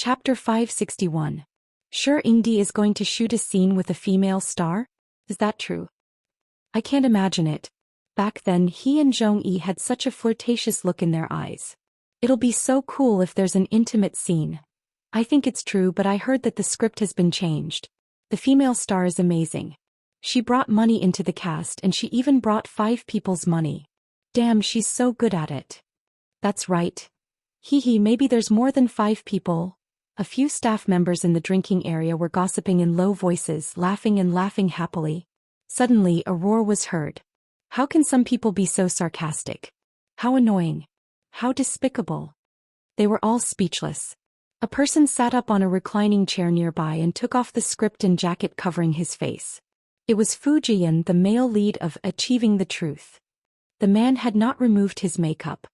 Chapter 561. Sure, Ingdi is going to shoot a scene with a female star? Is that true? I can't imagine it. Back then he and Zhong-yi had such a flirtatious look in their eyes. It'll be so cool if there's an intimate scene. I think it's true, but I heard that the script has been changed. The female star is amazing. She brought money into the cast and she even brought 5 people's money. Damn, she's so good at it. That's right. Hee, maybe there's more than 5 people. A few staff members in the drinking area were gossiping in low voices, laughing happily. Suddenly a roar was heard. How can some people be so sarcastic? How annoying. How despicable. They were all speechless. A person sat up on a reclining chair nearby and took off the script and jacket covering his face. It was Zhou Xian, the male lead of Achieving the Truth. The man had not removed his makeup.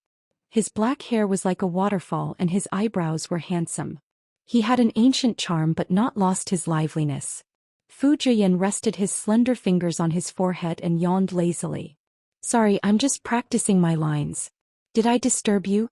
His black hair was like a waterfall and his eyebrows were handsome. He had an ancient charm but not lost his liveliness. Zhou Xian rested his slender fingers on his forehead and yawned lazily. Sorry, I'm just practicing my lines. Did I disturb you?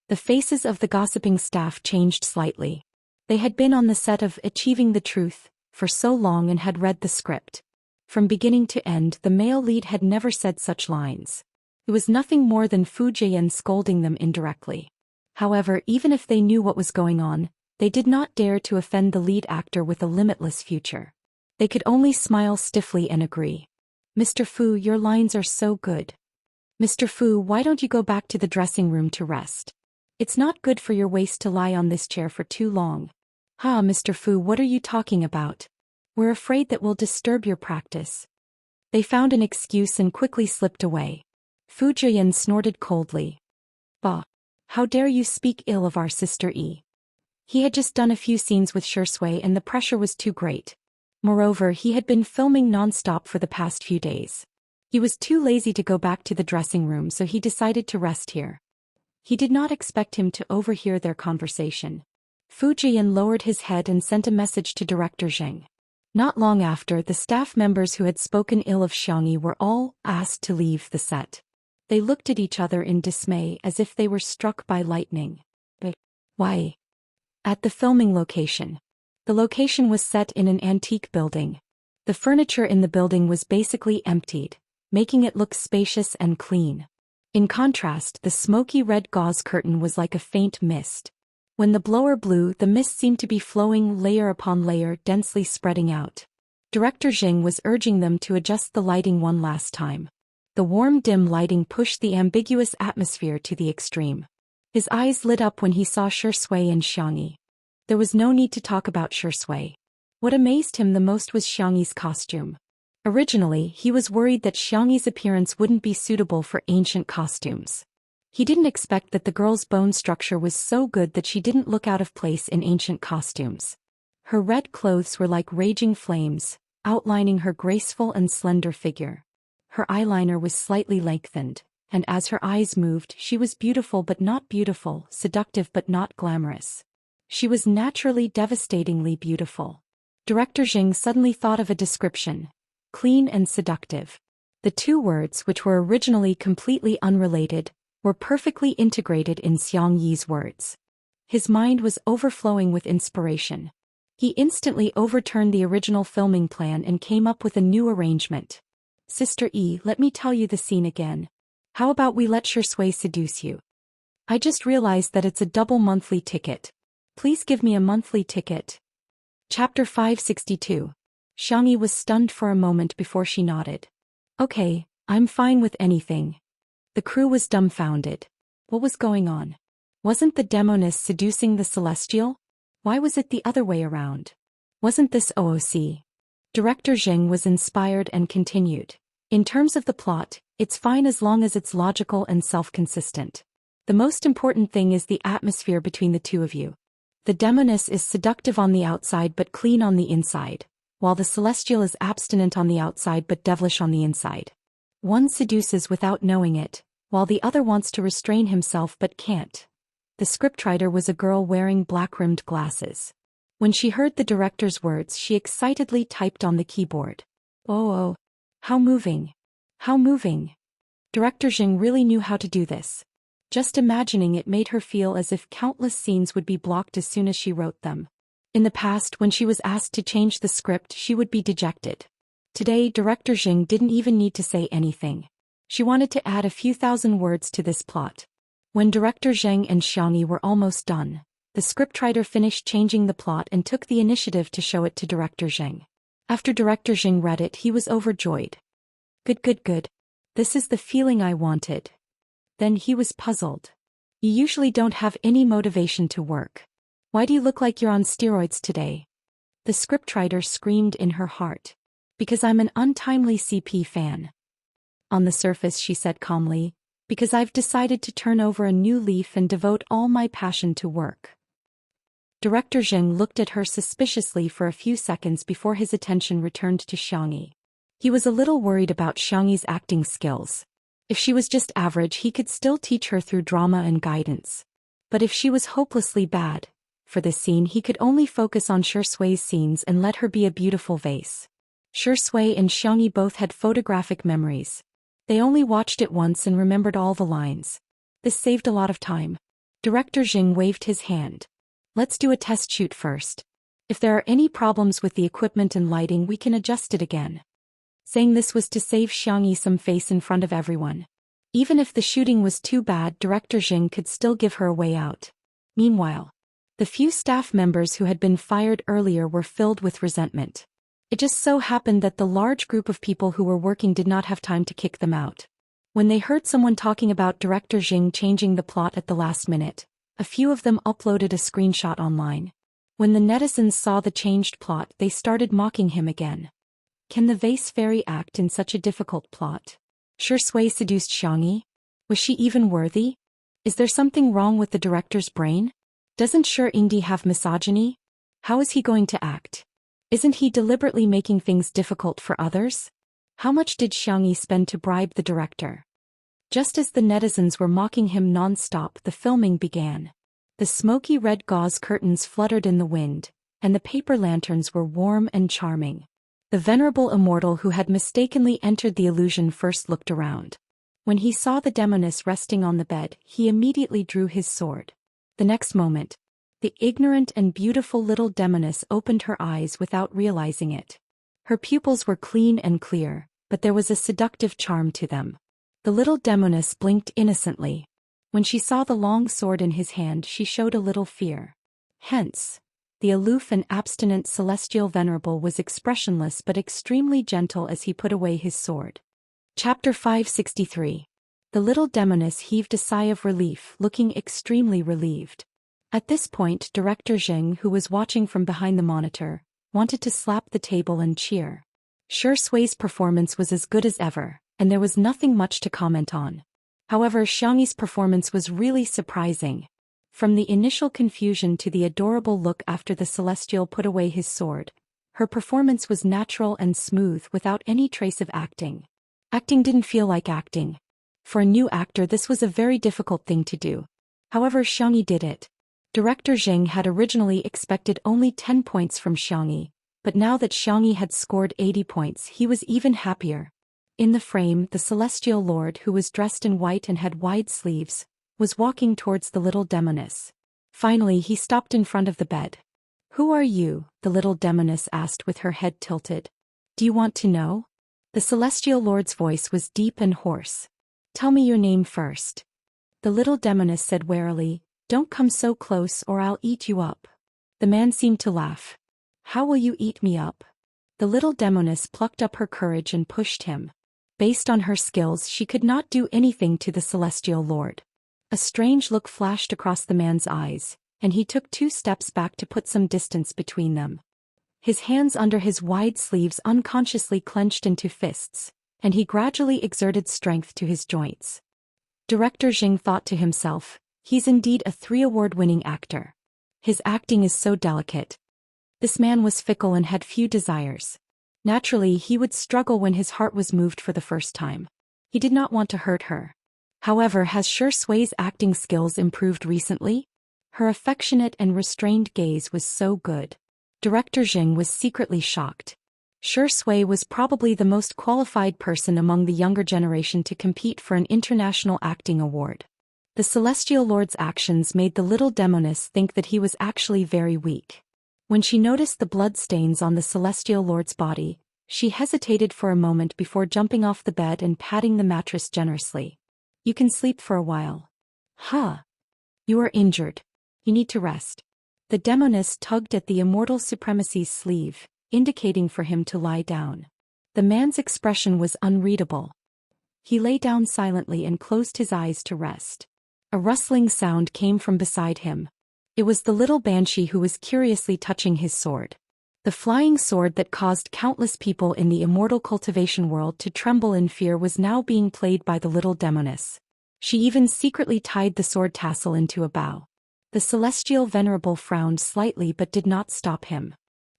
The faces of the gossiping staff changed slightly. They had been on the set of Achieving the Truth for so long and had read the script. From beginning to end, the male lead had never said such lines. It was nothing more than Zhou Xian scolding them indirectly. However, even if they knew what was going on, they did not dare to offend the lead actor with a limitless future. They could only smile stiffly and agree. Mr. Fu, your lines are so good. Mr. Fu, why don't you go back to the dressing room to rest? It's not good for your waist to lie on this chair for too long. Ha, Mr. Fu, what are you talking about? We're afraid that we'll disturb your practice. They found an excuse and quickly slipped away. Zhou Xian snorted coldly. Bah! How dare you speak ill of our sister Yi? He had just done a few scenes with Xianxia and the pressure was too great. Moreover, he had been filming non-stop for the past few days. He was too lazy to go back to the dressing room, so he decided to rest here. He did not expect him to overhear their conversation. Zhou Xian lowered his head and sent a message to Director Zheng. Not long after, the staff members who had spoken ill of Xiangyi were all asked to leave the set. They looked at each other in dismay as if they were struck by lightning. But why? At the filming location. The location was set in an antique building. The furniture in the building was basically emptied, making it look spacious and clean. In contrast, the smoky red gauze curtain was like a faint mist. When the blower blew, the mist seemed to be flowing layer upon layer, densely spreading out. Director Zheng was urging them to adjust the lighting one last time. The warm, dim lighting pushed the ambiguous atmosphere to the extreme. His eyes lit up when he saw Xianxia and Xiangyi. There was no need to talk about Xianxia. What amazed him the most was Xiangyi's costume. Originally, he was worried that Xiangyi's appearance wouldn't be suitable for ancient costumes. He didn't expect that the girl's bone structure was so good that she didn't look out of place in ancient costumes. Her red clothes were like raging flames, outlining her graceful and slender figure. Her eyeliner was slightly lengthened, and as her eyes moved, she was beautiful but not beautiful, seductive but not glamorous. She was naturally devastatingly beautiful. Director Zheng suddenly thought of a description: clean and seductive. The two words, which were originally completely unrelated, were perfectly integrated in Xiangyi's words. His mind was overflowing with inspiration. He instantly overturned the original filming plan and came up with a new arrangement. Sister Yi, let me tell you the scene again. How about we let Xianxia seduce you? I just realized that it's a double monthly ticket. Please give me a monthly ticket. Chapter 562. Xiangyi was stunned for a moment before she nodded. Okay, I'm fine with anything. The crew was dumbfounded. What was going on? Wasn't the demoness seducing the celestial? Why was it the other way around? Wasn't this OOC? Director Zheng was inspired and continued. In terms of the plot, it's fine as long as it's logical and self-consistent. The most important thing is the atmosphere between the two of you. The demoness is seductive on the outside but clean on the inside, while the celestial is abstinent on the outside but devilish on the inside. One seduces without knowing it, while the other wants to restrain himself but can't. The scriptwriter was a girl wearing black-rimmed glasses. When she heard the director's words, she excitedly typed on the keyboard. Oh, how moving. How moving. Director Zheng really knew how to do this. Just imagining it made her feel as if countless scenes would be blocked as soon as she wrote them. In the past, when she was asked to change the script, she would be dejected. Today, director Zheng didn't even need to say anything. She wanted to add a few thousand words to this plot. When director Zheng and Xianxia were almost done, the scriptwriter finished changing the plot and took the initiative to show it to director Zheng. After director Zheng read it, he was overjoyed. Good. This is the feeling I wanted. Then he was puzzled. You usually don't have any motivation to work. Why do you look like you're on steroids today? The scriptwriter screamed in her heart. Because I'm an untimely CP fan. On the surface, she said calmly, because I've decided to turn over a new leaf and devote all my passion to work. Director Zheng looked at her suspiciously for a few seconds before his attention returned to Xianxia. He was a little worried about Xianxia's acting skills. If she was just average, he could still teach her through drama and guidance. But if she was hopelessly bad, for this scene he could only focus on Shui's scenes and let her be a beautiful vase. Shui and Xianxia both had photographic memories. They only watched it once and remembered all the lines. This saved a lot of time. Director Zheng waved his hand. Let's do a test shoot first. If there are any problems with the equipment and lighting, we can adjust it again. Saying this was to save Xianxia some face in front of everyone. Even if the shooting was too bad, director Zheng could still give her a way out. Meanwhile, the few staff members who had been fired earlier were filled with resentment. It just so happened that the large group of people who were working did not have time to kick them out. When they heard someone talking about director Zheng changing the plot at the last minute, a few of them uploaded a screenshot online. When the netizens saw the changed plot, they started mocking him again. Can the vase fairy act in such a difficult plot? Shui seduced Xianxia? Was she even worthy? Is there something wrong with the director's brain? Doesn't Indi have misogyny? How is he going to act? Isn't he deliberately making things difficult for others? How much did Xianxia spend to bribe the director? Just as the netizens were mocking him non-stop, the filming began. The smoky red gauze curtains fluttered in the wind, and the paper lanterns were warm and charming. The venerable Immortal who had mistakenly entered the illusion first looked around. When he saw the demoness resting on the bed, he immediately drew his sword. The next moment, the ignorant and beautiful little demoness opened her eyes without realizing it. Her pupils were clean and clear, but there was a seductive charm to them. The little demoness blinked innocently. When she saw the long sword in his hand, she showed a little fear. Hence, the aloof and abstinent celestial venerable was expressionless but extremely gentle as he put away his sword. Chapter 563. The little demoness heaved a sigh of relief, looking extremely relieved. At this point, director Zheng, who was watching from behind the monitor, wanted to slap the table and cheer. Shui's performance was as good as ever, and there was nothing much to comment on. However, Xianxia's performance was really surprising. From the initial confusion to the adorable look after the celestial put away his sword, her performance was natural and smooth without any trace of acting. Acting didn't feel like acting. For a new actor, this was a very difficult thing to do. However, Xianxia did it. Director Zheng had originally expected only 10 points from Xianxia, but now that Xianxia had scored 80 points, he was even happier. In the frame, the celestial lord, who was dressed in white and had wide sleeves, was walking towards the little demoness. Finally, he stopped in front of the bed. "Who are you?" the little demoness asked with her head tilted. "Do you want to know?" The celestial lord's voice was deep and hoarse. "Tell me your name first." The little demoness said warily, "Don't come so close or I'll eat you up." The man seemed to laugh. "How will you eat me up?" The little demoness plucked up her courage and pushed him. Based on her skills, she could not do anything to the celestial lord. A strange look flashed across the man's eyes, and he took 2 steps back to put some distance between them. His hands under his wide sleeves unconsciously clenched into fists, and he gradually exerted strength to his joints. Director Zheng thought to himself, he's indeed a 3-award-winning actor. His acting is so delicate. This man was fickle and had few desires. Naturally, he would struggle when his heart was moved for the first time. He did not want to hurt her. However, has Shui's acting skills improved recently? Her affectionate and restrained gaze was so good. Director Zheng was secretly shocked. Shui was probably the most qualified person among the younger generation to compete for an international acting award. The Celestial Lord's actions made the little demoness think that he was actually very weak. When she noticed the blood stains on the Celestial Lord's body, she hesitated for a moment before jumping off the bed and patting the mattress generously. You can sleep for a while. Huh. You are injured. You need to rest. The demoness tugged at the Immortal Supremacy's sleeve, indicating for him to lie down. The man's expression was unreadable. He lay down silently and closed his eyes to rest. A rustling sound came from beside him. It was the little banshee who was curiously touching his sword. The flying sword that caused countless people in the immortal cultivation world to tremble in fear was now being played by the little demoness. She even secretly tied the sword tassel into a bow. The celestial venerable frowned slightly but did not stop him.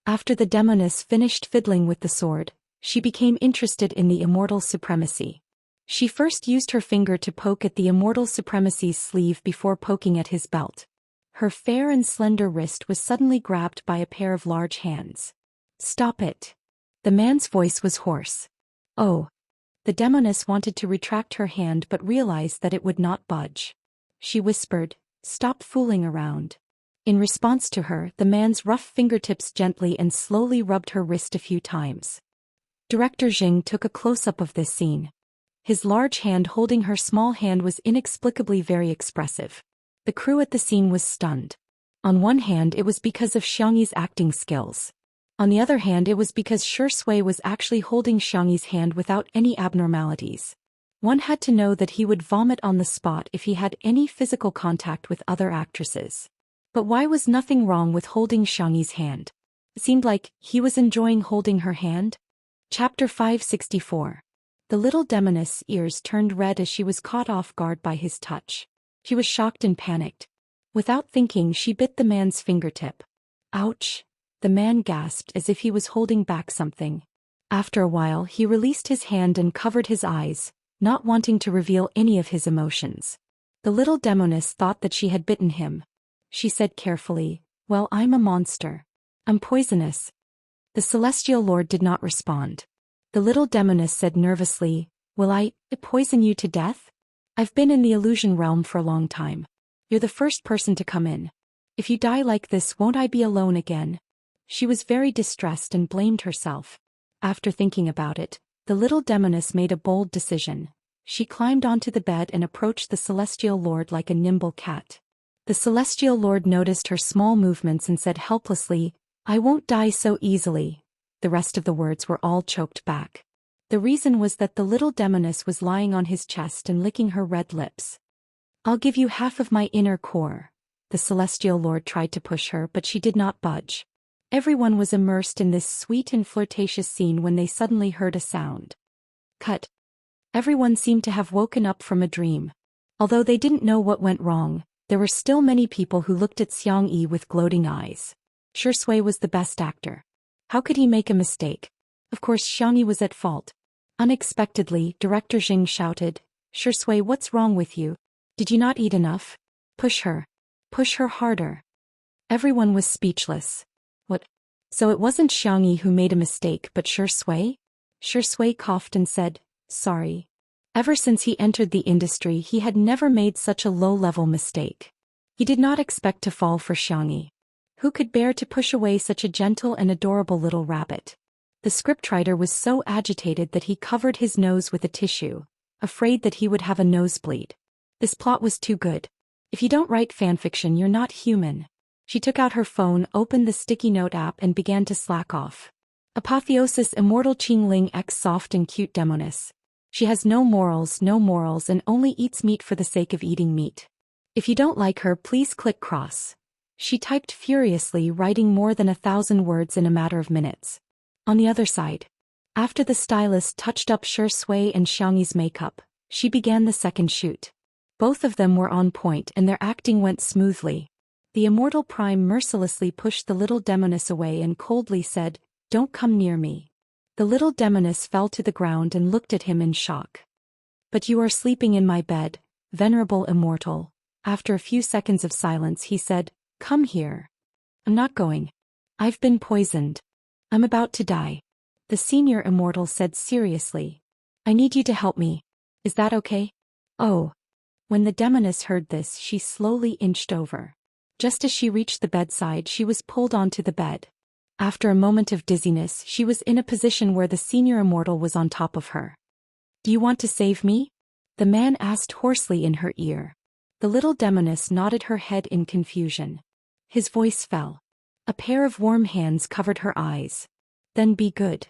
After the demoness finished fiddling with the sword, she became interested in the immortal supremacy. She first used her finger to poke at the Immortal Supremacy's sleeve before poking at his belt. Her fair and slender wrist was suddenly grabbed by a pair of large hands. Stop it. The man's voice was hoarse. Oh. The demoness wanted to retract her hand but realized that it would not budge. She whispered, "Stop fooling around." In response to her, the man's rough fingertips gently and slowly rubbed her wrist a few times. Director Jing took a close-up of this scene. His large hand holding her small hand was inexplicably very expressive. The crew at the scene was stunned. On one hand, it was because of Xianxi's acting skills. On the other hand, it was because Shui was actually holding Xianxi's hand without any abnormalities. One had to know that he would vomit on the spot if he had any physical contact with other actresses. But why was nothing wrong with holding Xianxi's hand? It seemed like he was enjoying holding her hand. Chapter 564. The little demoness' ears turned red as she was caught off guard by his touch. She was shocked and panicked. Without thinking, she bit the man's fingertip. Ouch! The man gasped as if he was holding back something. After a while, he released his hand and covered his eyes, not wanting to reveal any of his emotions. The little demoness thought that she had bitten him. She said carefully, "Well, I'm a monster. I'm poisonous." The Celestial Lord did not respond. The little demoness said nervously, "Will I poison you to death? I've been in the illusion realm for a long time. You're the first person to come in. If you die like this, won't I be alone again?" She was very distressed and blamed herself. After thinking about it, the little demoness made a bold decision. She climbed onto the bed and approached the Celestial Lord like a nimble cat. The Celestial Lord noticed her small movements and said helplessly, "I won't die so easily." The rest of the words were all choked back. The reason was that the little demoness was lying on his chest and licking her red lips. "I'll give you half of my inner core." The Celestial Lord tried to push her, but she did not budge. Everyone was immersed in this sweet and flirtatious scene when they suddenly heard a sound. Cut. Everyone seemed to have woken up from a dream. Although they didn't know what went wrong, there were still many people who looked at Xianxia with gloating eyes. Shui was the best actor. How could he make a mistake? Of course Xianxia was at fault. Unexpectedly, Director Jing shouted, "Shui, what's wrong with you? Did you not eat enough? Push her. Push her harder." Everyone was speechless. What? So it wasn't Xianxia who made a mistake but Shui? Shui coughed and said, "Sorry." Ever since he entered the industry, he had never made such a low-level mistake. He did not expect to fall for Xianxia. Who could bear to push away such a gentle and adorable little rabbit? The scriptwriter was so agitated that he covered his nose with a tissue, afraid that he would have a nosebleed. This plot was too good. If you don't write fanfiction, you're not human. She took out her phone, opened the sticky note app and began to slack off. Apotheosis Immortal Qingling X soft and cute demoness. She has no morals and only eats meat for the sake of eating meat. If you don't like her, please click cross. She typed furiously, writing more than 1,000 words in a matter of minutes. On the other side, after the stylist touched up Shui and Xianxi's makeup, she began the second shoot. Both of them were on point and their acting went smoothly. The Immortal Prime mercilessly pushed the little demoness away and coldly said, "Don't come near me." The little demoness fell to the ground and looked at him in shock. "But you are sleeping in my bed, venerable Immortal." After a few seconds of silence he said, "Come here." "I'm not going. I've been poisoned. I'm about to die." The senior Immortal said seriously, "I need you to help me. Is that okay?" "Oh." When the demoness heard this, she slowly inched over. Just as she reached the bedside, she was pulled onto the bed. After a moment of dizziness, she was in a position where the senior immortal was on top of her. "Do you want to save me?" the man asked hoarsely in her ear. The little demoness nodded her head in confusion. His voice fell. A pair of warm hands covered her eyes. "Then be good."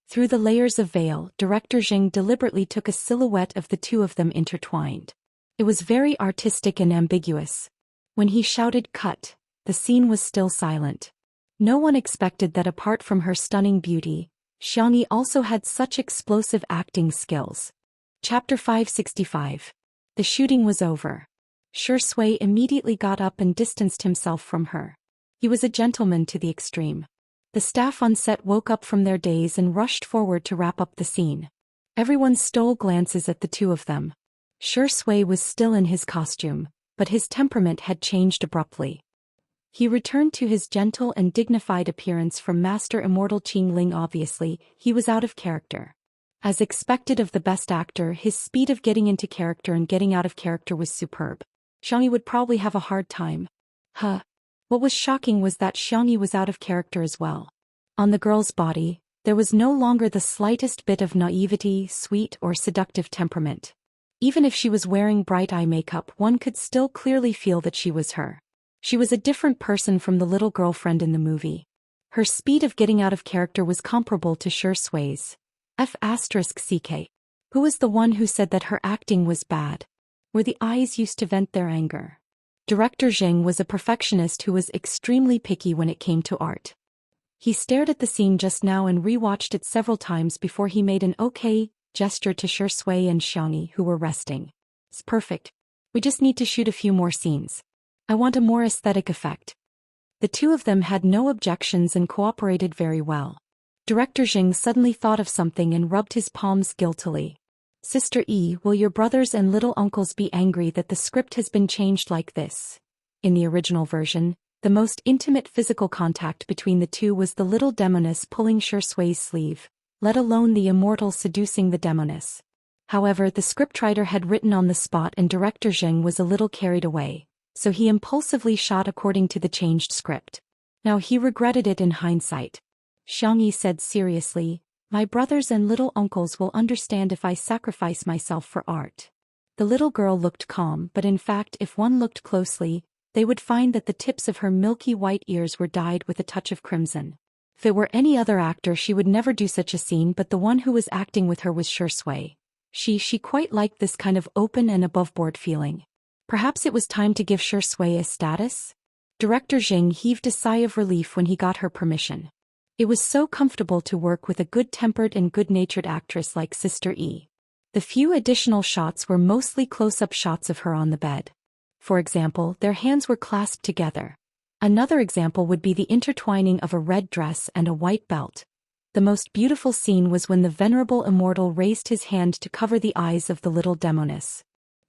Through the layers of veil, Director Zheng deliberately took a silhouette of the two of them intertwined. It was very artistic and ambiguous. When he shouted "cut," the scene was still silent. No one expected that apart from her stunning beauty, Xianxia also had such explosive acting skills. Chapter 565. The shooting was over. Shui immediately got up and distanced himself from her. He was a gentleman to the extreme. The staff on set woke up from their daze and rushed forward to wrap up the scene. Everyone stole glances at the two of them. Shui was still in his costume, but his temperament had changed abruptly. He returned to his gentle and dignified appearance from Master Immortal Qing Ling. Obviously, he was out of character. As expected of the best actor, his speed of getting into character and getting out of character was superb. Xianxia would probably have a hard time. What was shocking was that Xianxia was out of character as well. On the girl's body, there was no longer the slightest bit of naivety, sweet or seductive temperament. Even if she was wearing bright eye makeup, one could still clearly feel that she was her. She was a different person from the little girlfriend in the movie. Her speed of getting out of character was comparable to Shui's. F***CK. Who was the one who said that her acting was bad? Were the eyes used to vent their anger? Director Zheng was a perfectionist who was extremely picky when it came to art. He stared at the scene just now and rewatched it several times before he made an okay gesture to Shui and Xianxia, who were resting. "It's perfect. We just need to shoot a few more scenes. I want a more aesthetic effect." The two of them had no objections and cooperated very well. Director Zheng suddenly thought of something and rubbed his palms guiltily. "Sister E, will your brothers and little uncles be angry that the script has been changed like this?" In the original version, the most intimate physical contact between the two was the little demoness pulling Shui's sleeve, let alone the immortal seducing the demoness. However, the scriptwriter had written on the spot and Director Zheng was a little carried away, so he impulsively shot according to the changed script. Now he regretted it in hindsight. Xianxia said seriously, "My brothers and little uncles will understand if I sacrifice myself for art." The little girl looked calm, but in fact if one looked closely, they would find that the tips of her milky white ears were dyed with a touch of crimson. If it were any other actor she would never do such a scene, but the one who was acting with her was Shui. She quite liked this kind of open and aboveboard feeling. Perhaps it was time to give Shui a status? Director Zheng heaved a sigh of relief when he got her permission. It was so comfortable to work with a good-tempered and good-natured actress like Sister E. The few additional shots were mostly close-up shots of her on the bed. For example, their hands were clasped together. Another example would be the intertwining of a red dress and a white belt. The most beautiful scene was when the venerable immortal raised his hand to cover the eyes of the little demoness.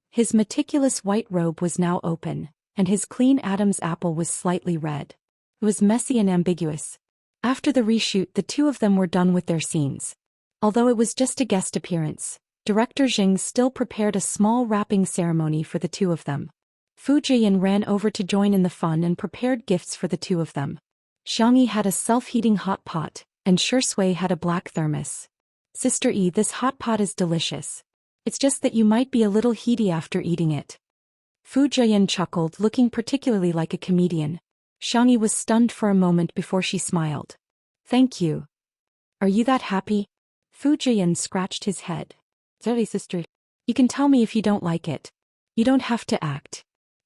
His meticulous white robe was now open, and his clean Adam's apple was slightly red. It was messy and ambiguous. After the reshoot, the two of them were done with their scenes. Although it was just a guest appearance, Director Zheng still prepared a small wrapping ceremony for the two of them. Wuxia ran over to join in the fun and prepared gifts for the two of them. Xianxia had a self-heating hot pot, and Shui had a black thermos. "Sister E, this hot pot is delicious. It's just that you might be a little heaty after eating it." Wuxia chuckled, looking particularly like a comedian. Xianxia was stunned for a moment before she smiled. "Thank you. Are you that happy?" Wuxia scratched his head. "Sorry, sister. You can tell me if you don't like it. You don't have to act."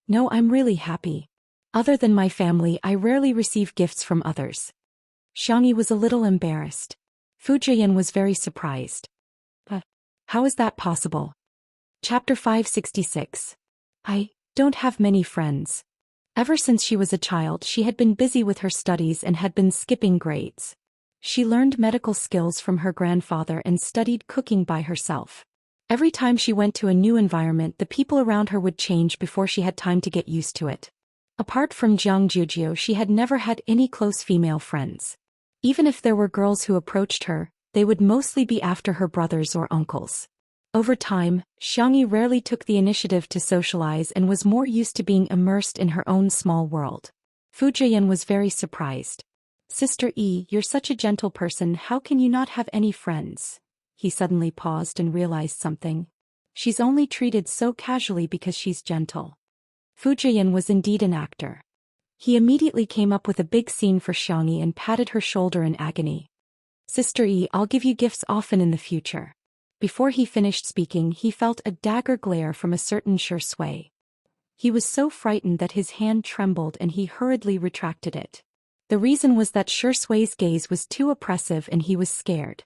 "No, I'm really happy. Other than my family, I rarely receive gifts from others." Xianxia was a little embarrassed. Wuxia was very surprised. How is that possible?" Chapter 566. "I don't have many friends." Ever since she was a child, she had been busy with her studies and had been skipping grades. She learned medical skills from her grandfather and studied cooking by herself. Every time she went to a new environment, the people around her would change before she had time to get used to it. Apart from Jiang Jujio, she had never had any close female friends. Even if there were girls who approached her, they would mostly be after her brothers or uncles. Over time, Xianxia rarely took the initiative to socialize and was more used to being immersed in her own small world. Fujian was very surprised. Sister E, you're such a gentle person, how can you not have any friends? He suddenly paused and realized something. She's only treated so casually because she's gentle. Fujian was indeed an actor. He immediately came up with a big scene for Xianxia and patted her shoulder in agony. Sister E, I'll give you gifts often in the future. Before he finished speaking, he felt a dagger glare from a certain Sure Sui. He was so frightened that his hand trembled and he hurriedly retracted it. The reason was that Sure Sui's gaze was too oppressive and he was scared.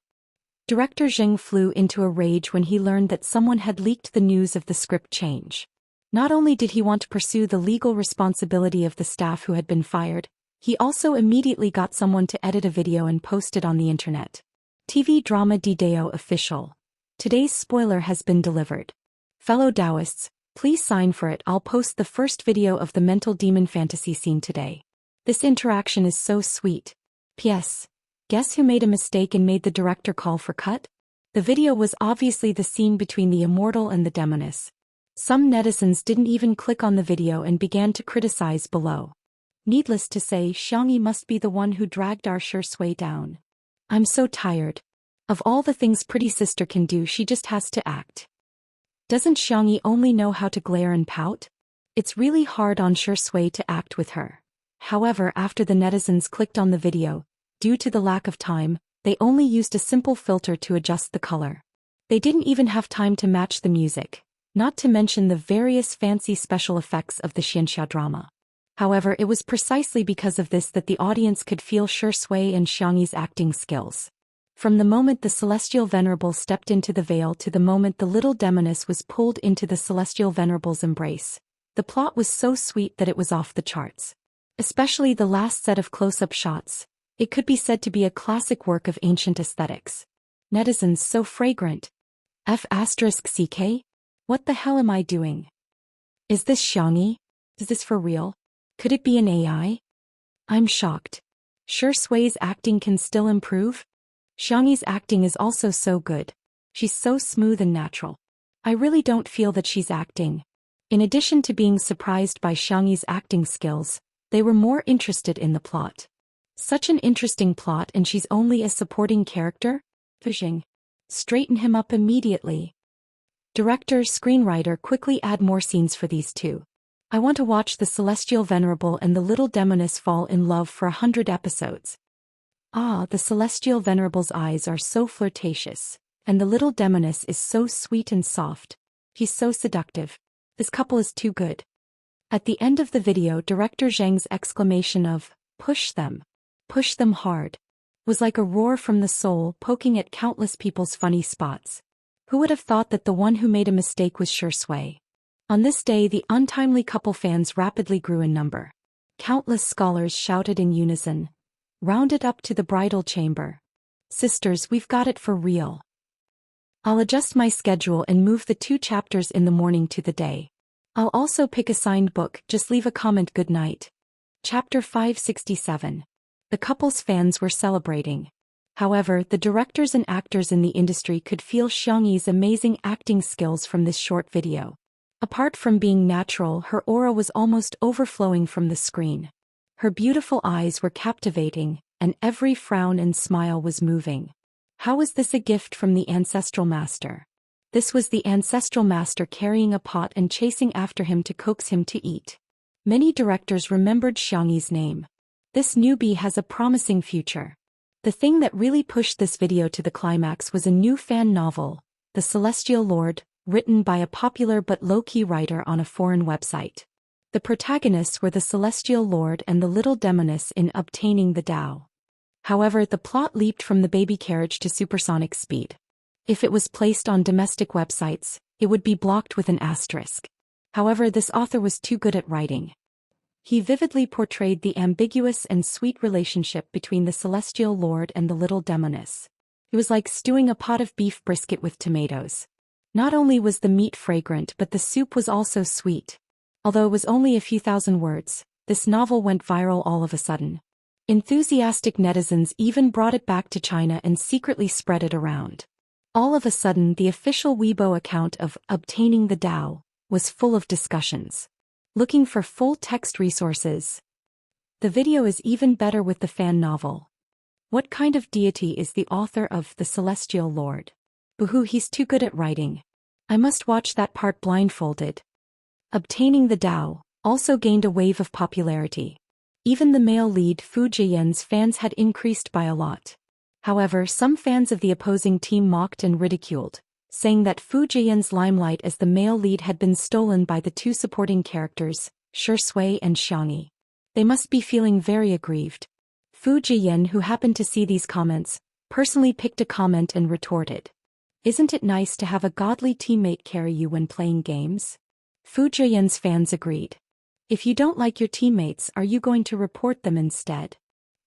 Director Zheng flew into a rage when he learned that someone had leaked the news of the script change. Not only did he want to pursue the legal responsibility of the staff who had been fired, he also immediately got someone to edit a video and post it on the internet. TV drama Didao official. Today's spoiler has been delivered. Fellow Daoists, please sign for it. I'll post the first video of the mental demon fantasy scene today. This interaction is so sweet. P.S. Guess who made a mistake and made the director call for cut? The video was obviously the scene between the Immortal and the Demoness. Some netizens didn't even click on the video and began to criticize below. Needless to say, Xianxia must be the one who dragged our Sure Sui down. I'm so tired. Of all the things pretty sister can do, she just has to act. Doesn't Xianxia only know how to glare and pout? It's really hard on Sure Sui to act with her. However, after the netizens clicked on the video, due to the lack of time, they only used a simple filter to adjust the color. They didn't even have time to match the music, not to mention the various fancy special effects of the Xianxia drama. However, it was precisely because of this that the audience could feel Sure Sui and Xianxia's acting skills. From the moment the Celestial Venerable stepped into the veil to the moment the little demoness was pulled into the Celestial Venerable's embrace, the plot was so sweet that it was off the charts. Especially the last set of close-up shots. It could be said to be a classic work of ancient aesthetics. Netizens so fragrant. F***CK? What the hell am I doing? Is this Xianxia? Is this for real? Could it be an AI? I'm shocked. Sure Sui's acting can still improve? Xianxia's acting is also so good. She's so smooth and natural. I really don't feel that she's acting. In addition to being surprised by Xianxia's acting skills, they were more interested in the plot. Such an interesting plot, and she's only a supporting character? Fishing. Straighten him up immediately. Director, screenwriter, quickly add more scenes for these two. I want to watch the Celestial Venerable and the little demoness fall in love for 100 episodes. Ah, the Celestial Venerable's eyes are so flirtatious, and the little demoness is so sweet and soft. He's so seductive. This couple is too good. At the end of the video, Director Zheng's exclamation of, push them hard, was like a roar from the soul poking at countless people's funny spots. Who would have thought that the one who made a mistake was Sure Sui? On this day, the untimely couple fans rapidly grew in number. Countless scholars shouted in unison, round it up to the bridal chamber. Sisters, we've got it for real. I'll adjust my schedule and move the 2 chapters in the morning to the day. I'll also pick a signed book, just leave a comment. Good night. Chapter 567. The couple's fans were celebrating. However, the directors and actors in the industry could feel Xianxia's amazing acting skills from this short video. Apart from being natural, her aura was almost overflowing from the screen. Her beautiful eyes were captivating, and every frown and smile was moving. How was this a gift from the ancestral master? This was the ancestral master carrying a pot and chasing after him to coax him to eat. Many directors remembered Xianxia's name. This newbie has a promising future. The thing that really pushed this video to the climax was a new fan novel, The Celestial Lord, written by a popular but low-key writer on a foreign website. The protagonists were the Celestial Lord and the little demoness in obtaining the Tao. However, the plot leaped from the baby carriage to supersonic speed. If it was placed on domestic websites, it would be blocked with an asterisk. However, this author was too good at writing. He vividly portrayed the ambiguous and sweet relationship between the Celestial Lord and the little demoness. It was like stewing a pot of beef brisket with tomatoes. Not only was the meat fragrant, but the soup was also sweet. Although it was only a few thousand words, this novel went viral all of a sudden. Enthusiastic netizens even brought it back to China and secretly spread it around. All of a sudden the official Weibo account of Obtaining the Dao was full of discussions. Looking for full text resources. The video is even better with the fan novel. What kind of deity is the author of The Celestial Lord? Boohoo, he's too good at writing. I must watch that part blindfolded. Obtaining the Dao also gained a wave of popularity. Even the male lead Fu Jian's fans had increased by a lot. However, some fans of the opposing team mocked and ridiculed, saying that Fu Jian's limelight as the male lead had been stolen by the two supporting characters, Shui and Xianxia. They must be feeling very aggrieved. Fu Jian, who happened to see these comments, personally picked a comment and retorted. Isn't it nice to have a godly teammate carry you when playing games? Fu Jian's fans agreed. If you don't like your teammates, are you going to report them instead?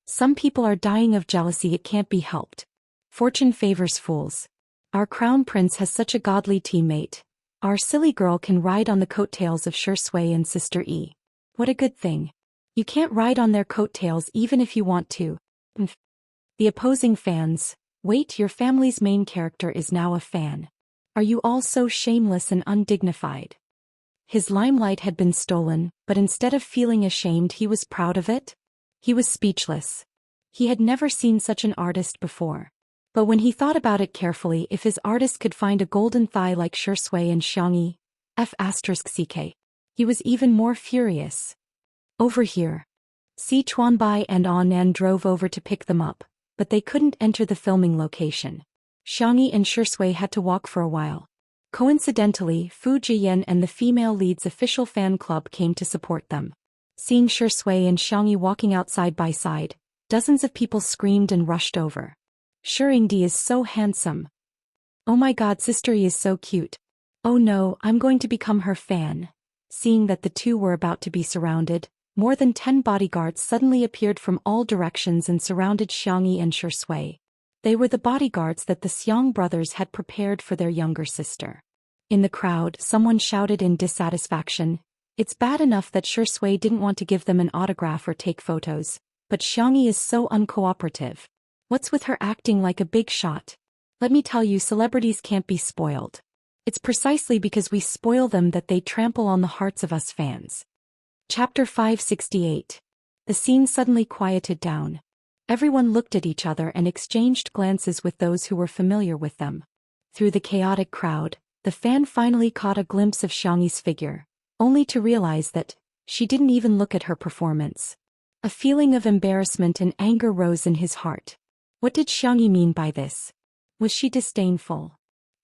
Some people are dying of jealousy, it can't be helped. Fortune favors fools. Our crown prince has such a godly teammate. Our silly girl can ride on the coattails of Shui and Sister E. What a good thing. You can't ride on their coattails even if you want to. The opposing fans, wait, your family's main character is now a fan. Are you all so shameless and undignified? His limelight had been stolen, but instead of feeling ashamed, he was proud of it. He was speechless. He had never seen such an artist before. But when he thought about it carefully, if his artist could find a golden thigh like Shui and Xianxia, F***ck, he was even more furious. Over here. Si Chuanbai and Nan drove over to pick them up, but they couldn't enter the filming location. Xianxia and Shui had to walk for a while. Coincidentally, Fu Jian and the female lead's official fan club came to support them. Seeing Shui and Xianxia walking out side by side, dozens of people screamed and rushed over. Shiringdi is so handsome. Oh my god, Sister E is so cute. Oh no, I'm going to become her fan. Seeing that the two were about to be surrounded, more than 10 bodyguards suddenly appeared from all directions and surrounded Xianxia and Shui. They were the bodyguards that the Xiang brothers had prepared for their younger sister. In the crowd, someone shouted in dissatisfaction, "It's bad enough that Shui didn't want to give them an autograph or take photos, but Xianxia is so uncooperative. What's with her acting like a big shot? Let me tell you, celebrities can't be spoiled. It's precisely because we spoil them that they trample on the hearts of us fans." Chapter 568. The scene suddenly quieted down. Everyone looked at each other and exchanged glances with those who were familiar with them. Through the chaotic crowd, the fan finally caught a glimpse of Xianxia's figure, only to realize that she didn't even look at her performance. A feeling of embarrassment and anger rose in his heart. What did Xianxia mean by this? Was she disdainful?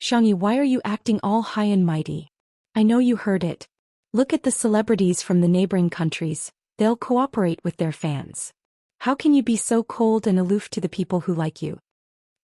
Xianxia, why are you acting all high and mighty? I know you heard it. Look at the celebrities from the neighboring countries, they'll cooperate with their fans. How can you be so cold and aloof to the people who like you?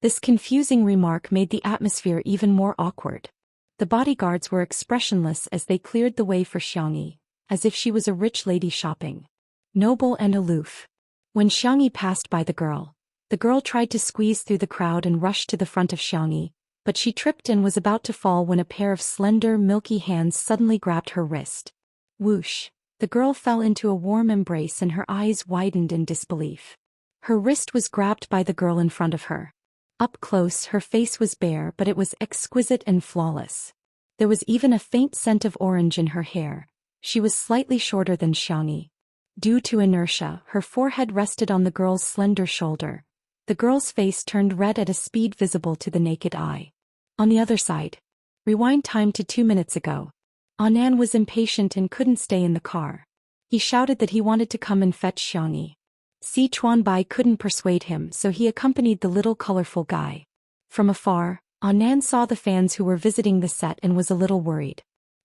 This confusing remark made the atmosphere even more awkward. The bodyguards were expressionless as they cleared the way for Xianxia, as if she was a rich lady shopping. Noble and aloof. When Xianxia passed by the girl tried to squeeze through the crowd and rush to the front of Xianxia, but she tripped and was about to fall when a pair of slender, milky hands suddenly grabbed her wrist. Whoosh! The girl fell into a warm embrace and her eyes widened in disbelief. Her wrist was grabbed by the girl in front of her. Up close, her face was bare, but it was exquisite and flawless. There was even a faint scent of orange in her hair. She was slightly shorter than Xianxia. Due to inertia, her forehead rested on the girl's slender shoulder. The girl's face turned red at a speed visible to the naked eye. On the other side. Rewind time to 2 minutes ago. Nan was impatient and couldn't stay in the car. He shouted that he wanted to come and fetch Xianxia. Si Chuanbai couldn't persuade him, so he accompanied the little colorful guy. From afar, Nan saw the fans who were visiting the set and was a little worried.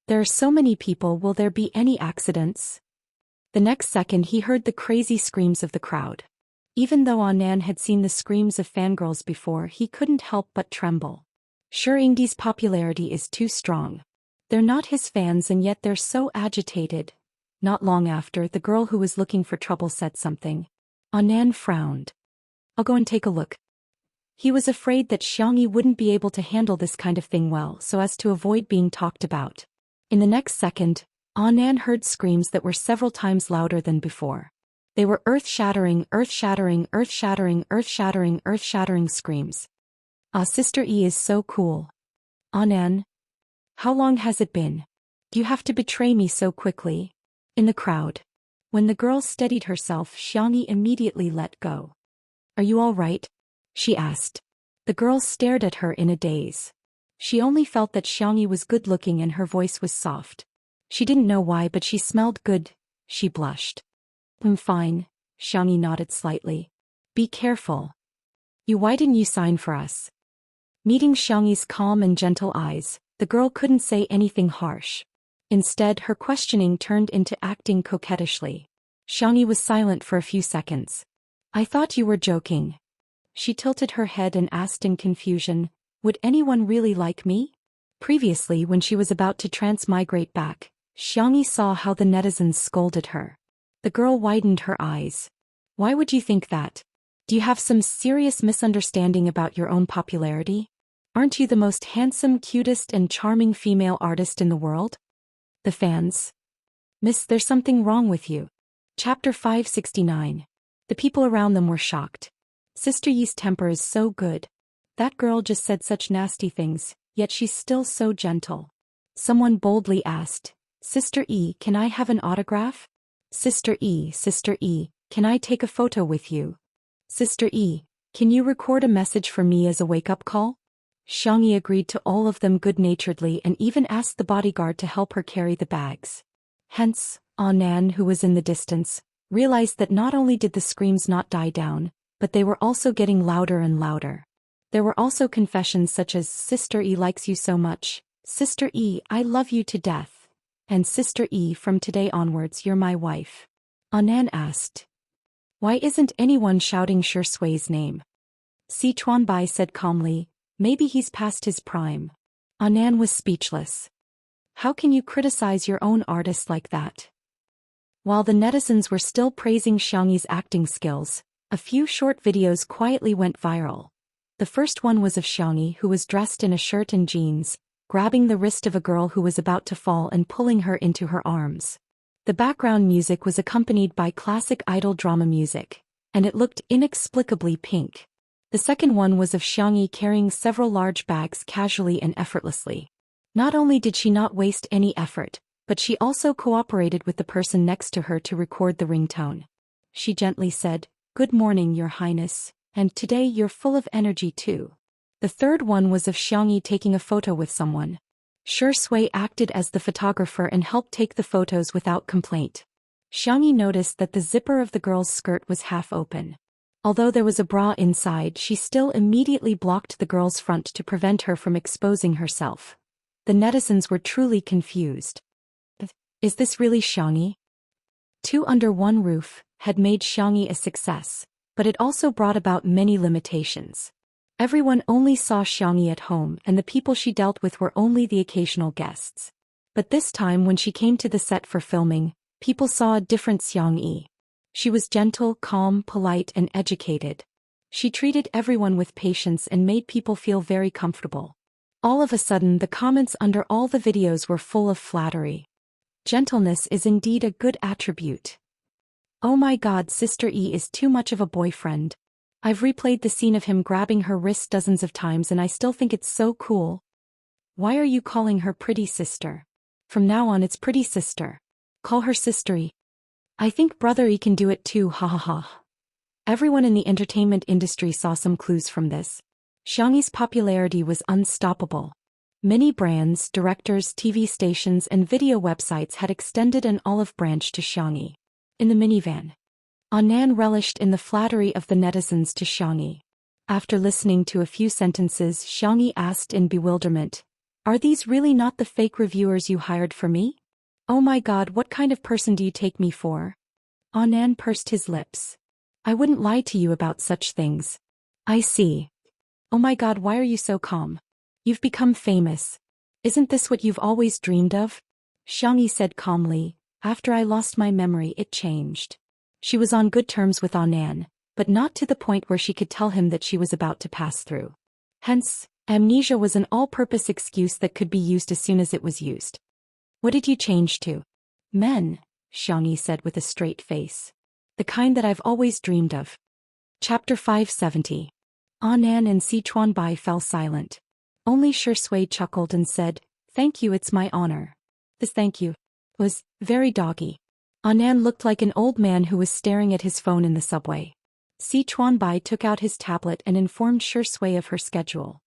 There are so many people, will there be any accidents? The next second he heard the crazy screams of the crowd. Even though Nan had seen the screams of fangirls before, he couldn't help but tremble. Shiringdi's popularity is too strong. They're not his fans and yet they're so agitated. Not long after, the girl who was looking for trouble said something. Nan frowned. I'll go and take a look. He was afraid that Xianxia wouldn't be able to handle this kind of thing well, so as to avoid being talked about. In the next second, Nan heard screams that were several times louder than before. They were earth-shattering, earth-shattering, earth-shattering, earth-shattering, earth-shattering screams. Ah, Sister E is so cool. Anan. How long has it been? Do you have to betray me so quickly? In the crowd. When the girl steadied herself, Xianxia immediately let go. Are you all right? She asked. The girl stared at her in a daze. She only felt that Xianxia was good-looking and her voice was soft. She didn't know why, but she smelled good. She blushed. I'm fine, Xianxia nodded slightly. Be careful. Why didn't you sign for us? Meeting Xiangyi's calm and gentle eyes, the girl couldn't say anything harsh. Instead, her questioning turned into acting coquettishly. Xiangyi was silent for a few seconds. I thought you were joking. She tilted her head and asked in confusion, would anyone really like me? Previously, when she was about to transmigrate back, Xiangyi saw how the netizens scolded her. The girl widened her eyes. Why would you think that? Do you have some serious misunderstanding about your own popularity? Aren't you the most handsome, cutest, and charming female artist in the world? The fans. Miss, there's something wrong with you. Chapter 569. The people around them were shocked. Sister Yi's temper is so good. That girl just said such nasty things, yet she's still so gentle. Someone boldly asked, Sister E, can I have an autograph? Sister E, can I take a photo with you? Sister E, can you record a message for me as a wake-up call? Xiangyi agreed to all of them good-naturedly and even asked the bodyguard to help her carry the bags. Hence, Anan, who was in the distance, realized that not only did the screams not die down, but they were also getting louder and louder. There were also confessions such as, Sister E likes you so much, Sister E, I love you to death, and Sister E, from today onwards you're my wife. Anan asked. Why isn't anyone shouting Shi Sui's name? Si Chuanbai said calmly, maybe he's past his prime. Anan was speechless. How can you criticize your own artist like that? While the netizens were still praising Xiangyi's acting skills, a few short videos quietly went viral. The first one was of Xiangyi, who was dressed in a shirt and jeans, grabbing the wrist of a girl who was about to fall and pulling her into her arms. The background music was accompanied by classic idol drama music, and it looked inexplicably pink. The second one was of Xiangyi carrying several large bags casually and effortlessly. Not only did she not waste any effort, but she also cooperated with the person next to her to record the ringtone. She gently said, Good morning, Your Highness, and today you're full of energy too. The third one was of Xiangyi taking a photo with someone. Shi Sui acted as the photographer and helped take the photos without complaint. Xiangyi noticed that the zipper of the girl's skirt was half open. Although there was a bra inside, she still immediately blocked the girl's front to prevent her from exposing herself. The netizens were truly confused. Is this really Xiangyi? Two under one roof had made Xiangyi a success, but it also brought about many limitations. Everyone only saw Xiangyi at home, and the people she dealt with were only the occasional guests. But this time when she came to the set for filming, people saw a different Xiangyi. She was gentle, calm, polite, and educated. She treated everyone with patience and made people feel very comfortable. All of a sudden, the comments under all the videos were full of flattery. Gentleness is indeed a good attribute. Oh my God, Sister E is too much of a boyfriend. I've replayed the scene of him grabbing her wrist dozens of times and I still think it's so cool. Why are you calling her pretty sister? From now on it's pretty sister. Call her Sister E. I think Brother E can do it too, ha ha ha. Everyone in the entertainment industry saw some clues from this. Xiangyi's popularity was unstoppable. Many brands, directors, TV stations, and video websites had extended an olive branch to Xiangyi. In the minivan, Anan relished in the flattery of the netizens to Xiangyi. After listening to a few sentences, Xiangyi asked in bewilderment, Are these really not the fake reviewers you hired for me? Oh my God, what kind of person do you take me for? Anan pursed his lips. I wouldn't lie to you about such things. I see. Oh my God, why are you so calm? You've become famous. Isn't this what you've always dreamed of? Xiangyi said calmly, After I lost my memory it changed. She was on good terms with Anan, but not to the point where she could tell him that she was about to pass through. Hence, amnesia was an all-purpose excuse that could be used as soon as it was used. What did you change to? Men, Xiangyi said with a straight face. The kind that I've always dreamed of. Chapter 570. Anan and Sichuanbai fell silent. Only Shui chuckled and said, "Thank you, it's my honor." This thank you was very doggy. Anan looked like an old man who was staring at his phone in the subway. Sichuanbai took out his tablet and informed Shui of her schedule.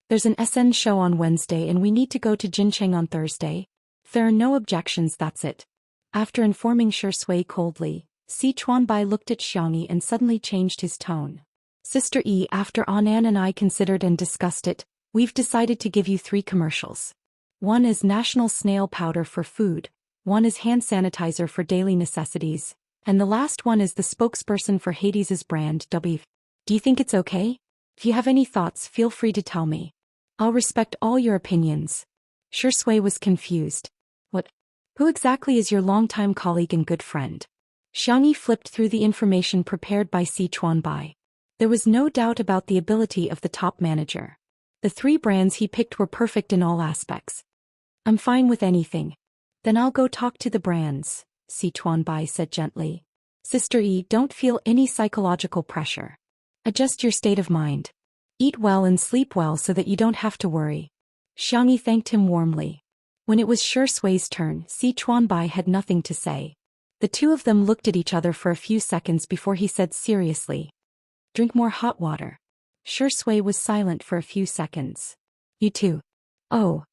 "There's an SN show on Wednesday and we need to go to Jincheng on Thursday. There are no objections, that's it." After informing Shui coldly, Sichuanbai looked at Xiangyi and suddenly changed his tone. "Sister E, after Anan and I considered and discussed it, we've decided to give you 3 commercials. One is National Snail Powder for food, one is hand sanitizer for daily necessities, and the last one is the spokesperson for Hades's brand, W. Do you think it's okay? If you have any thoughts, feel free to tell me. I'll respect all your opinions." Shui was confused. "What? Who exactly is your longtime colleague and good friend?" Xiangyi flipped through the information prepared by Sichuanbai. There was no doubt about the ability of the top manager. The 3 brands he picked were perfect in all aspects. "I'm fine with anything." "Then I'll go talk to the brands," Sichuanbai said gently. "Sister E, don't feel any psychological pressure. Adjust your state of mind. Eat well and sleep well so that you don't have to worry." Xiangyi thanked him warmly. When it was Shui's turn, Sichuanbai had nothing to say. The 2 of them looked at each other for a few seconds before he said seriously, "Drink more hot water." Shui was silent for a few seconds. "You too." "Oh."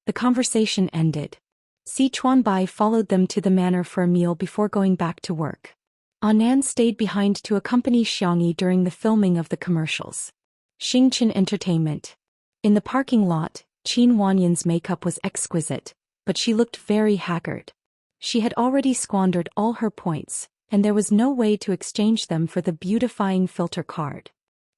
The conversation ended. Sichuanbai followed them to the manor for a meal before going back to work. Anan stayed behind to accompany Xiangyi during the filming of the commercials. Xingqian Entertainment. In the parking lot, Qin Wanyan's makeup was exquisite, but she looked very haggard. She had already squandered all her points, and there was no way to exchange them for the beautifying filter card.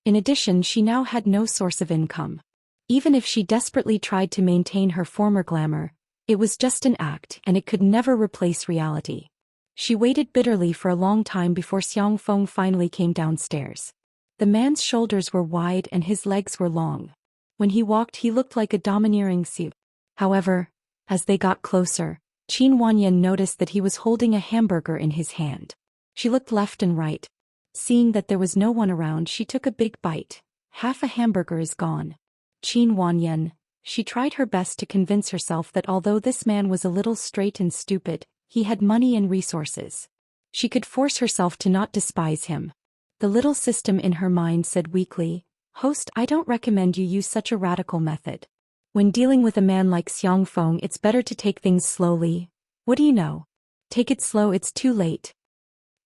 In addition, she now had no source of income. Even if she desperately tried to maintain her former glamour, it was just an act and it could never replace reality. She waited bitterly for a long time before Xiang Feng finally came downstairs. The man's shoulders were wide and his legs were long. When he walked, he looked like a domineering Xiu. However, as they got closer, Qin Wanyan noticed that he was holding a hamburger in his hand. She looked left and right. Seeing that there was no one around, she took a big bite. Half a hamburger is gone. Qin Wanyan. She tried her best to convince herself that although this man was a little straight and stupid, he had money and resources. She could force herself to not despise him. The little system in her mind said weakly, "Host, I don't recommend you use such a radical method. When dealing with a man like Xiang Feng, it's better to take things slowly. What do you know? Take it slow, it's too late."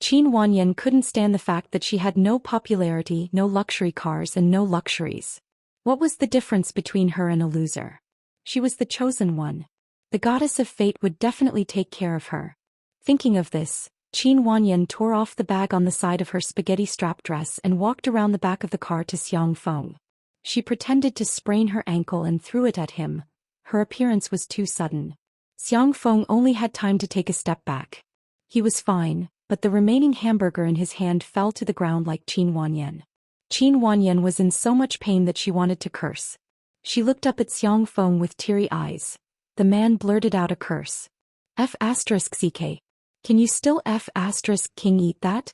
Qin Wanyan couldn't stand the fact that she had no popularity, no luxury cars and no luxuries. What was the difference between her and a loser? She was the chosen one. The goddess of fate would definitely take care of her. Thinking of this, Qin Wanyan tore off the bag on the side of her spaghetti strap dress and walked around the back of the car to Xiang Feng. She pretended to sprain her ankle and threw it at him. Her appearance was too sudden. Xiang Feng only had time to take a step back. He was fine, but the remaining hamburger in his hand fell to the ground like Qin Wanyan. Qin Wanyan was in so much pain that she wanted to curse. She looked up at Xiang Feng with teary eyes. The man blurted out a curse. F***ck. Can you still F***king eat that?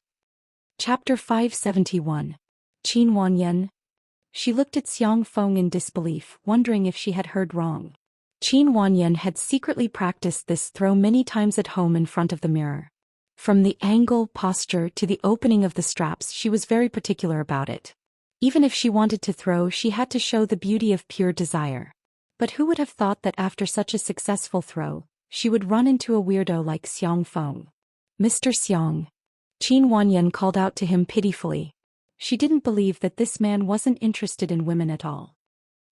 Chapter 571. Qin Wanyan. She looked at Xiang Feng in disbelief, wondering if she had heard wrong. Qin Wanyan had secretly practiced this throw many times at home in front of the mirror. From the angle, posture, to the opening of the straps, she was very particular about it. Even if she wanted to throw, she had to show the beauty of pure desire. But who would have thought that after such a successful throw, she would run into a weirdo like Xiang Feng? "Mr. Xiang." Qin Wanyan called out to him pitifully. She didn't believe that this man wasn't interested in women at all.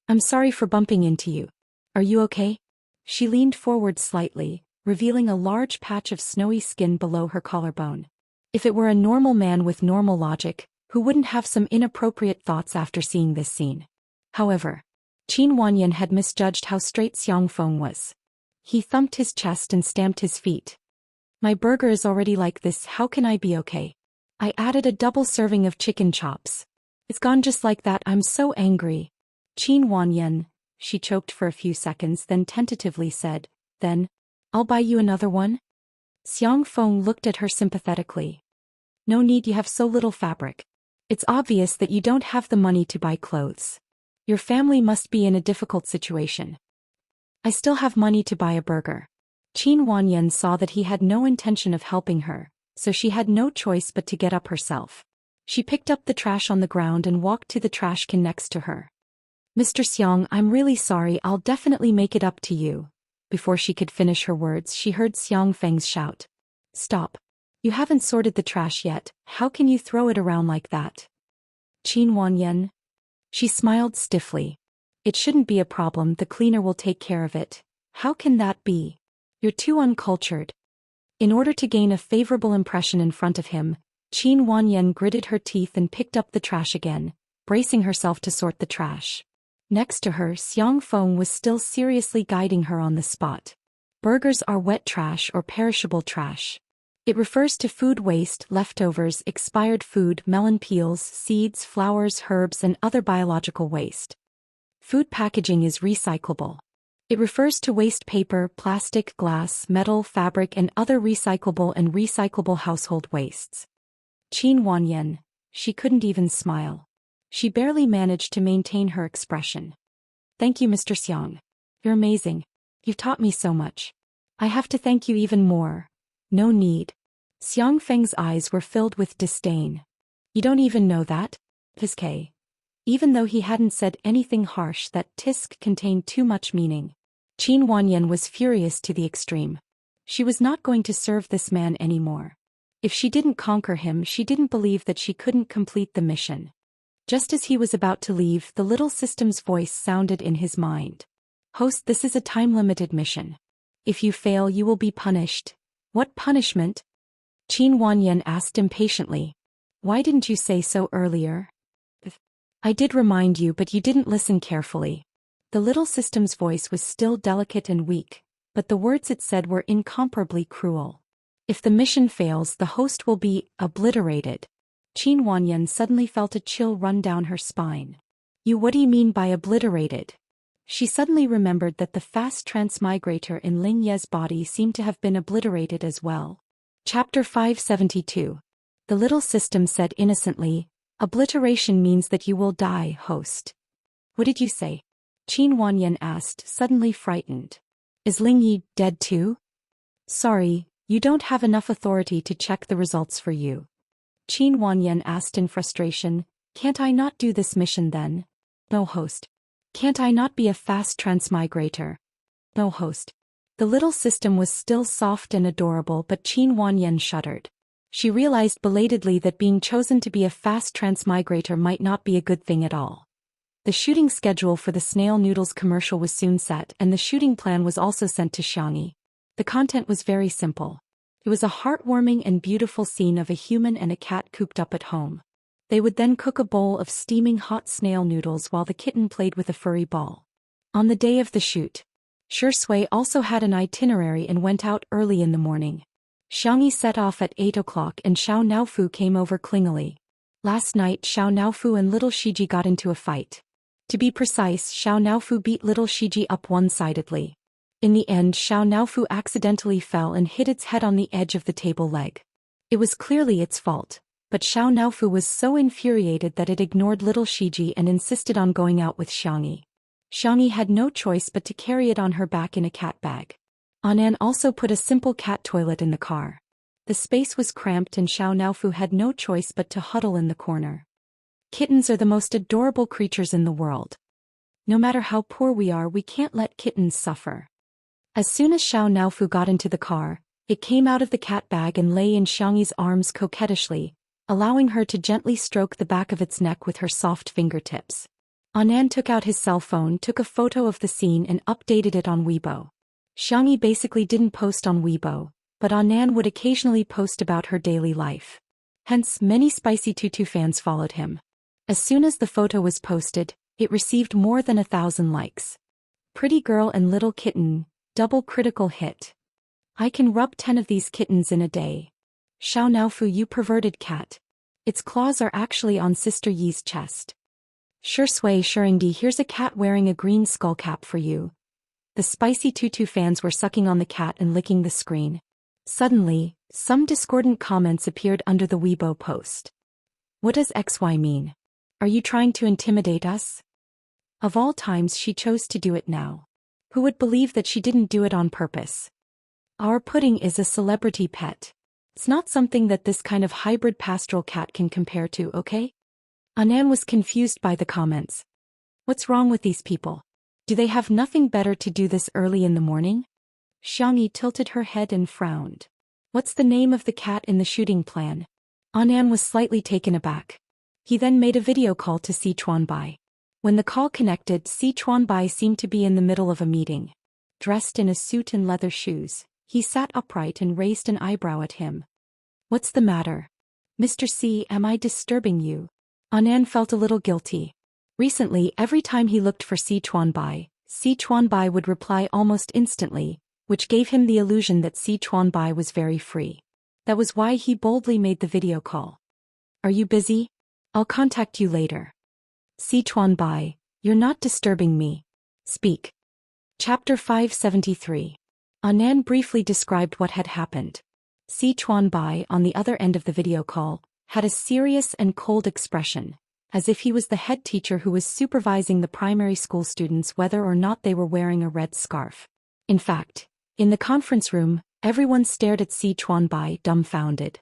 "I'm sorry for bumping into you. Are you okay?" She leaned forward slightly, revealing a large patch of snowy skin below her collarbone. If it were a normal man with normal logic, who wouldn't have some inappropriate thoughts after seeing this scene? However, Qin Wanyan had misjudged how straight Xiang Feng was. He thumped his chest and stamped his feet. "My burger is already like this, how can I be okay? I added a double serving of chicken chops. It's gone just like that, I'm so angry." "Qin Wanyan," she choked for a few seconds, then tentatively said, "Then, I'll buy you another one?" Xiang Feng looked at her sympathetically. "No need, you have so little fabric. It's obvious that you don't have the money to buy clothes. Your family must be in a difficult situation. I still have money to buy a burger. Qin Wanyan saw that he had no intention of helping her, so she had no choice but to get up herself. She picked up the trash on the ground and walked to the trash can next to her. Mr. Xiang, I'm really sorry, I'll definitely make it up to you. Before she could finish her words, she heard Xiang Feng's shout. Stop. You haven't sorted the trash yet, how can you throw it around like that? Qin Wanyan. She smiled stiffly. It shouldn't be a problem, the cleaner will take care of it. How can that be? You're too uncultured. In order to gain a favorable impression in front of him, Qin Wanyan gritted her teeth and picked up the trash again, bracing herself to sort the trash. Next to her, Xiang Feng was still seriously guiding her on the spot. Burgers are wet trash or perishable trash. It refers to food waste, leftovers, expired food, melon peels, seeds, flowers, herbs, and other biological waste. Food packaging is recyclable. It refers to waste paper, plastic, glass, metal, fabric, and other recyclable household wastes. Qin Wanyan. She couldn't even smile. She barely managed to maintain her expression. Thank you, Mr. Xiang. You're amazing. You've taught me so much. I have to thank you even more. No need. Xiang Feng's eyes were filled with disdain. You don't even know that? Tisk. Even though he hadn't said anything harsh, that tisk contained too much meaning. Qin Wanyan was furious to the extreme. She was not going to serve this man anymore. If she didn't conquer him, she didn't believe that she couldn't complete the mission. Just as he was about to leave, the little system's voice sounded in his mind. Host, this is a time-limited mission. If you fail, you will be punished. What punishment? Qin Wanyan asked impatiently. Why didn't you say so earlier? I did remind you, but you didn't listen carefully. The little system's voice was still delicate and weak, but the words it said were incomparably cruel. If the mission fails, the host will be obliterated. Qin Wanyan suddenly felt a chill run down her spine. What do you mean by obliterated? She suddenly remembered that the fast transmigrator in Ling Ye's body seemed to have been obliterated as well. Chapter 572. The little system said innocently, obliteration means that you will die, host. What did you say? Qin Wanyan asked, suddenly frightened. Is Ling Yi dead too? Sorry, you don't have enough authority to check the results for you. Qin Wanyan asked in frustration, can't I not do this mission then? No, host. Can't I not be a fast transmigrator? No, host. The little system was still soft and adorable, but Qin Wanyan shuddered. She realized belatedly that being chosen to be a fast transmigrator might not be a good thing at all. The shooting schedule for the snail noodles commercial was soon set, and the shooting plan was also sent to Xianxia. The content was very simple. It was a heartwarming and beautiful scene of a human and a cat cooped up at home. They would then cook a bowl of steaming hot snail noodles while the kitten played with a furry ball. On the day of the shoot, Zhou Xian also had an itinerary and went out early in the morning. Xianxia set off at 8 o'clock and Xiao Naofu came over clingily. Last night Xiao Naofu and little Shiji got into a fight. To be precise, Xiao Naofu beat little Shiji up one-sidedly. In the end, Xiao Naofu accidentally fell and hit its head on the edge of the table leg. It was clearly its fault, but Xiao Naofu was so infuriated that it ignored little Shiji and insisted on going out with Xianxia. Xianxia had no choice but to carry it on her back in a cat bag. Anan also put a simple cat toilet in the car. The space was cramped and Xiao Naofu had no choice but to huddle in the corner. Kittens are the most adorable creatures in the world. No matter how poor we are, we can't let kittens suffer. As soon as Xiao Naofu got into the car, it came out of the cat bag and lay in Xiangxi's arms coquettishly, allowing her to gently stroke the back of its neck with her soft fingertips. Anan took out his cell phone, took a photo of the scene and updated it on Weibo. Xiangxia basically didn't post on Weibo, but Anan would occasionally post about her daily life. Hence, many Spicy Tutu fans followed him. As soon as the photo was posted, it received more than 1,000 likes. Pretty girl and little kitten. Double critical hit. I can rub 10 of these kittens in a day. Xiao Naofu, you perverted cat. Its claws are actually on Sister Yi's chest. Sure Sui Shuringdi, here's a cat wearing a green skull cap for you. The Spicy Tutu fans were sucking on the cat and licking the screen. Suddenly, some discordant comments appeared under the Weibo post. What does XY mean? Are you trying to intimidate us? Of all times she chose to do it now. Who would believe that she didn't do it on purpose? Our pudding is a celebrity pet. It's not something that this kind of hybrid pastoral cat can compare to, okay? Anan was confused by the comments. What's wrong with these people? Do they have nothing better to do this early in the morning? Xianxia tilted her head and frowned. What's the name of the cat in the shooting plan? Anan was slightly taken aback. He then made a video call to Si Chuanbai. When the call connected, Si Chuanbai seemed to be in the middle of a meeting. Dressed in a suit and leather shoes, he sat upright and raised an eyebrow at him. What's the matter? Mr. Si, am I disturbing you? Anan felt a little guilty. Recently, every time he looked for Si Chuanbai would reply almost instantly, which gave him the illusion that Si Chuanbai was very free. That was why he boldly made the video call. Are you busy? I'll contact you later. Si Chuanbai, you're not disturbing me. Speak. Chapter 573. Anan briefly described what had happened. Si Chuanbai, on the other end of the video call, had a serious and cold expression, as if he was the head teacher who was supervising the primary school students whether or not they were wearing a red scarf. In fact, in the conference room, everyone stared at Si Chuanbai dumbfounded.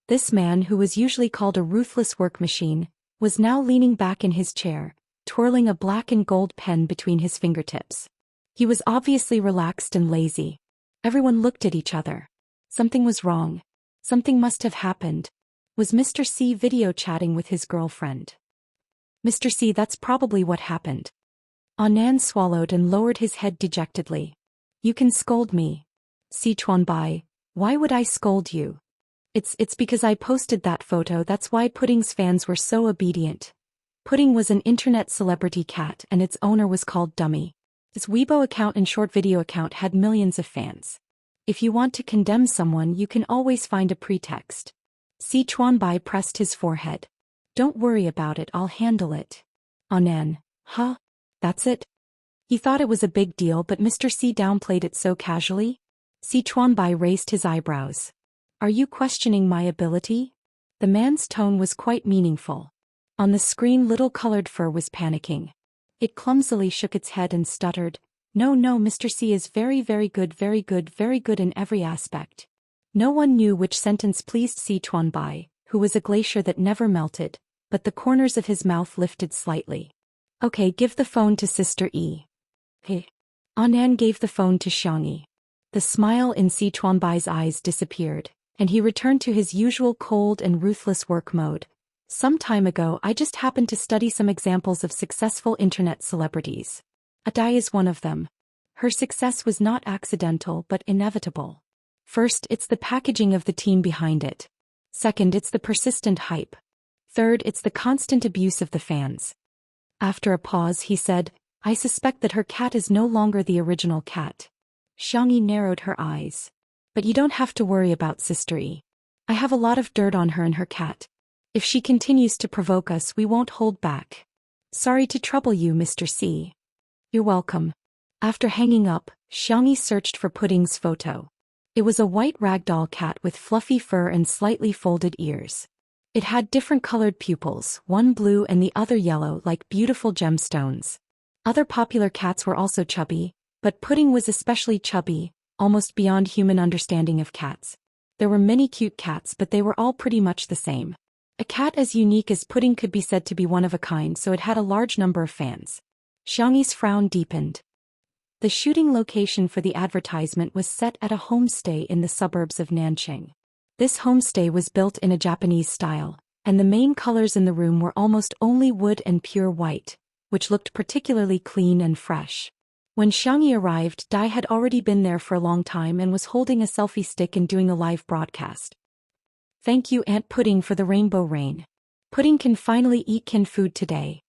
This man, who was usually called a ruthless work machine, was now leaning back in his chair, twirling a black and gold pen between his fingertips. He was obviously relaxed and lazy. Everyone looked at each other. Something was wrong. Something must have happened. Was Mr. C video chatting with his girlfriend? Mr. C, that's probably what happened. Anan swallowed and lowered his head dejectedly. You can scold me. Si Chuanbai, why would I scold you? It's because I posted that photo, that's why Pudding's fans were so obedient. Pudding was an internet celebrity cat and its owner was called Dummy. His Weibo account and short video account had millions of fans. If you want to condemn someone, you can always find a pretext. Si Chuanbai pressed his forehead. Don't worry about it, I'll handle it. Anan, huh? That's it? He thought it was a big deal, but Mr. C downplayed it so casually. Si Chuanbai raised his eyebrows. Are you questioning my ability? The man's tone was quite meaningful. On the screen, little colored fur was panicking. It clumsily shook its head and stuttered, No, Mr. C is very good in every aspect. No one knew which sentence pleased Si Chuanbai, who was a glacier that never melted, but the corners of his mouth lifted slightly. Okay, give the phone to Sister E. Hey. Anan gave the phone to Xianxia. The smile in Si Chuanbai's eyes disappeared, and he returned to his usual cold and ruthless work mode. Some time ago, I just happened to study some examples of successful internet celebrities. Dai is one of them. Her success was not accidental but inevitable. First, it's the packaging of the team behind it. Second, it's the persistent hype. Third, it's the constant abuse of the fans. After a pause, he said, I suspect that her cat is no longer the original cat. Xianxia narrowed her eyes. But you don't have to worry about Sister E. I have a lot of dirt on her and her cat. If she continues to provoke us, we won't hold back. Sorry to trouble you, Mr. C. You're welcome. After hanging up, Xianxia searched for Pudding's photo. It was a white ragdoll cat with fluffy fur and slightly folded ears. It had different colored pupils, one blue and the other yellow, like beautiful gemstones. Other popular cats were also chubby, but Pudding was especially chubby, almost beyond human understanding of cats. There were many cute cats, but they were all pretty much the same. A cat as unique as Pudding could be said to be one of a kind, so it had a large number of fans. Xianxi's frown deepened. The shooting location for the advertisement was set at a homestay in the suburbs of Nanching. This homestay was built in a Japanese style, and the main colors in the room were almost only wood and pure white, which looked particularly clean and fresh. When Xianxia arrived, Dai had already been there for a long time and was holding a selfie stick and doing a live broadcast. Thank you, Aunt Pudding, for the rainbow rain. Pudding can finally eat kin food today.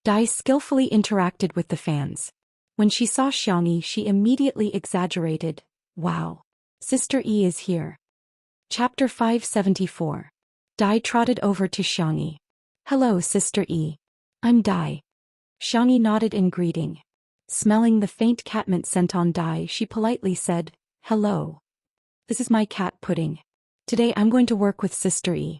Dai skillfully interacted with the fans. When she saw Xianxia, she immediately exaggerated. Wow. Sister E is here. Chapter 574. Dai trotted over to Xianxia. Hello, Sister E. I'm Dai. Xianxia nodded in greeting. Smelling the faint catmint scent on Dai, she politely said, Hello. This is my cat Pudding. Today I'm going to work with Sister E.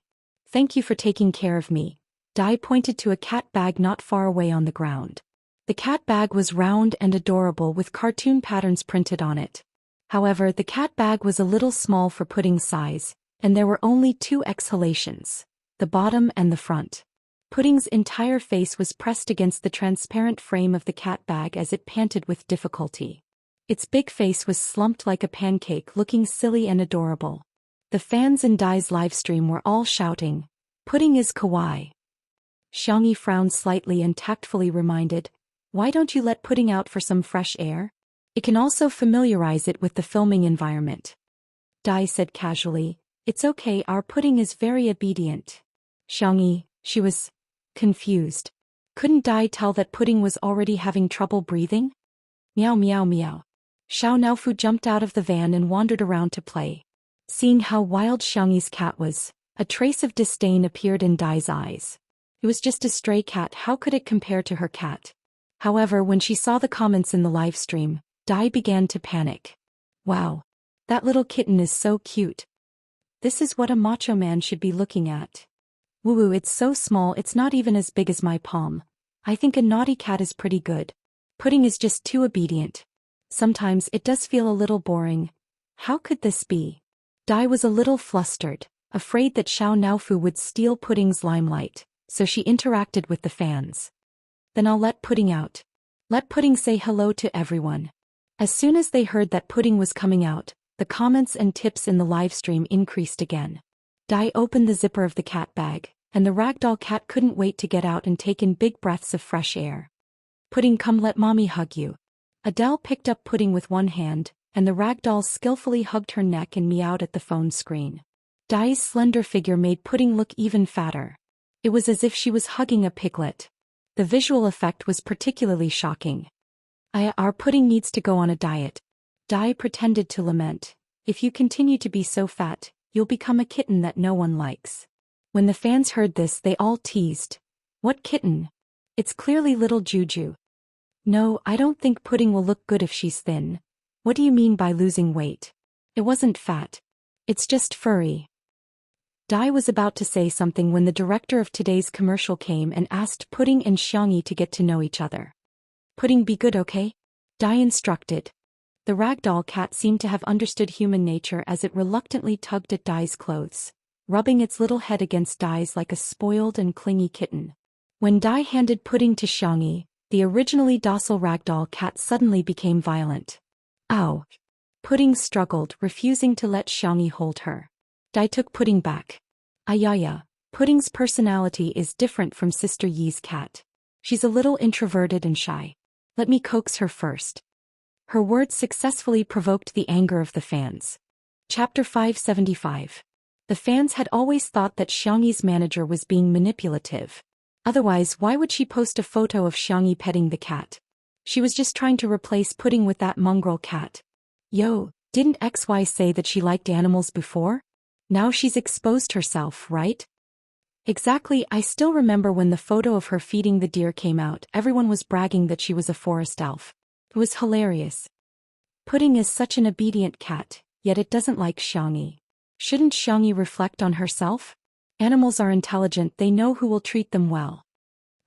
Thank you for taking care of me. Dai pointed to a cat bag not far away on the ground. The cat bag was round and adorable with cartoon patterns printed on it. However, the cat bag was a little small for Pudding's size, and there were only 2 exhalations, the bottom and the front. Pudding's entire face was pressed against the transparent frame of the cat bag as it panted with difficulty. Its big face was slumped like a pancake, looking silly and adorable. The fans in Dai's livestream were all shouting, "Pudding is kawaii." Xianxia frowned slightly and tactfully reminded, "Why don't you let Pudding out for some fresh air? It can also familiarize it with the filming environment." Dai said casually, "It's okay, our Pudding is very obedient." Xianxia, she was confused. Couldn't Dai tell that Pudding was already having trouble breathing? Meow meow meow. Xiaonaofu jumped out of the van and wandered around to play. Seeing how wild Xiangyi's cat was, a trace of disdain appeared in Dai's eyes. It was just a stray cat, how could it compare to her cat? However, when she saw the comments in the live stream, Dai began to panic. Wow. That little kitten is so cute. This is what a macho man should be looking at. Woo, it's so small, it's not even as big as my palm. I think a naughty cat is pretty good. Pudding is just too obedient. Sometimes it does feel a little boring. How could this be? Dai was a little flustered, afraid that Xiaonaofu would steal Pudding's limelight, so she interacted with the fans. Then I'll let Pudding out. Let Pudding say hello to everyone. As soon as they heard that Pudding was coming out, the comments and tips in the livestream increased again. Dai opened the zipper of the cat bag, and the ragdoll cat couldn't wait to get out and take in big breaths of fresh air. Pudding, come let mommy hug you. Adele picked up Pudding with one hand, and the ragdoll skillfully hugged her neck and meowed at the phone screen. Dai's slender figure made Pudding look even fatter. It was as if she was hugging a piglet. The visual effect was particularly shocking. Our Pudding needs to go on a diet. Dai pretended to lament. If you continue to be so fat, you'll become a kitten that no one likes. When the fans heard this, they all teased. What kitten? It's clearly little Juju. No, I don't think Pudding will look good if she's thin. What do you mean by losing weight? It wasn't fat. It's just furry. Dai was about to say something when the director of today's commercial came and asked Pudding and Xiangyi to get to know each other. Pudding, be good, okay? Dai instructed. The ragdoll cat seemed to have understood human nature as it reluctantly tugged at Dai's clothes, rubbing its little head against Dai's like a spoiled and clingy kitten. When Dai handed Pudding to Xiangyi, the originally docile ragdoll cat suddenly became violent. Ow! Pudding struggled, refusing to let Xiangyi hold her. Dai took Pudding back. Ayaya, Pudding's personality is different from Sister Yi's cat. She's a little introverted and shy. Let me coax her first. Her words successfully provoked the anger of the fans. Chapter 575. The fans had always thought that Xiangyi's manager was being manipulative. Otherwise, why would she post a photo of Xiangyi petting the cat? She was just trying to replace Pudding with that mongrel cat. Yo, didn't XY say that she liked animals before? Now she's exposed herself, right? Exactly, I still remember when the photo of her feeding the deer came out, everyone was bragging that she was a forest elf. It was hilarious. Pudding is such an obedient cat, yet it doesn't like Xiangyi. Shouldn't Xiangyi reflect on herself? Animals are intelligent, they know who will treat them well.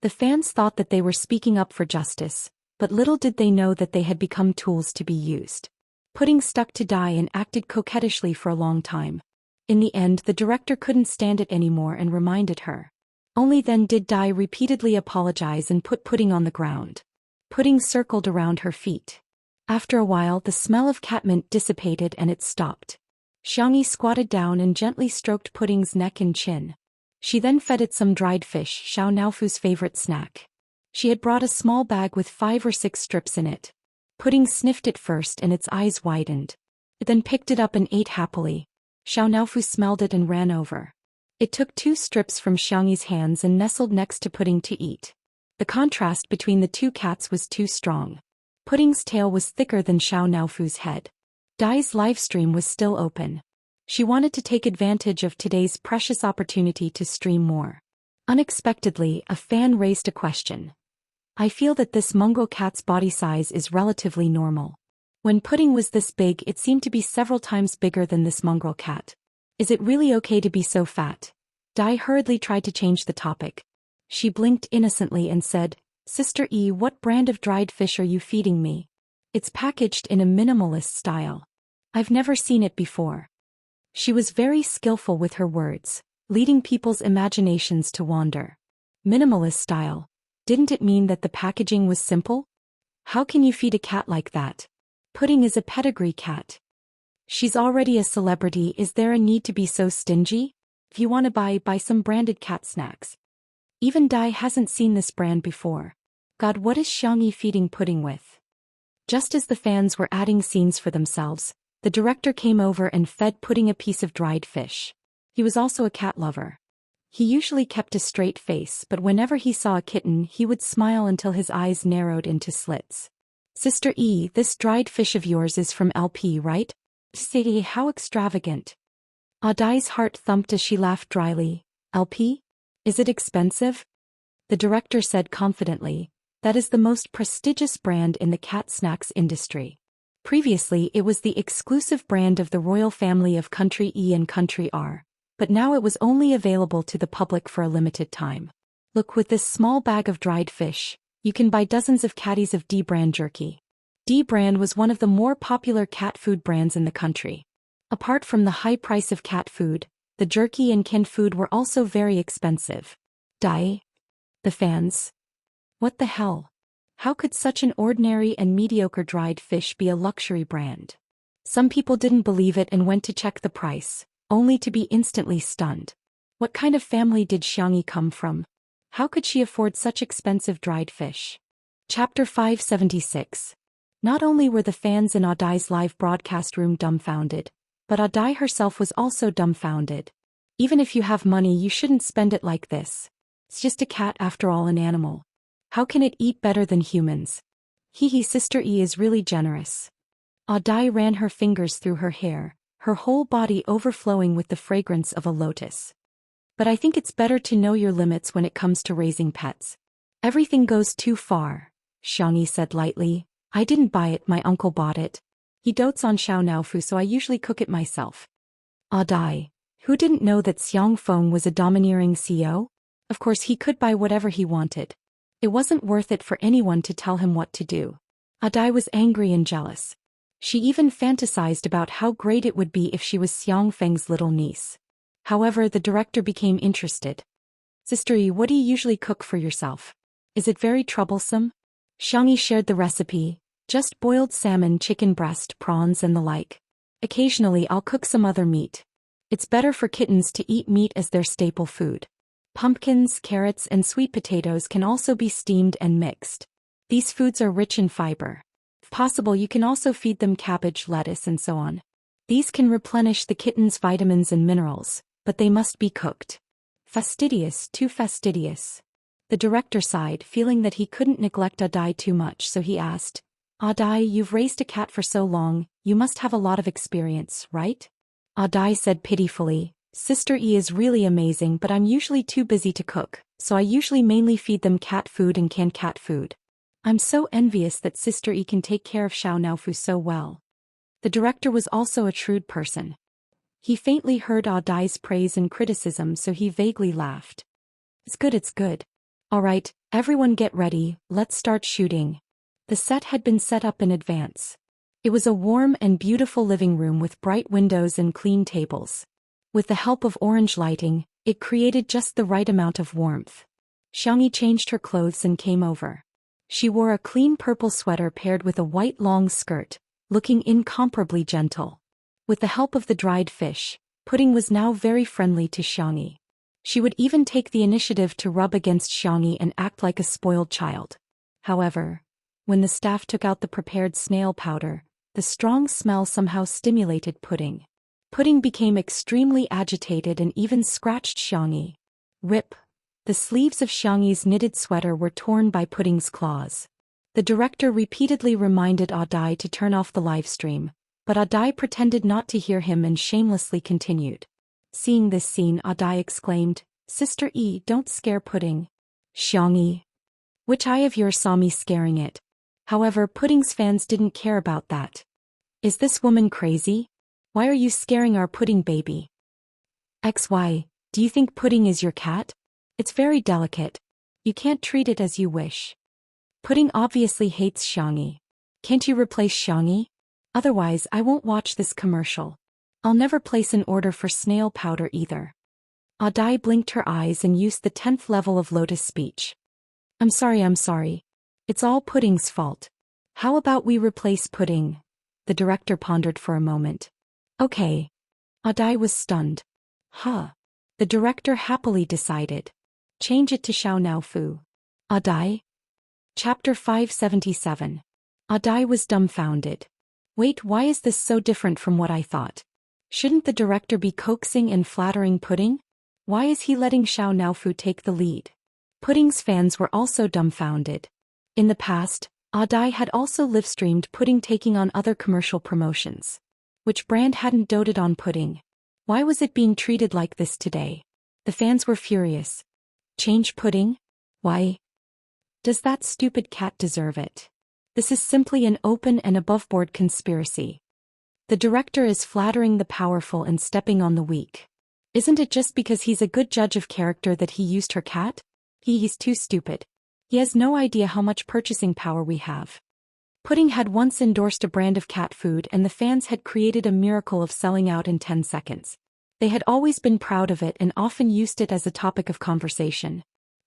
The fans thought that they were speaking up for justice, but little did they know that they had become tools to be used. Pudding stuck to Dai and acted coquettishly for a long time. In the end, the director couldn't stand it anymore and reminded her. Only then did Dai repeatedly apologize and put Pudding on the ground. Pudding circled around her feet. After a while, the smell of catmint dissipated and it stopped. Xiangyi squatted down and gently stroked Pudding's neck and chin. She then fed it some dried fish, Xiaonaofu's favorite snack. She had brought a small bag with 5 or 6 strips in it. Pudding sniffed it first and its eyes widened. It then picked it up and ate happily. Xiaonaofu smelled it and ran over. It took 2 strips from Xiangyi's hands and nestled next to Pudding to eat. The contrast between the 2 cats was too strong. Pudding's tail was thicker than Xiaonaofu's head. Dai's livestream was still open. She wanted to take advantage of today's precious opportunity to stream more. Unexpectedly, a fan raised a question. I feel that this mongrel cat's body size is relatively normal. When Pudding was this big, it seemed to be several times bigger than this mongrel cat. Is it really okay to be so fat? Dai hurriedly tried to change the topic. She blinked innocently and said, Sister E, what brand of dried fish are you feeding me? It's packaged in a minimalist style. I've never seen it before. She was very skillful with her words, leading people's imaginations to wander. Minimalist style. Didn't it mean that the packaging was simple? How can you feed a cat like that? Pudding is a pedigree cat. She's already a celebrity. Is there a need to be so stingy? If you want to buy some branded cat snacks. Even Dai hasn't seen this brand before. God, what is Xianxia feeding pudding with? Just as the fans were adding scenes for themselves, the director came over and fed Pudding a piece of dried fish. He was also a cat lover. He usually kept a straight face, but whenever he saw a kitten he would smile until his eyes narrowed into slits. Sister E, this dried fish of yours is from LP, right? Say, how extravagant. Dai's heart thumped as she laughed dryly. LP? Is it expensive? The director said confidently, that is the most prestigious brand in the cat snacks industry. Previously it was the exclusive brand of the royal family of Country E and Country R, but now it was only available to the public for a limited time. Look, with this small bag of dried fish, you can buy dozens of caddies of D brand jerky. D brand was one of the more popular cat food brands in the country. Apart from the high price of cat food, the jerky and canned food were also very expensive. Dai? The fans? What the hell? How could such an ordinary and mediocre dried fish be a luxury brand? Some people didn't believe it and went to check the price, only to be instantly stunned. What kind of family did Xianxia come from? How could she afford such expensive dried fish? Chapter 576. Not only were the fans in Dai's live broadcast room dumbfounded, but Dai herself was also dumbfounded. Even if you have money, you shouldn't spend it like this. It's just a cat, after all, an animal. How can it eat better than humans? Sister E is really generous. Dai ran her fingers through her hair, her whole body overflowing with the fragrance of a lotus. But I think it's better to know your limits when it comes to raising pets. Everything goes too far, Xianxia said lightly. I didn't buy it, my uncle bought it. He dotes on Xiaonaofu, so I usually cook it myself. Dai, who didn't know that Xiang Feng was a domineering CEO? Of course he could buy whatever he wanted. It wasn't worth it for anyone to tell him what to do. Dai was angry and jealous. She even fantasized about how great it would be if she was Xiang Feng's little niece. However, the director became interested. Sister E, what do you usually cook for yourself? Is it very troublesome? Xianxia shared the recipe. Just boiled salmon, chicken breast, prawns and the like. Occasionally I'll cook some other meat. It's better for kittens to eat meat as their staple food. Pumpkins, carrots and sweet potatoes can also be steamed and mixed. These foods are rich in fiber. If possible, you can also feed them cabbage, lettuce and so on. These can replenish the kitten's vitamins and minerals, but they must be cooked. Fastidious, too fastidious. The director sighed, feeling that he couldn't neglect Dai too much, so he asked, Dai, you've raised a cat for so long, you must have a lot of experience, right? Dai said pitifully, Sister E is really amazing, but I'm usually too busy to cook, so I usually mainly feed them cat food and canned cat food. I'm so envious that Sister E can take care of Xiaonaofu so well. The director was also a shrewd person. He faintly heard Dai's praise and criticism, so he vaguely laughed. It's good. Alright, everyone get ready, let's start shooting. The set had been set up in advance. It was a warm and beautiful living room with bright windows and clean tables. With the help of orange lighting, it created just the right amount of warmth. Xianxia changed her clothes and came over. She wore a clean purple sweater paired with a white long skirt, looking incomparably gentle. With the help of the dried fish, Pudding was now very friendly to Xianxia. She would even take the initiative to rub against Xianxia and act like a spoiled child. However, when the staff took out the prepared snail powder, the strong smell somehow stimulated Pudding. Pudding became extremely agitated and even scratched Xianxia. Rip! The sleeves of Xiangxi's knitted sweater were torn by Pudding's claws. The director repeatedly reminded Dai to turn off the live stream, but Dai pretended not to hear him and shamelessly continued. Seeing this scene, Dai exclaimed, Sister E, don't scare Pudding. Xianxia. Which eye of yours saw me scaring it? However, Pudding's fans didn't care about that. Is this woman crazy? Why are you scaring our Pudding baby? XY. Do you think Pudding is your cat? It's very delicate. You can't treat it as you wish. Pudding obviously hates Xianxia. Can't you replace Xianxia? Otherwise, I won't watch this commercial. I'll never place an order for snail powder either. Adai blinked her eyes and used the 10th level of Lotus speech. I'm sorry. It's all Pudding's fault. How about we replace Pudding? The director pondered for a moment. Okay. Adai was stunned. Huh. The director happily decided. Change it to Xiao Naofu. Adai? Chapter 577. Adai was dumbfounded. Wait, why is this so different from what I thought? Shouldn't the director be coaxing and flattering Pudding? Why is he letting Xiao Naofu take the lead? Pudding's fans were also dumbfounded. In the past, Adai had also live-streamed Pudding taking on other commercial promotions. Which brand hadn't doted on Pudding? Why was it being treated like this today? The fans were furious. Change Pudding? Why? Does that stupid cat deserve it? This is simply an open and above-board conspiracy. The director is flattering the powerful and stepping on the weak. Isn't it just because he's a good judge of character that he used her cat? He's too stupid. He has no idea how much purchasing power we have. Pudding had once endorsed a brand of cat food and the fans had created a miracle of selling out in 10 seconds. They had always been proud of it and often used it as a topic of conversation.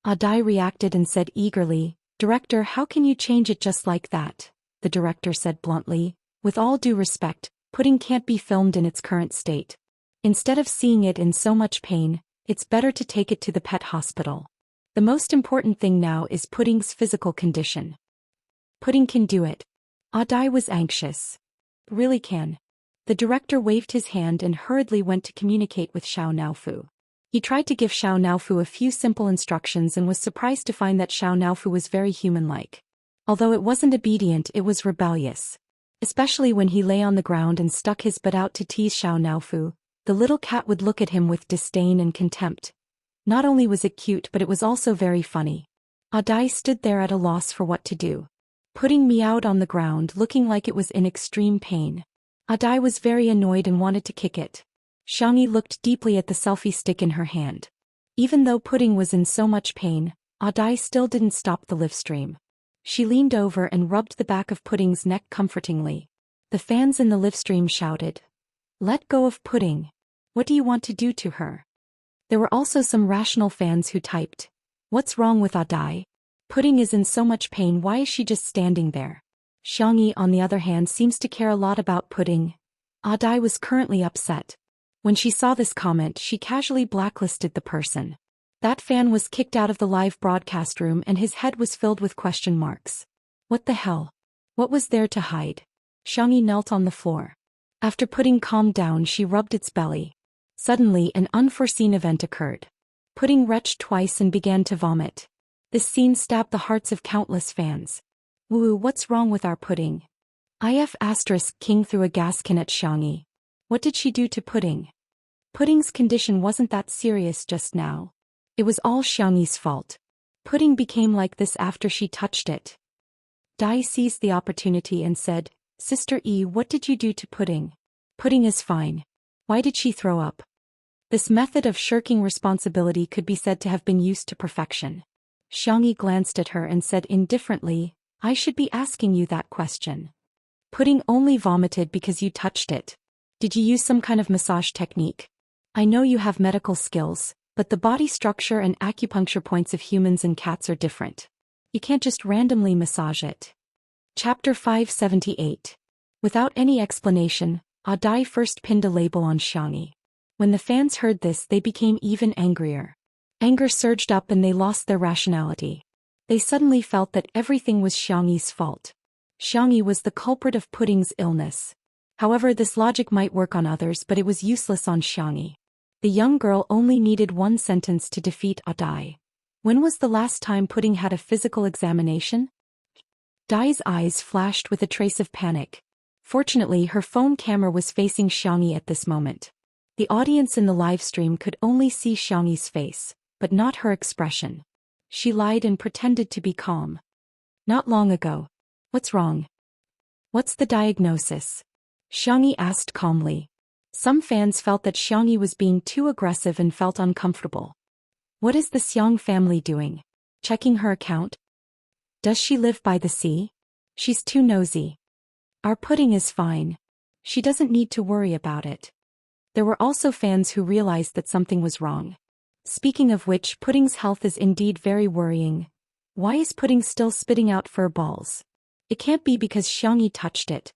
Adai reacted and said eagerly, "Director, how can you change it just like that?" The director said bluntly, "With all due respect, Pudding can't be filmed in its current state. Instead of seeing it in so much pain, it's better to take it to the pet hospital. The most important thing now is Pudding's physical condition. Pudding can do it." Adai was anxious. Really can. The director waved his hand and hurriedly went to communicate with Xiao Naofu. He tried to give Xiao Naofu a few simple instructions and was surprised to find that Xiao Naofu was very human-like. Although it wasn't obedient, it was rebellious. Especially when he lay on the ground and stuck his butt out to tease Xiao Naofu, the little cat would look at him with disdain and contempt. Not only was it cute but it was also very funny. Adai stood there at a loss for what to do. Pudding meowed on the ground looking like it was in extreme pain. Adai was very annoyed and wanted to kick it. Xianxia looked deeply at the selfie stick in her hand. Even though Pudding was in so much pain, Adai still didn't stop the live stream. She leaned over and rubbed the back of Pudding's neck comfortingly. The fans in the live stream shouted, "Let go of Pudding. What do you want to do to her?" There were also some rational fans who typed, "What's wrong with Adai? Pudding is in so much pain, why is she just standing there?" Xianxia, on the other hand, seems to care a lot about Pudding. Adai was currently upset. When she saw this comment, she casually blacklisted the person. That fan was kicked out of the live broadcast room and his head was filled with question marks. What the hell? What was there to hide? Xianxia knelt on the floor. After Pudding calmed down, she rubbed its belly. Suddenly, an unforeseen event occurred. Pudding retched twice and began to vomit. This scene stabbed the hearts of countless fans. "Woo, what's wrong with our Pudding?" King threw a gas can at Xianxia. What did she do to Pudding? Pudding's condition wasn't that serious just now. It was all Xianxia's fault. Pudding became like this after she touched it. Dai seized the opportunity and said, "Sister E, what did you do to Pudding?" "Pudding is fine. Why did she throw up?" This method of shirking responsibility could be said to have been used to perfection. Xianxia glanced at her and said indifferently, "I should be asking you that question. Pudding only vomited because you touched it. Did you use some kind of massage technique? I know you have medical skills, but the body structure and acupuncture points of humans and cats are different. You can't just randomly massage it." Chapter 578. Without any explanation, Adai first pinned a label on Xianxia. When the fans heard this, they became even angrier. Anger surged up and they lost their rationality. They suddenly felt that everything was Xianxia's fault. Xianxia was the culprit of Pudding's illness. However, this logic might work on others, but it was useless on Xianxia. The young girl only needed one sentence to defeat Adai. When was the last time Pudding had a physical examination? Dai's eyes flashed with a trace of panic. Fortunately, her phone camera was facing Xianxia at this moment. The audience in the live stream could only see Xianxia's face, but not her expression. She lied and pretended to be calm. "Not long ago. What's wrong? What's the diagnosis?" Xianxia asked calmly. Some fans felt that Xianxia was being too aggressive and felt uncomfortable. What is the Xiang family doing? Checking her account? Does she live by the sea? She's too nosy. Our pudding is fine. She doesn't need to worry about it. There were also fans who realized that something was wrong. Speaking of which, Pudding's health is indeed very worrying. Why is Pudding still spitting out fur balls? It can't be because Xianxia touched it.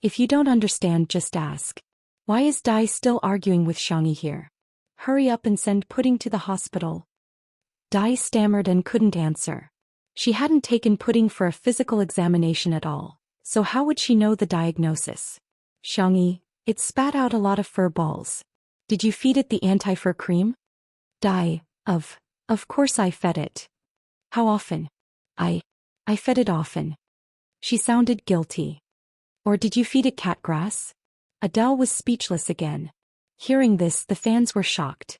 If you don't understand, just ask. Why is Dai still arguing with Xianxia here? Hurry up and send Pudding to the hospital. Dai stammered and couldn't answer. She hadn't taken Pudding for a physical examination at all, so how would she know the diagnosis? Xianxia, it spat out a lot of fur balls. Did you feed it the anti-fur cream? Dai, of course I fed it. How often? I fed it often. She sounded guilty. Or did you feed it cat grass? Adele was speechless again. Hearing this, the fans were shocked.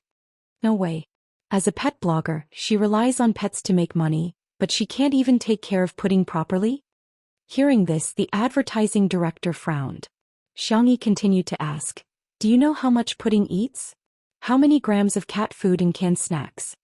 No way. As a pet blogger, she relies on pets to make money, but she can't even take care of Pudding properly? Hearing this, the advertising director frowned. Xianxia continued to ask, do you know how much Pudding eats? How many grams of cat food and canned snacks?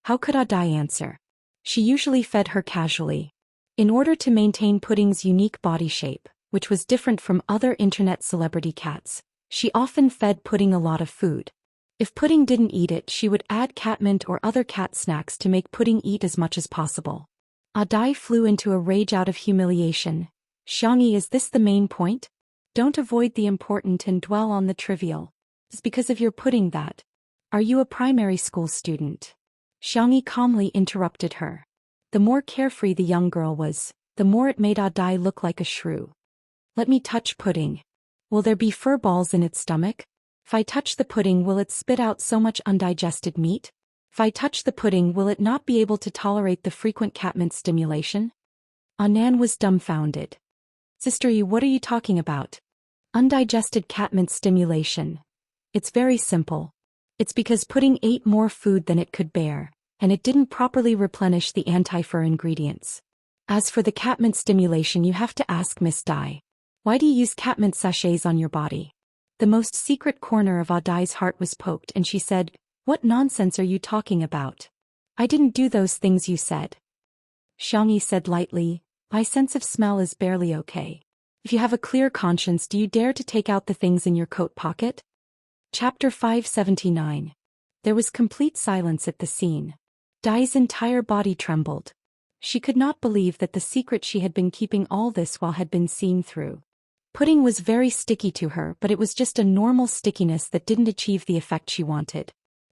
How could Dai answer? She usually fed her casually. In order to maintain Pudding's unique body shape, which was different from other internet celebrity cats, she often fed Pudding a lot of food. If Pudding didn't eat it, she would add catmint or other cat snacks to make Pudding eat as much as possible. Dai flew into a rage out of humiliation. Xianxia, is this the main point? Don't avoid the important and dwell on the trivial. It's because of your Pudding that. Are you a primary school student? Xianxia calmly interrupted her. The more carefree the young girl was, the more it made Dai look like a shrew. Let me touch Pudding. Will there be fur balls in its stomach? If I touch the Pudding, will it spit out so much undigested meat? If I touch the Pudding, will it not be able to tolerate the frequent catmint stimulation? Anan was dumbfounded. Sister Yi, what are you talking about? Undigested catmint stimulation. It's very simple. It's because Pudding ate more food than it could bear, and it didn't properly replenish the anti-fur ingredients. As for the catmint stimulation, you have to ask Miss Dai. Why do you use catmint sachets on your body? The most secret corner of Dai's heart was poked, and she said, what nonsense are you talking about? I didn't do those things you said. Xianxia said lightly, my sense of smell is barely okay. If you have a clear conscience, do you dare to take out the things in your coat pocket? Chapter 579. There was complete silence at the scene. Dai's entire body trembled. She could not believe that the secret she had been keeping all this while had been seen through. Pudding was very sticky to her, but it was just a normal stickiness that didn't achieve the effect she wanted.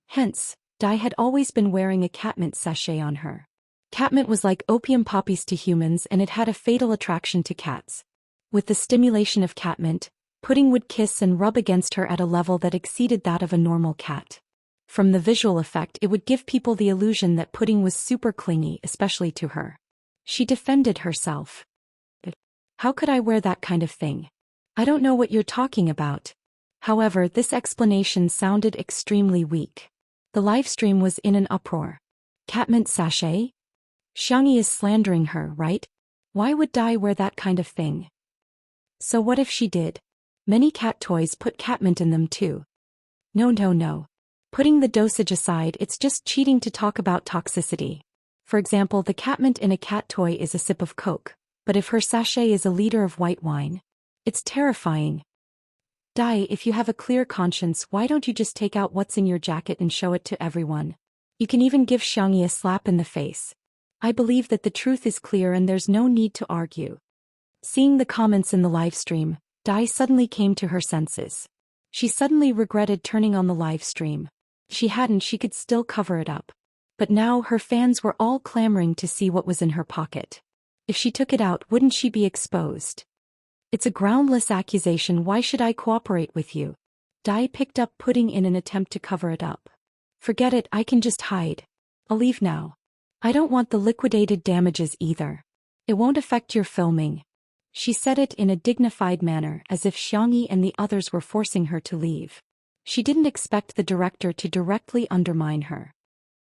Hence, Dai had always been wearing a catmint sachet on her. Catmint was like opium poppies to humans, and it had a fatal attraction to cats. With the stimulation of catmint, Pudding would kiss and rub against her at a level that exceeded that of a normal cat. From the visual effect, it would give people the illusion that Pudding was super clingy, especially to her. She defended herself. But how could I wear that kind of thing? I don't know what you're talking about. However, this explanation sounded extremely weak. The livestream was in an uproar. Catmint sachet? Xianxia is slandering her, right? Why would Dai wear that kind of thing? So what if she did? Many cat toys put catmint in them too. No. Putting the dosage aside, it's just cheating to talk about toxicity. For example, the catmint in a cat toy is a sip of Coke, but if her sachet is a liter of white wine, it's terrifying. Dai, if you have a clear conscience, why don't you just take out what's in your jacket and show it to everyone? You can even give Xianxia a slap in the face. I believe that the truth is clear and there's no need to argue. Seeing the comments in the live stream, Dai suddenly came to her senses. She suddenly regretted turning on the live stream. If she hadn't, she could still cover it up. But now her fans were all clamoring to see what was in her pocket. If she took it out, wouldn't she be exposed? It's a groundless accusation. Why should I cooperate with you? Dai picked up Pudding in an attempt to cover it up. Forget it, I can just hide. I'll leave now. I don't want the liquidated damages either. It won't affect your filming. She said it in a dignified manner, as if Xianxia and the others were forcing her to leave. She didn't expect the director to directly undermine her.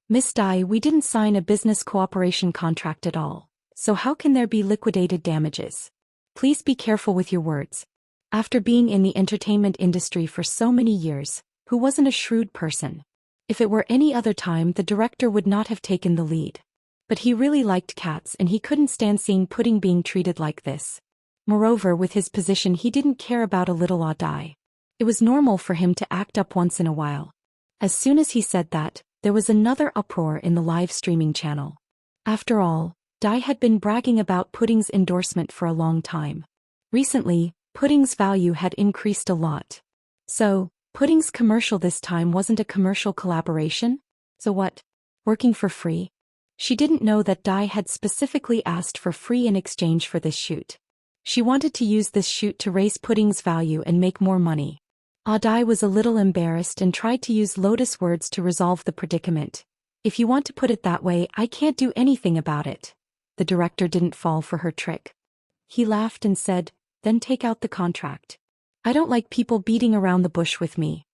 Miss Dai, we didn't sign a business cooperation contract at all, so how can there be liquidated damages? Please be careful with your words. After being in the entertainment industry for so many years, who wasn't a shrewd person? If it were any other time, the director would not have taken the lead. But he really liked cats and he couldn't stand seeing Pudding being treated like this. Moreover, with his position, he didn't care about a little Audai. It was normal for him to act up once in a while. As soon as he said that, there was another uproar in the live streaming channel. After all, Dai had been bragging about Pudding's endorsement for a long time. Recently, Pudding's value had increased a lot. So, Pudding's commercial this time wasn't a commercial collaboration? So what? Working for free? She didn't know that Dai had specifically asked for free in exchange for this shoot. She wanted to use this shoot to raise Pudding's value and make more money. Dai was a little embarrassed and tried to use Lotus words to resolve the predicament. If you want to put it that way, I can't do anything about it. The director didn't fall for her trick. He laughed and said, then take out the contract. I don't like people beating around the bush with me.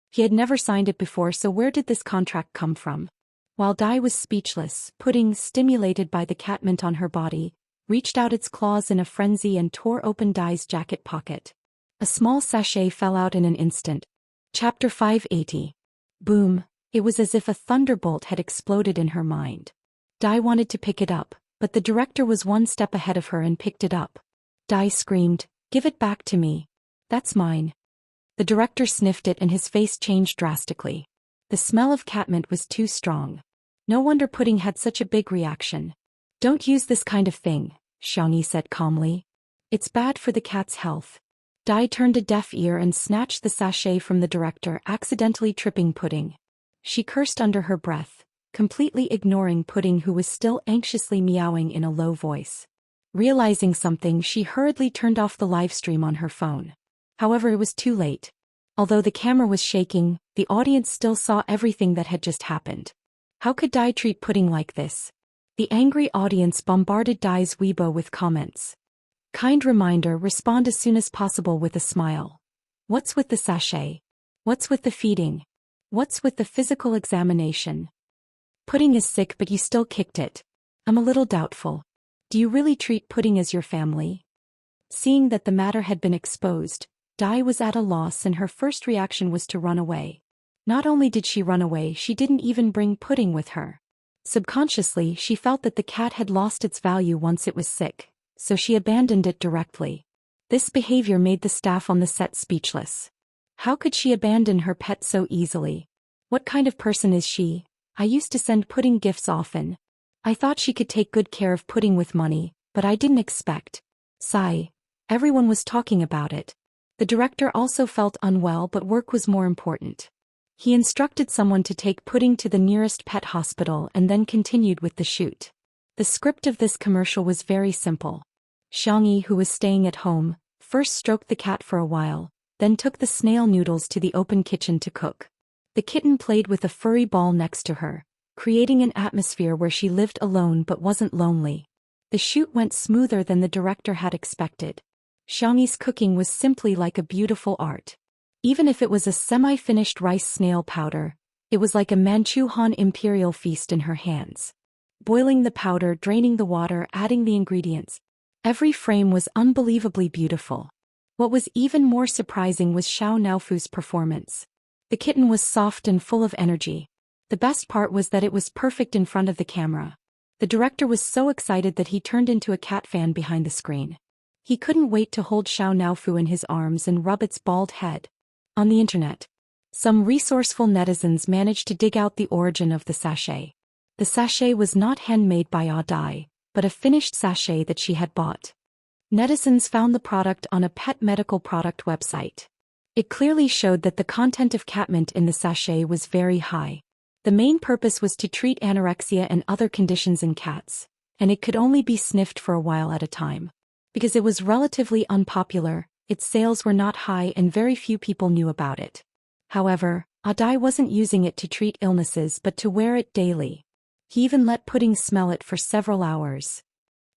He had never signed it before, so where did this contract come from? While Dai was speechless, Pudding, stimulated by the catmint on her body, reached out its claws in a frenzy and tore open Dai's jacket pocket. A small sachet fell out in an instant. Chapter 580. Boom. It was as if a thunderbolt had exploded in her mind. Dai wanted to pick it up, but the director was one step ahead of her and picked it up. Dai screamed, "Give it back to me. That's mine." The director sniffed it and his face changed drastically. The smell of catmint was too strong. No wonder Pudding had such a big reaction. Don't use this kind of thing, Xianxia said calmly. It's bad for the cat's health. Dai turned a deaf ear and snatched the sachet from the director, accidentally tripping Pudding. She cursed under her breath, completely ignoring Pudding, who was still anxiously meowing in a low voice. Realizing something, she hurriedly turned off the live stream on her phone. However, it was too late. Although the camera was shaking, the audience still saw everything that had just happened. How could Dai treat Pudding like this? The angry audience bombarded Dai's Weibo with comments. Kind reminder, respond as soon as possible with a smile. What's with the sachet? What's with the feeding? What's with the physical examination? Pudding is sick, but you still kicked it. I'm a little doubtful. Do you really treat Pudding as your family? Seeing that the matter had been exposed, Dai was at a loss and her first reaction was to run away. Not only did she run away, she didn't even bring Pudding with her. Subconsciously, she felt that the cat had lost its value once it was sick, so she abandoned it directly. This behavior made the staff on the set speechless. How could she abandon her pet so easily? What kind of person is she? I used to send Pudding gifts often. I thought she could take good care of Pudding with money, but I didn't expect. Sigh. Everyone was talking about it. The director also felt unwell, but work was more important. He instructed someone to take Pudding to the nearest pet hospital and then continued with the shoot. The script of this commercial was very simple. Xianxia, who was staying at home, first stroked the cat for a while, then took the snail noodles to the open kitchen to cook. The kitten played with a furry ball next to her, creating an atmosphere where she lived alone but wasn't lonely. The shoot went smoother than the director had expected. Xianxia's cooking was simply like a beautiful art. Even if it was a semi-finished rice snail powder, it was like a Manchu Han imperial feast in her hands. Boiling the powder, draining the water, adding the ingredients. Every frame was unbelievably beautiful. What was even more surprising was Xiao Naofu's performance. The kitten was soft and full of energy. The best part was that it was perfect in front of the camera. The director was so excited that he turned into a cat fan behind the screen. He couldn't wait to hold Xiao Naofu in his arms and rub its bald head. On the internet, some resourceful netizens managed to dig out the origin of the sachet. The sachet was not handmade by Dai, but a finished sachet that she had bought. Netizens found the product on a pet medical product website. It clearly showed that the content of catmint in the sachet was very high. The main purpose was to treat anorexia and other conditions in cats, and it could only be sniffed for a while at a time. Because it was relatively unpopular, its sales were not high and very few people knew about it. However, Dai wasn't using it to treat illnesses but to wear it daily. He even let Pudding smell it for several hours.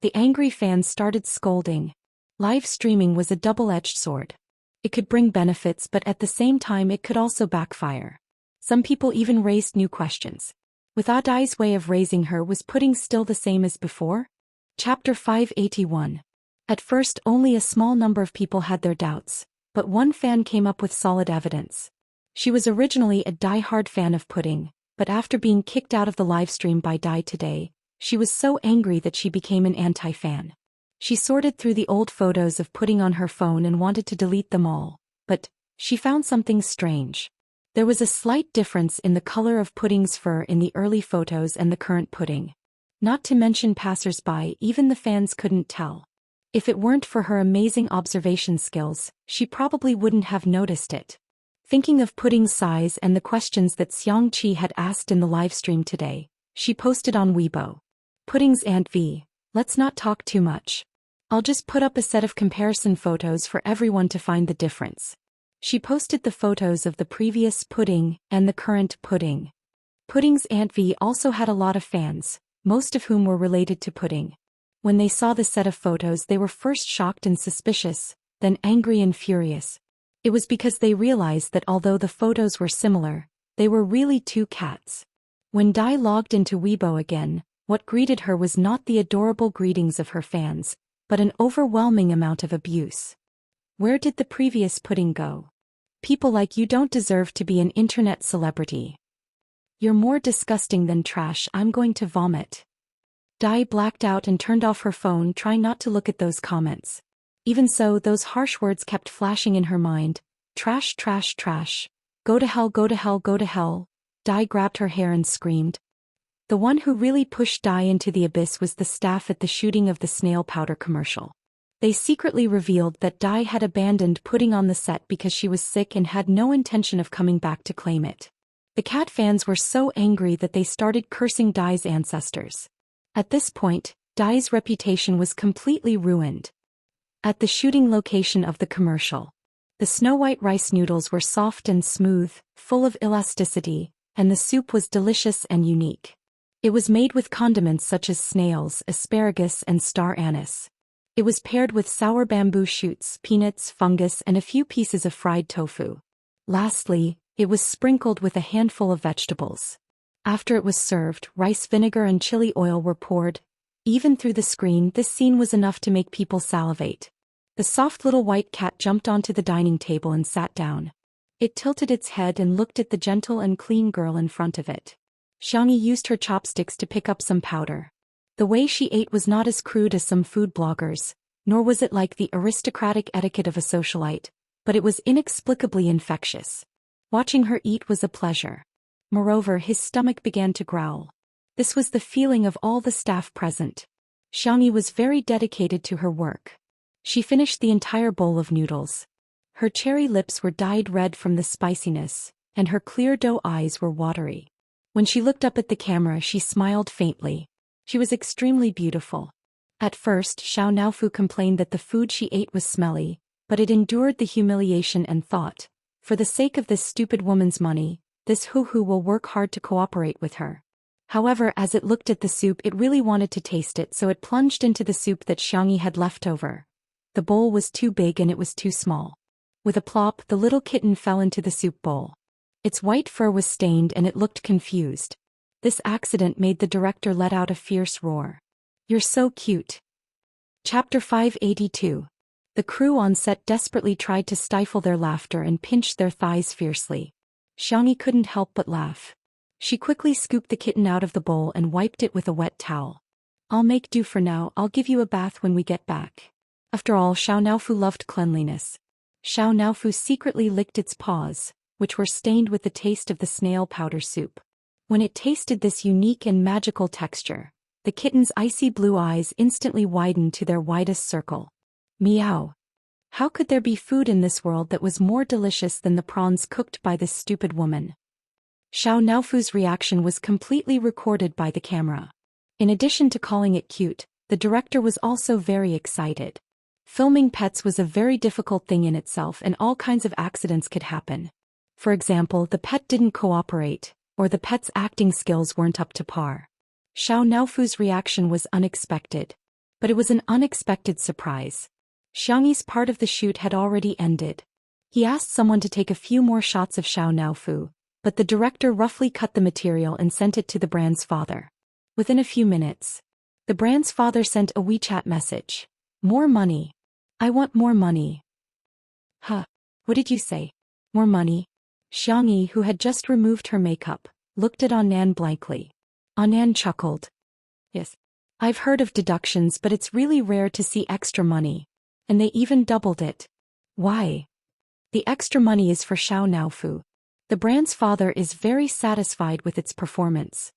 The angry fans started scolding. Live streaming was a double-edged sword. It could bring benefits, but at the same time it could also backfire. Some people even raised new questions. With Dai's way of raising her, was Pudding still the same as before? Chapter 581. At first only a small number of people had their doubts, but one fan came up with solid evidence. She was originally a die-hard fan of pudding, but after being kicked out of the livestream by Dai today, she was so angry that she became an anti-fan. She sorted through the old photos of pudding on her phone and wanted to delete them all, but she found something strange. There was a slight difference in the color of pudding's fur in the early photos and the current pudding. Not to mention passers-by, even the fans couldn't tell. If it weren't for her amazing observation skills, she probably wouldn't have noticed it. Thinking of pudding's size and the questions that Xianxia had asked in the livestream today, she posted on Weibo. Pudding's Aunt V, let's not talk too much. I'll just put up a set of comparison photos for everyone to find the difference. She posted the photos of the previous pudding and the current pudding. Pudding's Aunt V also had a lot of fans, most of whom were related to pudding. When they saw the set of photos, they were first shocked and suspicious, then angry and furious. It was because they realized that although the photos were similar, they were really two cats. When Dai logged into Weibo again, what greeted her was not the adorable greetings of her fans, but an overwhelming amount of abuse. Where did the previous pudding go? People like you don't deserve to be an internet celebrity. You're more disgusting than trash. I'm going to vomit. Dai blacked out and turned off her phone, trying not to look at those comments. Even so, those harsh words kept flashing in her mind. Trash, trash, trash. Go to hell, go to hell, go to hell. Dai grabbed her hair and screamed. The one who really pushed Dai into the abyss was the staff at the shooting of the snail powder commercial. They secretly revealed that Dai had abandoned pudding on the set because she was sick and had no intention of coming back to claim it. The cat fans were so angry that they started cursing Dai's ancestors. At this point, Dai's reputation was completely ruined. At the shooting location of the commercial, the snow-white rice noodles were soft and smooth, full of elasticity, and the soup was delicious and unique. It was made with condiments such as snails, asparagus, and star anise. It was paired with sour bamboo shoots, peanuts, fungus, and a few pieces of fried tofu. Lastly, it was sprinkled with a handful of vegetables. After it was served, rice vinegar and chili oil were poured. Even through the screen, this scene was enough to make people salivate. The soft little white cat jumped onto the dining table and sat down. It tilted its head and looked at the gentle and clean girl in front of it. Xianxia used her chopsticks to pick up some powder. The way she ate was not as crude as some food bloggers, nor was it like the aristocratic etiquette of a socialite, but it was inexplicably infectious. Watching her eat was a pleasure. Moreover, his stomach began to growl. This was the feeling of all the staff present. Xianxia was very dedicated to her work. She finished the entire bowl of noodles. Her cherry lips were dyed red from the spiciness, and her clear doe eyes were watery. When she looked up at the camera, she smiled faintly. She was extremely beautiful. At first, Xiao Naofu complained that the food she ate was smelly, but it endured the humiliation and thought, for the sake of this stupid woman's money, this hoo-hoo will work hard to cooperate with her. However, as it looked at the soup, it really wanted to taste it, so it plunged into the soup that Xianxia had left over. The bowl was too big and it was too small. With a plop, the little kitten fell into the soup bowl. Its white fur was stained and it looked confused. This accident made the director let out a fierce roar. "You're so cute." Chapter 582. The crew on set desperately tried to stifle their laughter and pinched their thighs fiercely. Xianxia couldn't help but laugh. She quickly scooped the kitten out of the bowl and wiped it with a wet towel. "I'll make do for now. I'll give you a bath when we get back." After all, Xiao Naofu loved cleanliness. Xiao Naofu secretly licked its paws, which were stained with the taste of the snail powder soup. When it tasted this unique and magical texture, the kitten's icy blue eyes instantly widened to their widest circle. Meow. How could there be food in this world that was more delicious than the prawns cooked by this stupid woman? Xiao Naofu's reaction was completely recorded by the camera. In addition to calling it cute, the director was also very excited. Filming pets was a very difficult thing in itself, and all kinds of accidents could happen. For example, the pet didn't cooperate, or the pet's acting skills weren't up to par. Xiao Naofu's reaction was unexpected. But it was an unexpected surprise. Xianxi's part of the shoot had already ended. He asked someone to take a few more shots of Xiao Naofu, but the director roughly cut the material and sent it to the brand's father. Within a few minutes, the brand's father sent a WeChat message. More money. I want more money. Huh. What did you say? More money? Xianxia, who had just removed her makeup, looked at Annan blankly. Annan chuckled. Yes. I've heard of deductions, but it's really rare to see extra money. And they even doubled it. Why? The extra money is for Xiao Naofu. The brand's father is very satisfied with its performance.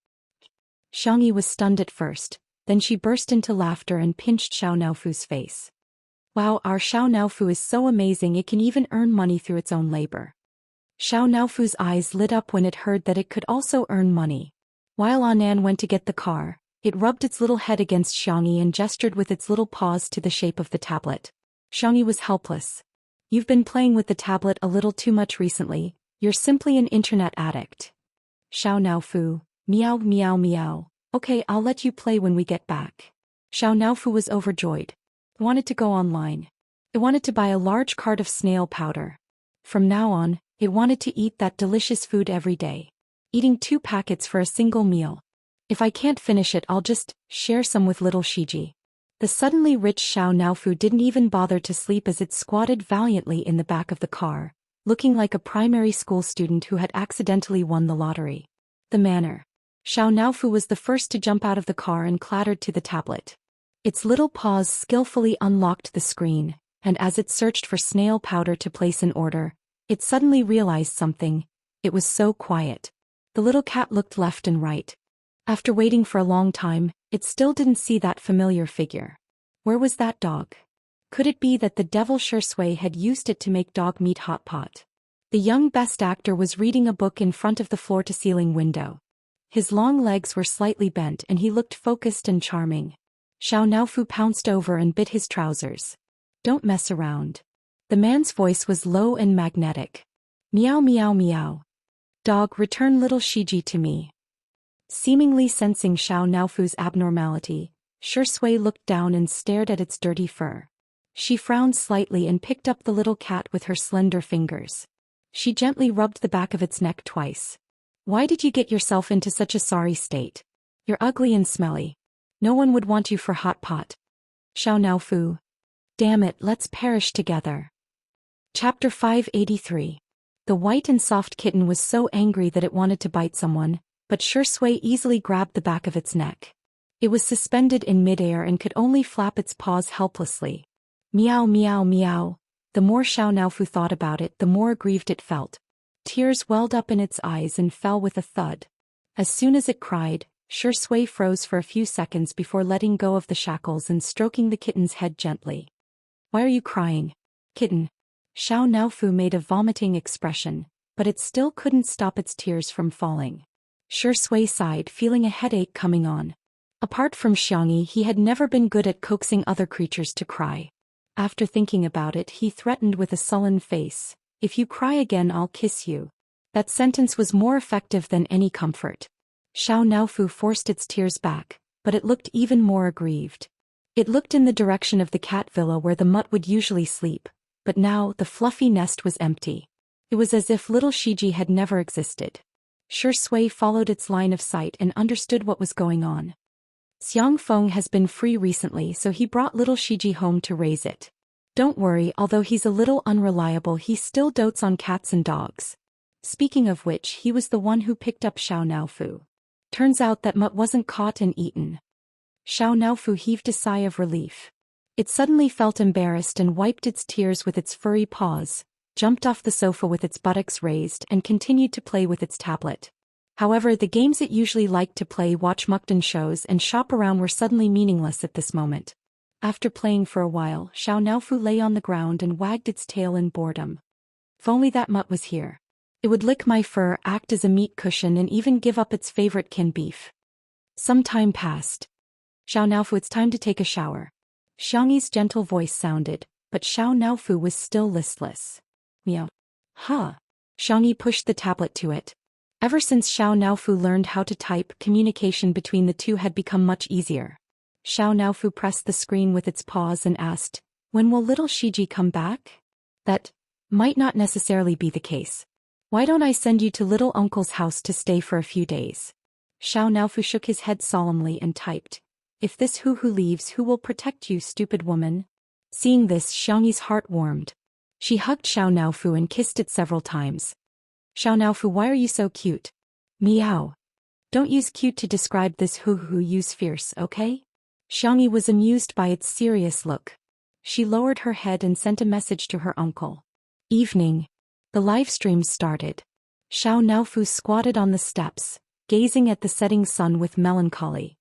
Xianxia was stunned at first, then she burst into laughter and pinched Xiao Naofu's face. Wow, our Xiao Naofu is so amazing it can even earn money through its own labor. Xiao Naofu's eyes lit up when it heard that it could also earn money. While Annan went to get the car, it rubbed its little head against Xianxia and gestured with its little paws to the shape of the tablet. Xianxia was helpless. You've been playing with the tablet a little too much recently. You're simply an internet addict. Xiao Naofu, meow meow meow. Okay, I'll let you play when we get back. Xiao Naofu was overjoyed. It wanted to go online. It wanted to buy a large cart of snail powder. From now on, it wanted to eat that delicious food every day. Eating 2 packets for a single meal. If I can't finish it, I'll just share some with little Shiji. The suddenly rich Xiao Naofu didn't even bother to sleep as it squatted valiantly in the back of the car, looking like a primary school student who had accidentally won the lottery. The manner. Xiao Naofu was the first to jump out of the car and clattered to the tablet. Its little paws skillfully unlocked the screen, and as it searched for snail powder to place an order, it suddenly realized something. It was so quiet. The little cat looked left and right. After waiting for a long time, it still didn't see that familiar figure. Where was that dog? Could it be that the devil Shui had used it to make dog meat hot pot? The young best actor was reading a book in front of the floor-to-ceiling window. His long legs were slightly bent and he looked focused and charming. Xiao Naofu pounced over and bit his trousers. Don't mess around. The man's voice was low and magnetic. Meow meow meow. Dog, return little Shiji to me. Seemingly sensing Xiao Naofu's abnormality, Shui looked down and stared at its dirty fur. She frowned slightly and picked up the little cat with her slender fingers. She gently rubbed the back of its neck twice. Why did you get yourself into such a sorry state? You're ugly and smelly. No one would want you for hot pot. Xiao Naofu. Damn it, let's perish together. Chapter 583. The white and soft kitten was so angry that it wanted to bite someone, but Shui easily grabbed the back of its neck. It was suspended in midair and could only flap its paws helplessly. Meow meow meow. The more Xiao Naofu thought about it, the more aggrieved it felt. Tears welled up in its eyes and fell with a thud. As soon as it cried, Shui froze for a few seconds before letting go of the shackles and stroking the kitten's head gently. Why are you crying, kitten? Xiao Naofu made a vomiting expression, but it still couldn't stop its tears from falling. Shui sighed, feeling a headache coming on. Apart from Xianxia, he had never been good at coaxing other creatures to cry. After thinking about it, he threatened with a sullen face, "If you cry again, I'll kiss you." That sentence was more effective than any comfort. Xiao Naofu forced its tears back, but it looked even more aggrieved. It looked in the direction of the cat villa where the mutt would usually sleep, but now the fluffy nest was empty. It was as if little Shiji had never existed. Shui followed its line of sight and understood what was going on. Xiangfeng has been free recently, so he brought little Shiji home to raise it. Don't worry, although he's a little unreliable, he still dotes on cats and dogs. Speaking of which, he was the one who picked up Xiao Naofu. Turns out that mutt wasn't caught and eaten. Xiao Naofu heaved a sigh of relief. It suddenly felt embarrassed and wiped its tears with its furry paws, jumped off the sofa with its buttocks raised and continued to play with its tablet. However, the games it usually liked to play, watch mukden shows and shop around, were suddenly meaningless at this moment. After playing for a while, Xiao Naofu lay on the ground and wagged its tail in boredom. If only that mutt was here. It would lick my fur, act as a meat cushion, and even give up its favorite kin beef. Some time passed. Xiao Naofu, it's time to take a shower. Xiangxi's gentle voice sounded, but Xiao Naofu was still listless. Meow. Huh. Xiangxia pushed the tablet to it. Ever since Xiao Naofu learned how to type, communication between the two had become much easier. Xiao Naofu pressed the screen with its paws and asked, "When will little Shiji come back?" That might not necessarily be the case. Why don't I send you to little uncle's house to stay for a few days? Xiao Naofu shook his head solemnly and typed, "If this Hu leaves, who will protect you, stupid woman?" Seeing this, Xiangyi's heart warmed. She hugged Xiao Naofu and kissed it several times. Xiao Naofu, why are you so cute? Meow. Don't use cute to describe this hoo-hoo, use fierce, okay? Xiangyi was amused by its serious look. She lowered her head and sent a message to her uncle. Evening. The live stream started. Xiao Naofu squatted on the steps, gazing at the setting sun with melancholy.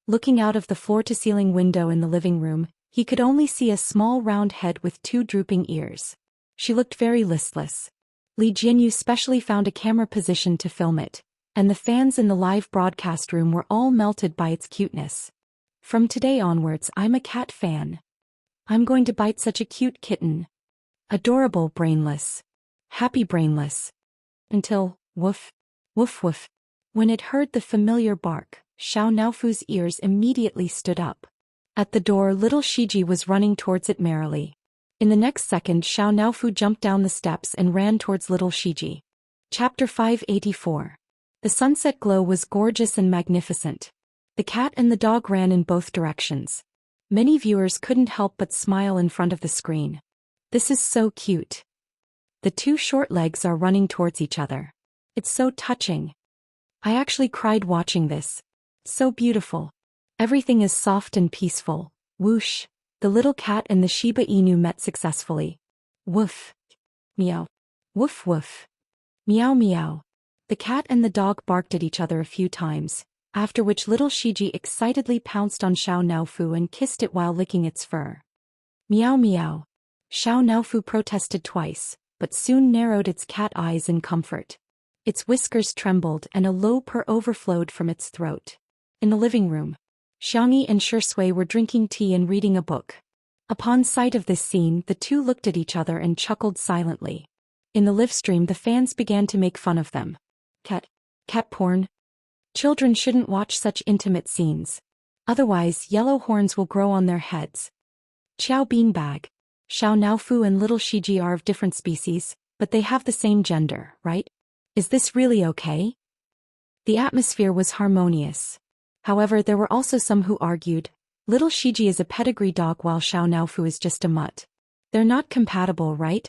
Looking out of the floor-to-ceiling window in the living room, he could only see a small round head with 2 drooping ears. She looked very listless. Li Jianyu specially found a camera position to film it, and the fans in the live broadcast room were all melted by its cuteness. From today onwards, I'm a cat fan. I'm going to bite such a cute kitten. Adorable brainless. Happy brainless. Until, woof, woof woof. When it heard the familiar bark, Xiao Naofu's ears immediately stood up. At the door, little Shiji was running towards it merrily. In the next second, Xiao Naofu jumped down the steps and ran towards little Shiji. Chapter 584. The sunset glow was gorgeous and magnificent. The cat and the dog ran in both directions. Many viewers couldn't help but smile in front of the screen. This is so cute. The 2 short legs are running towards each other. It's so touching. I actually cried watching this. So beautiful. Everything is soft and peaceful. Whoosh. The little cat and the Shiba Inu met successfully. Woof. Meow. Woof woof. Meow meow. The cat and the dog barked at each other a few times, after which little Shiji excitedly pounced on Xiao Naofu and kissed it while licking its fur. Meow meow. Xiao Naofu protested twice, but soon narrowed its cat eyes in comfort. Its whiskers trembled and a low purr overflowed from its throat. In the living room, Xiangyi and Shui were drinking tea and reading a book. Upon sight of this scene, the 2 looked at each other and chuckled silently. In the live stream, the fans began to make fun of them. Cat porn? Children shouldn't watch such intimate scenes. Otherwise, yellow horns will grow on their heads. Qiao beanbag. Xiao Naofu and little Shiji are of different species, but they have the same gender, right? Is this really okay? The atmosphere was harmonious. However, there were also some who argued, little Shiji is a pedigree dog while Xiao Naofu is just a mutt. They're not compatible, right?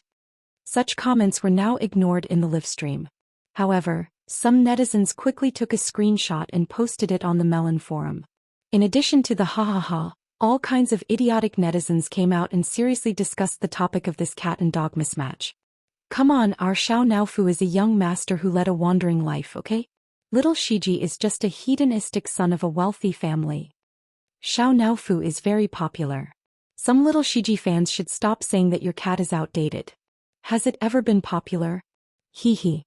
Such comments were now ignored in the live stream. However, some netizens quickly took a screenshot and posted it on the Melon forum. In addition to the ha-ha-ha, all kinds of idiotic netizens came out and seriously discussed the topic of this cat and dog mismatch. Come on, our Xiao Naofu is a young master who led a wandering life, okay? Little Shiji is just a hedonistic son of a wealthy family. Xiao Naofu is very popular. Some little Shiji fans should stop saying that your cat is outdated. Has it ever been popular? Hee hee.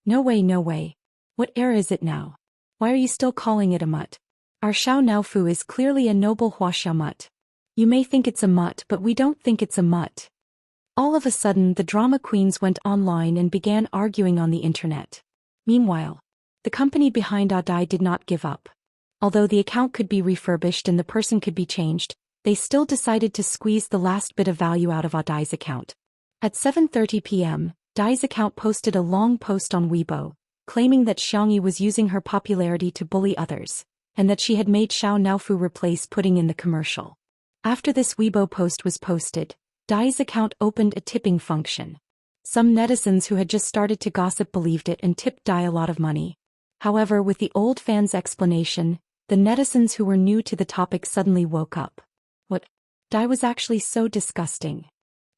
No way, no way. What era is it now? Why are you still calling it a mutt? Our Xiao Naofu is clearly a noble Wuxia mutt. You may think it's a mutt, but we don't think it's a mutt. All of a sudden, the drama queens went online and began arguing on the internet. Meanwhile, the company behind Audai did not give up. Although the account could be refurbished and the person could be changed, they still decided to squeeze the last bit of value out of Audai's account. At 7:30 p.m., Dai's account posted a long post on Weibo, claiming that Xiangyi was using her popularity to bully others, and that she had made Xiao Naofu replace Pudding in the commercial. After this Weibo post was posted, Dai's account opened a tipping function. Some netizens who had just started to gossip believed it and tipped Dai a lot of money. However, with the old fans' explanation, the netizens who were new to the topic suddenly woke up. What? Dai was actually so disgusting.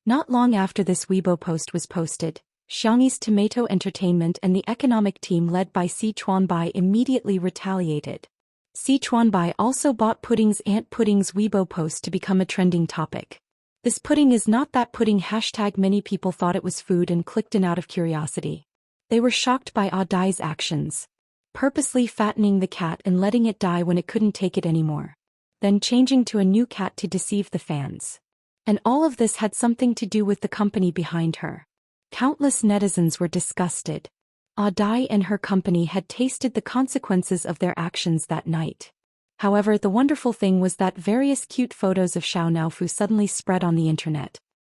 Not long after this Weibo post was posted, Xiangyi's Tomato Entertainment and the economic team led by Si Chuanbai immediately retaliated. Si Chuanbai also bought Pudding's Aunt Pudding's Weibo post to become a trending topic. This pudding is not that pudding # many people thought it was food and clicked in out of curiosity. They were shocked by Audai's actions. Purposely fattening the cat and letting it die when it couldn't take it anymore. Then changing to a new cat to deceive the fans. And all of this had something to do with the company behind her. Countless netizens were disgusted. Audai and her company had tasted the consequences of their actions that night. However, the wonderful thing was that various cute photos of Xiao Naofu suddenly spread on the internet.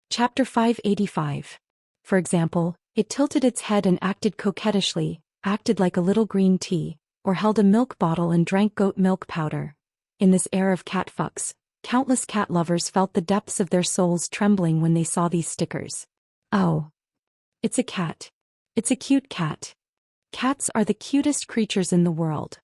Chapter 585. For example, it tilted its head and acted coquettishly, acted like a little green tea, or held a milk bottle and drank goat milk powder. In this era of cat fucks, Countless cat lovers felt the depths of their souls trembling when they saw these stickers. Oh. It's a cat. It's a cute cat. Cats are the cutest creatures in the world.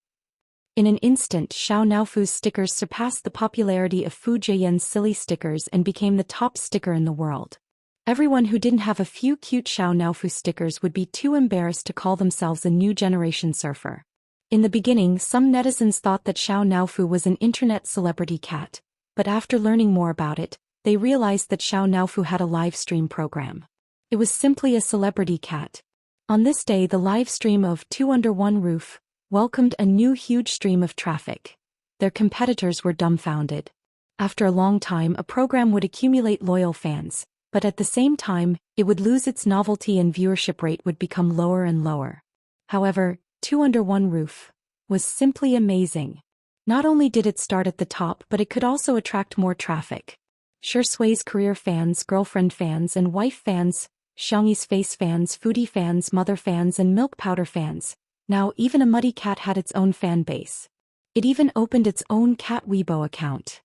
In an instant, Xiao Naofu's stickers surpassed the popularity of Fu Jian's silly stickers and became the top sticker in the world. Everyone who didn't have a few cute Xiao Naofu stickers would be too embarrassed to call themselves a new generation surfer. In the beginning, some netizens thought that Xiao Naofu was an internet celebrity cat, but after learning more about it, they realized that Xiao Naofu had a live stream program. It was simply a celebrity cat. On this day, the live stream of Two Under One Roof welcomed a new huge stream of traffic. Their competitors were dumbfounded. After a long time, a program would accumulate loyal fans, but at the same time, it would lose its novelty and viewership rate would become lower and lower. However, Two Under One Roof was simply amazing. Not only did it start at the top, but it could also attract more traffic. Shui's career fans, girlfriend fans, and wife fans, Xianxia's face fans, foodie fans, mother fans, and milk powder fans. Now even a muddy cat had its own fan base. It even opened its own cat Weibo account.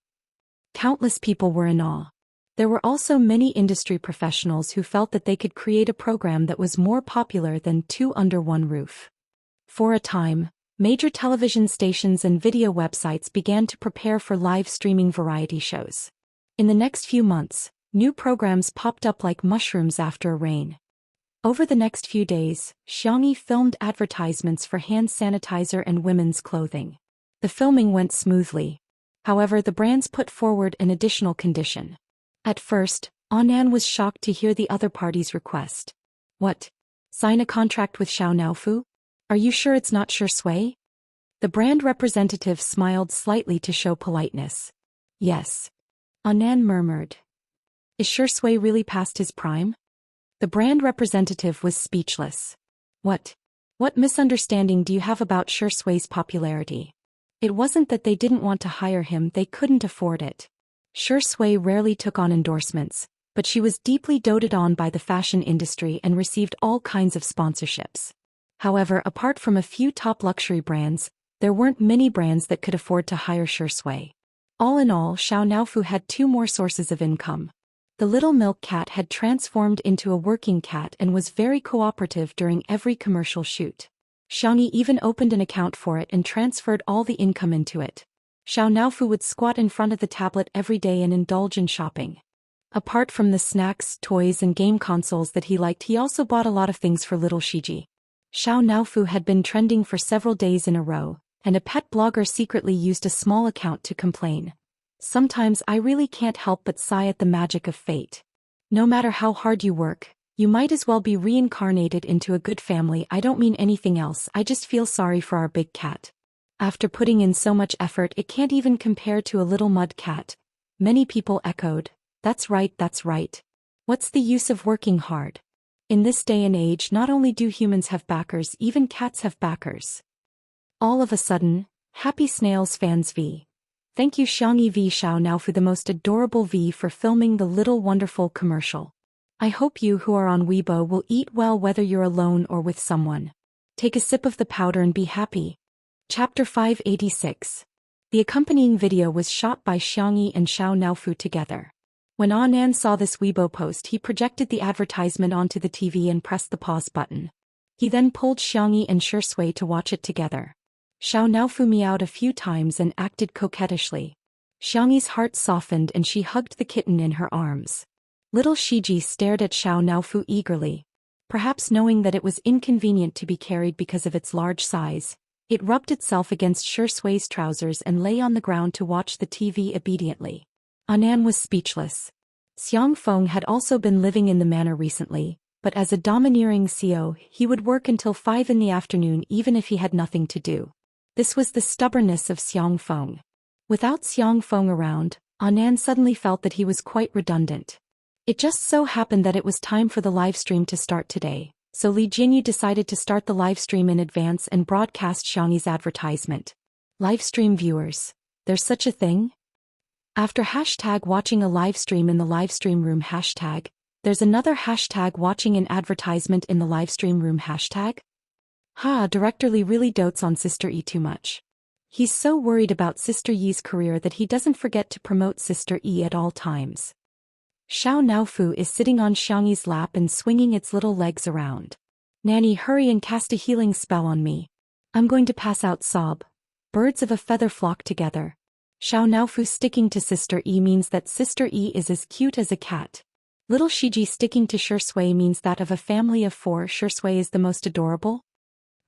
Countless people were in awe. There were also many industry professionals who felt that they could create a program that was more popular than Two Under One Roof. For a time, major television stations and video websites began to prepare for live streaming variety shows. In the next few months, new programs popped up like mushrooms after a rain. Over the next few days, Xianxia filmed advertisements for hand sanitizer and women's clothing. The filming went smoothly. However, the brands put forward an additional condition. At first, Anan was shocked to hear the other party's request. What? Sign a contract with Xiao Naofu? Are you sure it's not Shui? The brand representative smiled slightly to show politeness. Yes. Anan murmured. Is Shui really past his prime? The brand representative was speechless. What misunderstanding do you have about Shui's popularity? It wasn't that they didn't want to hire him, they couldn't afford it. Shui rarely took on endorsements, but she was deeply doted on by the fashion industry and received all kinds of sponsorships. However, apart from a few top luxury brands, there weren't many brands that could afford to hire Shui. All in all, Xiao Naofu had two more sources of income. The little milk cat had transformed into a working cat and was very cooperative during every commercial shoot. Xianxia even opened an account for it and transferred all the income into it. Xiao Naofu would squat in front of the tablet every day and indulge in shopping. Apart from the snacks, toys, and game consoles that he liked, he also bought a lot of things for little Shiji. Xiao Naofu had been trending for several days in a row, and a pet blogger secretly used a small account to complain. Sometimes I really can't help but sigh at the magic of fate. No matter how hard you work, you might as well be reincarnated into a good family. I don't mean anything else, I just feel sorry for our big cat. After putting in so much effort, it can't even compare to a little mud cat. Many people echoed, that's right, that's right. What's the use of working hard? In this day and age, not only do humans have backers, even cats have backers. All of a sudden, Happy Snails fans v. Thank you Xianxia v Xiao Naofu the most adorable v for filming the little wonderful commercial. I hope you who are on Weibo will eat well whether you're alone or with someone. Take a sip of the powder and be happy. Chapter 586. The accompanying video was shot by Xianxia and Xiao Naofu together. When Anan saw this Weibo post, he projected the advertisement onto the TV and pressed the pause button. He then pulled Xianxia and Shui to watch it together. Xiao Naofu meowed a few times and acted coquettishly. Xianxia's heart softened and she hugged the kitten in her arms. Little Shiji stared at Xiao Naofu eagerly. Perhaps knowing that it was inconvenient to be carried because of its large size, it rubbed itself against Shui's trousers and lay on the ground to watch the TV obediently. Anan was speechless. Xiang Feng had also been living in the manor recently, but as a domineering CEO, he would work until 5 in the afternoon even if he had nothing to do. This was the stubbornness of Xiang Feng. Without Xiang Feng around, Anan suddenly felt that he was quite redundant. It just so happened that it was time for the live stream to start today, so Li Jinyu decided to start the live stream in advance and broadcast Xianxia's advertisement. Live stream viewers. There's such a thing? After hashtag watching a live stream in the live stream room hashtag, there's another hashtag watching an advertisement in the live stream room hashtag? Ha, Director Li really dotes on Sister E too much. He's so worried about Sister Yi's career that he doesn't forget to promote Sister Yi at all times. Xiao Naofu is sitting on Xiangyi's lap and swinging its little legs around. Nanny, hurry and cast a healing spell on me. I'm going to pass out. Sob. Birds of a feather flock together. Xiao Naofu sticking to Sister Yi means that Sister Yi is as cute as a cat. Little Shiji sticking to Shui means that of a family of 4, Shui is the most adorable.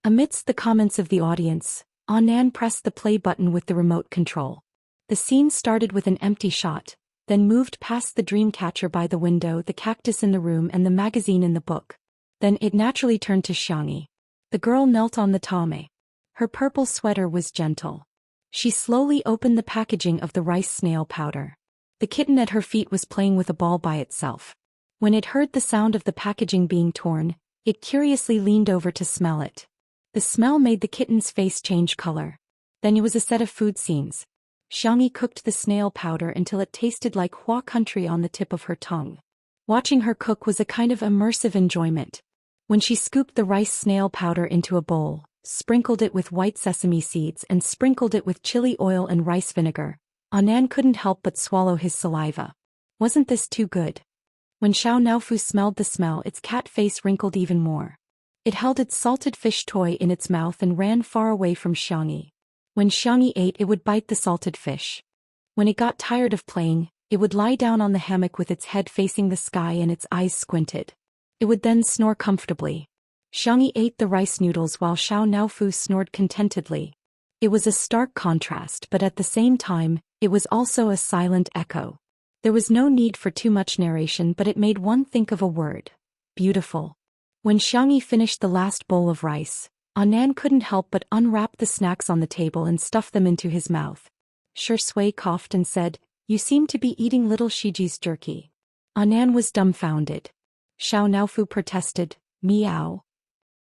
Amidst the comments of the audience, Anan pressed the play button with the remote control. The scene started with an empty shot, then moved past the dream catcher by the window, the cactus in the room and the magazine in the book. Then it naturally turned to Xiangyi. The girl knelt on the tame. Her purple sweater was gentle. She slowly opened the packaging of the rice snail powder. The kitten at her feet was playing with a ball by itself. When it heard the sound of the packaging being torn, it curiously leaned over to smell it. The smell made the kitten's face change color. Then it was a set of food scenes. Xiangyi cooked the snail powder until it tasted like Hua country on the tip of her tongue. Watching her cook was a kind of immersive enjoyment. When she scooped the rice snail powder into a bowl, sprinkled it with white sesame seeds and sprinkled it with chili oil and rice vinegar, Anan couldn't help but swallow his saliva. Wasn't this too good? When Xiao Naofu smelled the smell, its cat face wrinkled even more. It held its salted fish toy in its mouth and ran far away from Xiangyi. When Xiangyi ate, it would bite the salted fish. When it got tired of playing, it would lie down on the hammock with its head facing the sky and its eyes squinted. It would then snore comfortably. Xiangyi ate the rice noodles while Xiao Naofu snored contentedly. It was a stark contrast, but at the same time, it was also a silent echo. There was no need for too much narration, but it made one think of a word: beautiful. When Xiangyi finished the last bowl of rice, Anan couldn't help but unwrap the snacks on the table and stuff them into his mouth. Shui coughed and said, "You seem to be eating little Shiji's jerky." Anan was dumbfounded. Xiao Naofu protested, "Meow.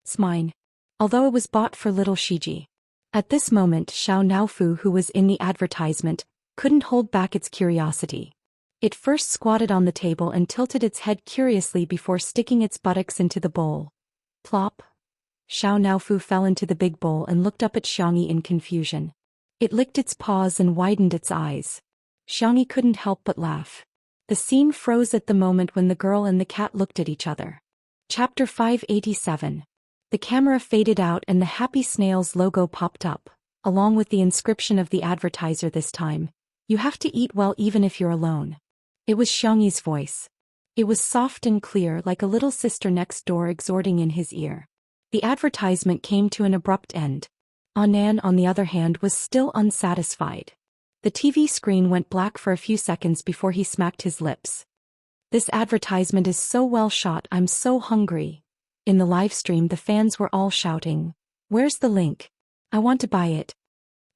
It's mine." Although it was bought for little Shiji. At this moment, Xiao Naofu, who was in the advertisement, couldn't hold back its curiosity. It first squatted on the table and tilted its head curiously before sticking its buttocks into the bowl. Plop. Xiao Naofu fell into the big bowl and looked up at Xiangyi in confusion. It licked its paws and widened its eyes. Xiangyi couldn't help but laugh. The scene froze at the moment when the girl and the cat looked at each other. Chapter 587. The camera faded out and the Happy Snails logo popped up, along with the inscription of the advertiser this time: "You have to eat well even if you're alone." It was Xiangyi's voice. It was soft and clear, like a little sister next door exhorting in his ear. The advertisement came to an abrupt end. Anan, on the other hand, was still unsatisfied. The TV screen went black for a few seconds before he smacked his lips. "This advertisement is so well shot, I'm so hungry." In the live stream, the fans were all shouting, "Where's the link? I want to buy it."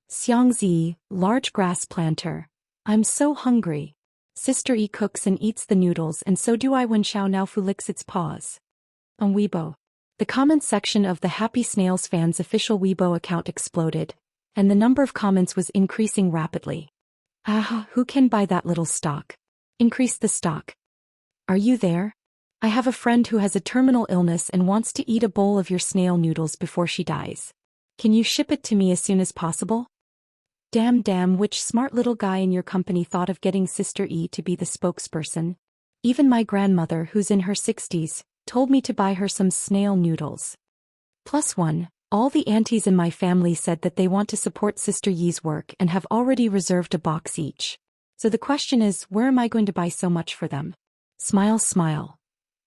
Xianxia, large grass planter. "I'm so hungry." Sister Yi cooks and eats the noodles, and so do I when Xiao Naofu licks its paws. On Weibo. The comment section of the Happy Snails fans' official Weibo account exploded, and the number of comments was increasing rapidly. "Ah, who can buy that little stock? Increase the stock. Are you there? I have a friend who has a terminal illness and wants to eat a bowl of your snail noodles before she dies. Can you ship it to me as soon as possible?" Damn, which smart little guy in your company thought of getting Sister E to be the spokesperson? Even my grandmother, who's in her 60s, told me to buy her some snail noodles. +1, all the aunties in my family said that they want to support Sister Yi's work and have already reserved a box each. So the question is, where am I going to buy so much for them? Smile, smile.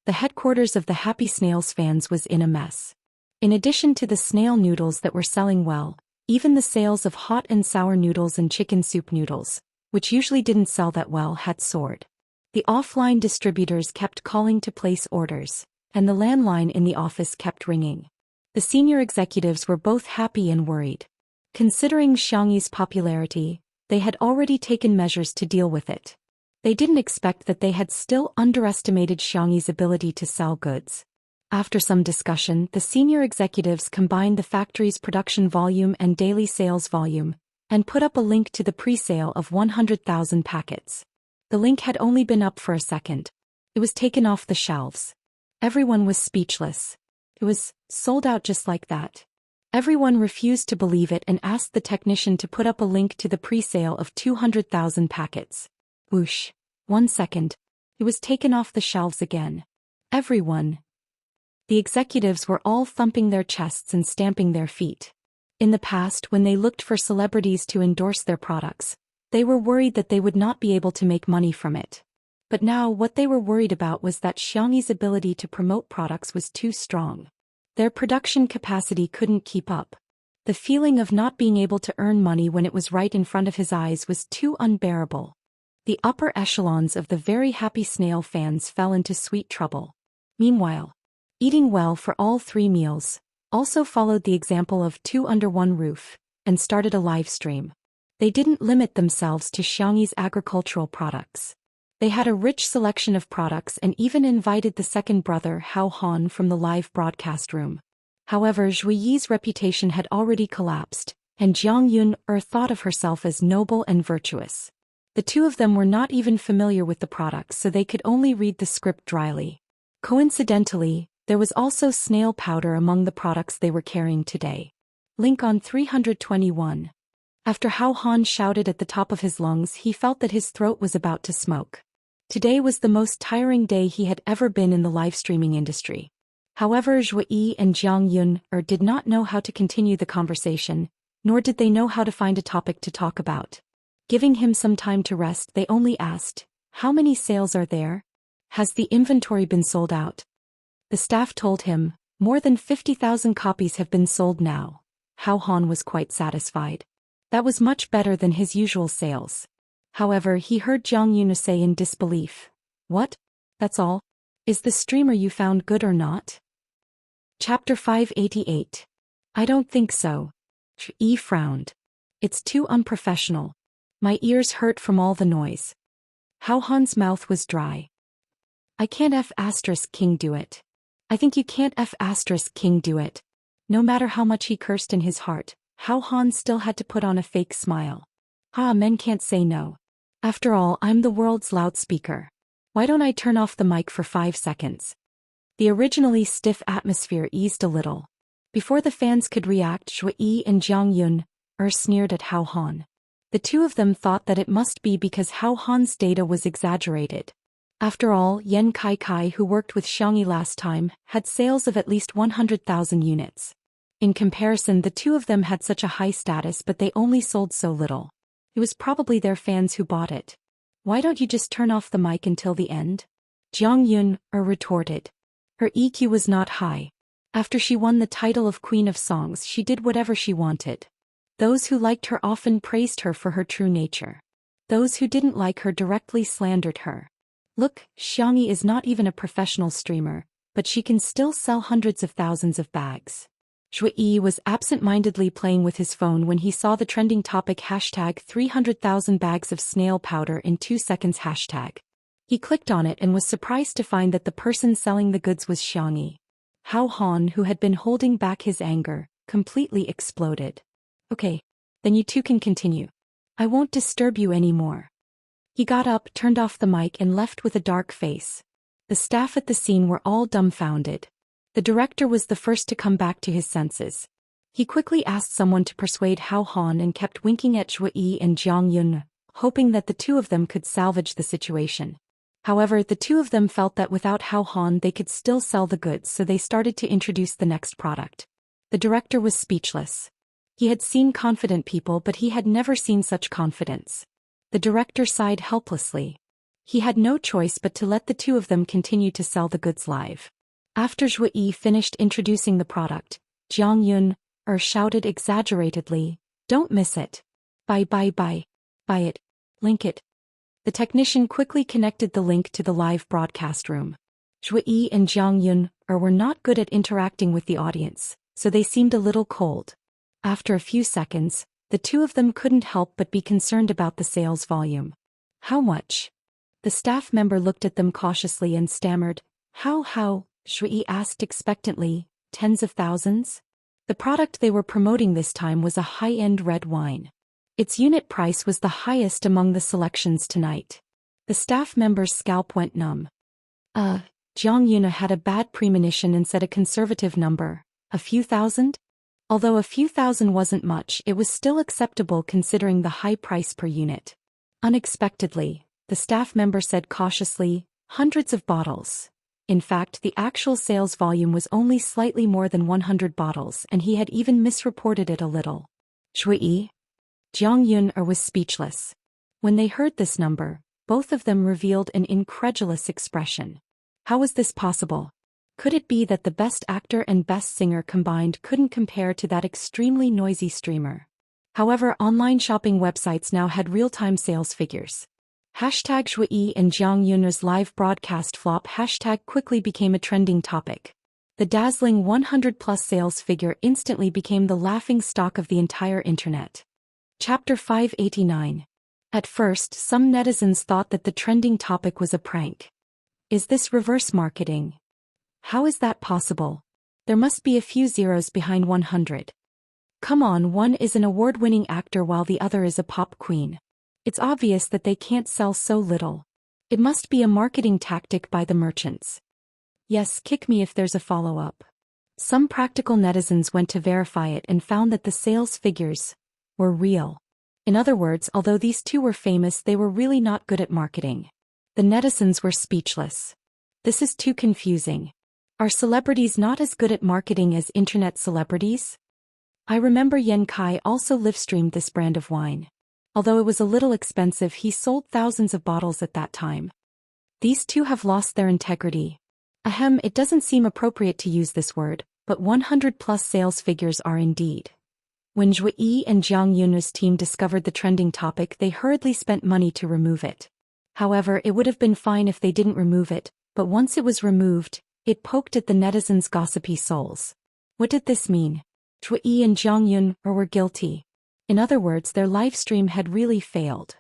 The headquarters of the Happy Snails fans was in a mess. In addition to the snail noodles that were selling well, even the sales of hot and sour noodles and chicken soup noodles, which usually didn't sell that well, had soared. The offline distributors kept calling to place orders, and the landline in the office kept ringing. The senior executives were both happy and worried. Considering Xiangyi's popularity, they had already taken measures to deal with it. They didn't expect that they had still underestimated Xiangyi's ability to sell goods. After some discussion, the senior executives combined the factory's production volume and daily sales volume, and put up a link to the pre-sale of 100,000 packets. The link had only been up for a second. It was taken off the shelves. Everyone was speechless. It was sold out just like that. Everyone refused to believe it and asked the technician to put up a link to the pre-sale of 200,000 packets. Whoosh. 1 second. It was taken off the shelves again. Everyone. The executives were all thumping their chests and stamping their feet. In the past, when they looked for celebrities to endorse their products, they were worried that they would not be able to make money from it. But now what they were worried about was that Xianxi's ability to promote products was too strong. Their production capacity couldn't keep up. The feeling of not being able to earn money when it was right in front of his eyes was too unbearable. The upper echelons of the very happy snail fans fell into sweet trouble. Meanwhile, eating well for all 3 meals also followed the example of 2 under one roof and started a live stream. They didn't limit themselves to Xianxi's agricultural products. They had a rich selection of products and even invited the second brother Hao Han from the live broadcast room. However, Zhou Yi's reputation had already collapsed, and Jiang Yun thought of herself as noble and virtuous. The two of them were not even familiar with the products, so they could only read the script dryly. Coincidentally, there was also snail powder among the products they were carrying today. Link on 321. After Hao Han shouted at the top of his lungs, he felt that his throat was about to smoke. Today was the most tiring day he had ever been in the live streaming industry. However, Zhou Yi and Jiang Yun did not know how to continue the conversation, nor did they know how to find a topic to talk about. Giving him some time to rest, they only asked, "How many sales are there? Has the inventory been sold out?" The staff told him, "More than 50,000 copies have been sold now." Hao Han was quite satisfied. That was much better than his usual sales. However, he heard Jiang Yun say in disbelief, "What? That's all? Is the streamer you found good or not?" Chapter 588. I don't think so. Yi frowned. It's too unprofessional. My ears hurt from all the noise. Hao Han's mouth was dry. I can't King do it. I think you can't King do it. No matter how much he cursed in his heart, Hao Han still had to put on a fake smile. Men can't say no. After all, I'm the world's loudspeaker. Why don't I turn off the mic for 5 seconds? The originally stiff atmosphere eased a little. Before the fans could react, Zhou Yi and Jiang Yun sneered at Hao Han. The two of them thought that it must be because Hao Han's data was exaggerated. After all, Yan Kai, who worked with Xianxia last time, had sales of at least 100,000 units. In comparison, the two of them had such a high status, but they only sold so little. It was probably their fans who bought it. Why don't you just turn off the mic until the end? Jiang Yun retorted. Her EQ was not high. After she won the title of Queen of Songs, she did whatever she wanted. Those who liked her often praised her for her true nature. Those who didn't like her directly slandered her. Look, Xianxia is not even a professional streamer, but she can still sell hundreds of thousands of bags. Zhou Yi was absent-mindedly playing with his phone when he saw the trending topic #300,000 bags of snail powder in 2 seconds hashtag. He clicked on it and was surprised to find that the person selling the goods was Xianxia. Hao Han, who had been holding back his anger, completely exploded. Okay, then you two can continue. I won't disturb you anymore. He got up, turned off the mic and left with a dark face. The staff at the scene were all dumbfounded. The director was the first to come back to his senses. He quickly asked someone to persuade Hao Han and kept winking at Zhou Yi and Jiang Yun, hoping that the two of them could salvage the situation. However, the two of them felt that without Hao Han they could still sell the goods, so they started to introduce the next product. The director was speechless. He had seen confident people, but he had never seen such confidence. The director sighed helplessly. He had no choice but to let the two of them continue to sell the goods live. After Zhou Yi finished introducing the product, Jiang Yun shouted exaggeratedly, "Don't miss it. Buy it. Link it." The technician quickly connected the link to the live broadcast room. Zhou Yi and Jiang Yun were not good at interacting with the audience, so they seemed a little cold. After a few seconds, the two of them couldn't help but be concerned about the sales volume. How much? The staff member looked at them cautiously and stammered, How? Zhou Yi asked expectantly, "Tens of thousands?" The product they were promoting this time was a high-end red wine. Its unit price was the highest among the selections tonight. The staff member's scalp went numb. Jiang Yun had a bad premonition and said a conservative number, a few thousand? Although a few thousand wasn't much, it was still acceptable considering the high price per unit. Unexpectedly, the staff member said cautiously, hundreds of bottles. In fact, the actual sales volume was only slightly more than 100 bottles, and he had even misreported it a little. Shui? Jiang Yun was speechless. When they heard this number, both of them revealed an incredulous expression. How was this possible? Could it be that the best actor and best singer combined couldn't compare to that extremely noisy streamer? However, online shopping websites now had real-time sales figures. Hashtag Shui and Jiang Yun's live broadcast flop hashtag quickly became a trending topic. The dazzling 100-plus sales figure instantly became the laughing stock of the entire internet. Chapter 589. At first, some netizens thought that the trending topic was a prank. Is this reverse marketing? How is that possible? There must be a few zeros behind 100. Come on, one is an award-winning actor while the other is a pop queen. It's obvious that they can't sell so little. It must be a marketing tactic by the merchants. Yes, kick me if there's a follow-up. Some practical netizens went to verify it and found that the sales figures were real. In other words, although these two were famous, they were really not good at marketing. The netizens were speechless. This is too confusing. Are celebrities not as good at marketing as internet celebrities? I remember Yan Kai also live-streamed this brand of wine. Although it was a little expensive, he sold thousands of bottles at that time. These two have lost their integrity. Ahem, it doesn't seem appropriate to use this word, but 100-plus sales figures are indeed. When Shui and Jiang Yun's team discovered the trending topic, they hurriedly spent money to remove it. However, it would have been fine if they didn't remove it, but once it was removed, it poked at the netizens' gossipy souls. What did this mean? Shui and Jiang Yun were guilty. In other words, their live stream had really failed.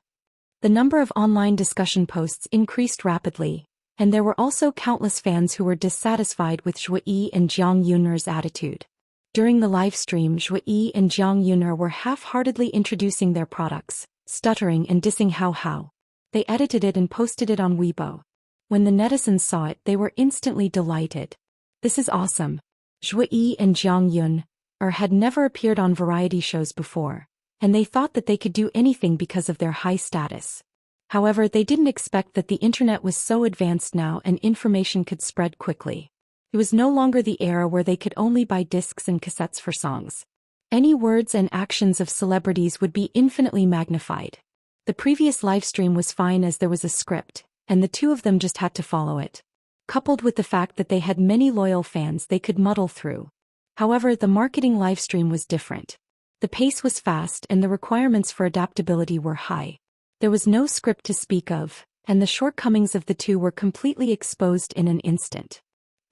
The number of online discussion posts increased rapidly, and there were also countless fans who were dissatisfied with Shui and Jiang Yun's attitude. During the live stream, Shui and Jiang Yun were half-heartedly introducing their products, stuttering and dissing Hao. They edited it and posted it on Weibo. When the netizens saw it, they were instantly delighted. This is awesome. Shui and Jiang Yun had never appeared on variety shows before, and they thought that they could do anything because of their high status. However, they didn't expect that the internet was so advanced now and information could spread quickly. It was no longer the era where they could only buy discs and cassettes for songs. Any words and actions of celebrities would be infinitely magnified. The previous livestream was fine as there was a script, and the two of them just had to follow it. Coupled with the fact that they had many loyal fans they could muddle through. However, the marketing livestream was different. The pace was fast and the requirements for adaptability were high. There was no script to speak of, and the shortcomings of the two were completely exposed in an instant.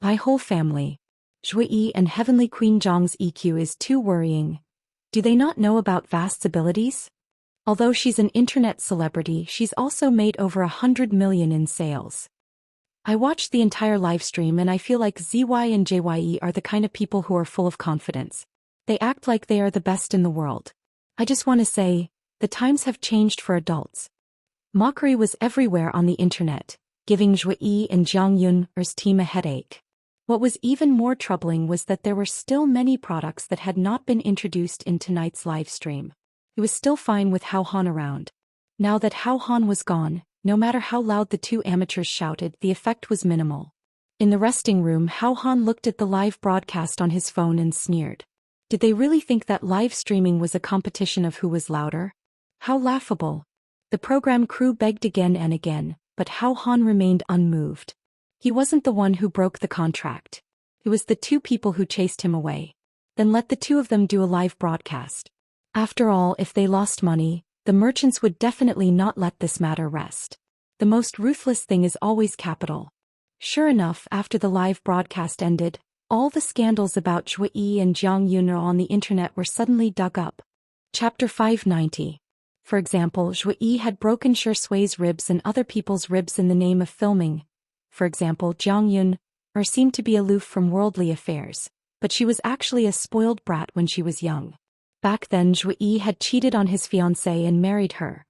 My whole family. Shui and Heavenly Queen Zhang's EQ is too worrying. Do they not know about Vast's abilities? Although she's an internet celebrity, she's also made over 100 million in sales. I watched the entire livestream and I feel like ZY and JYE are the kind of people who are full of confidence. They act like they are the best in the world. I just want to say, the times have changed for adults. Mockery was everywhere on the internet, giving Shui and Jiang Yun's team a headache. What was even more troubling was that there were still many products that had not been introduced in tonight's live stream. It was still fine with Hao Han around. Now that Hao Han was gone, no matter how loud the two amateurs shouted, the effect was minimal. In the resting room, Hao Han looked at the live broadcast on his phone and sneered. Did they really think that live streaming was a competition of who was louder? How laughable. The program crew begged again and again, but Hao Han remained unmoved. He wasn't the one who broke the contract. It was the two people who chased him away. Then let the two of them do a live broadcast. After all, if they lost money, the merchants would definitely not let this matter rest. The most ruthless thing is always capital. Sure enough, after the live broadcast ended, all the scandals about Shui and Jiang Yun on the internet were suddenly dug up. Chapter 590. For example, Shui had broken Shui's ribs and other people's ribs in the name of filming. For example, Jiang Yun seemed to be aloof from worldly affairs, but she was actually a spoiled brat when she was young. Back then, Shui had cheated on his fiancée and married her.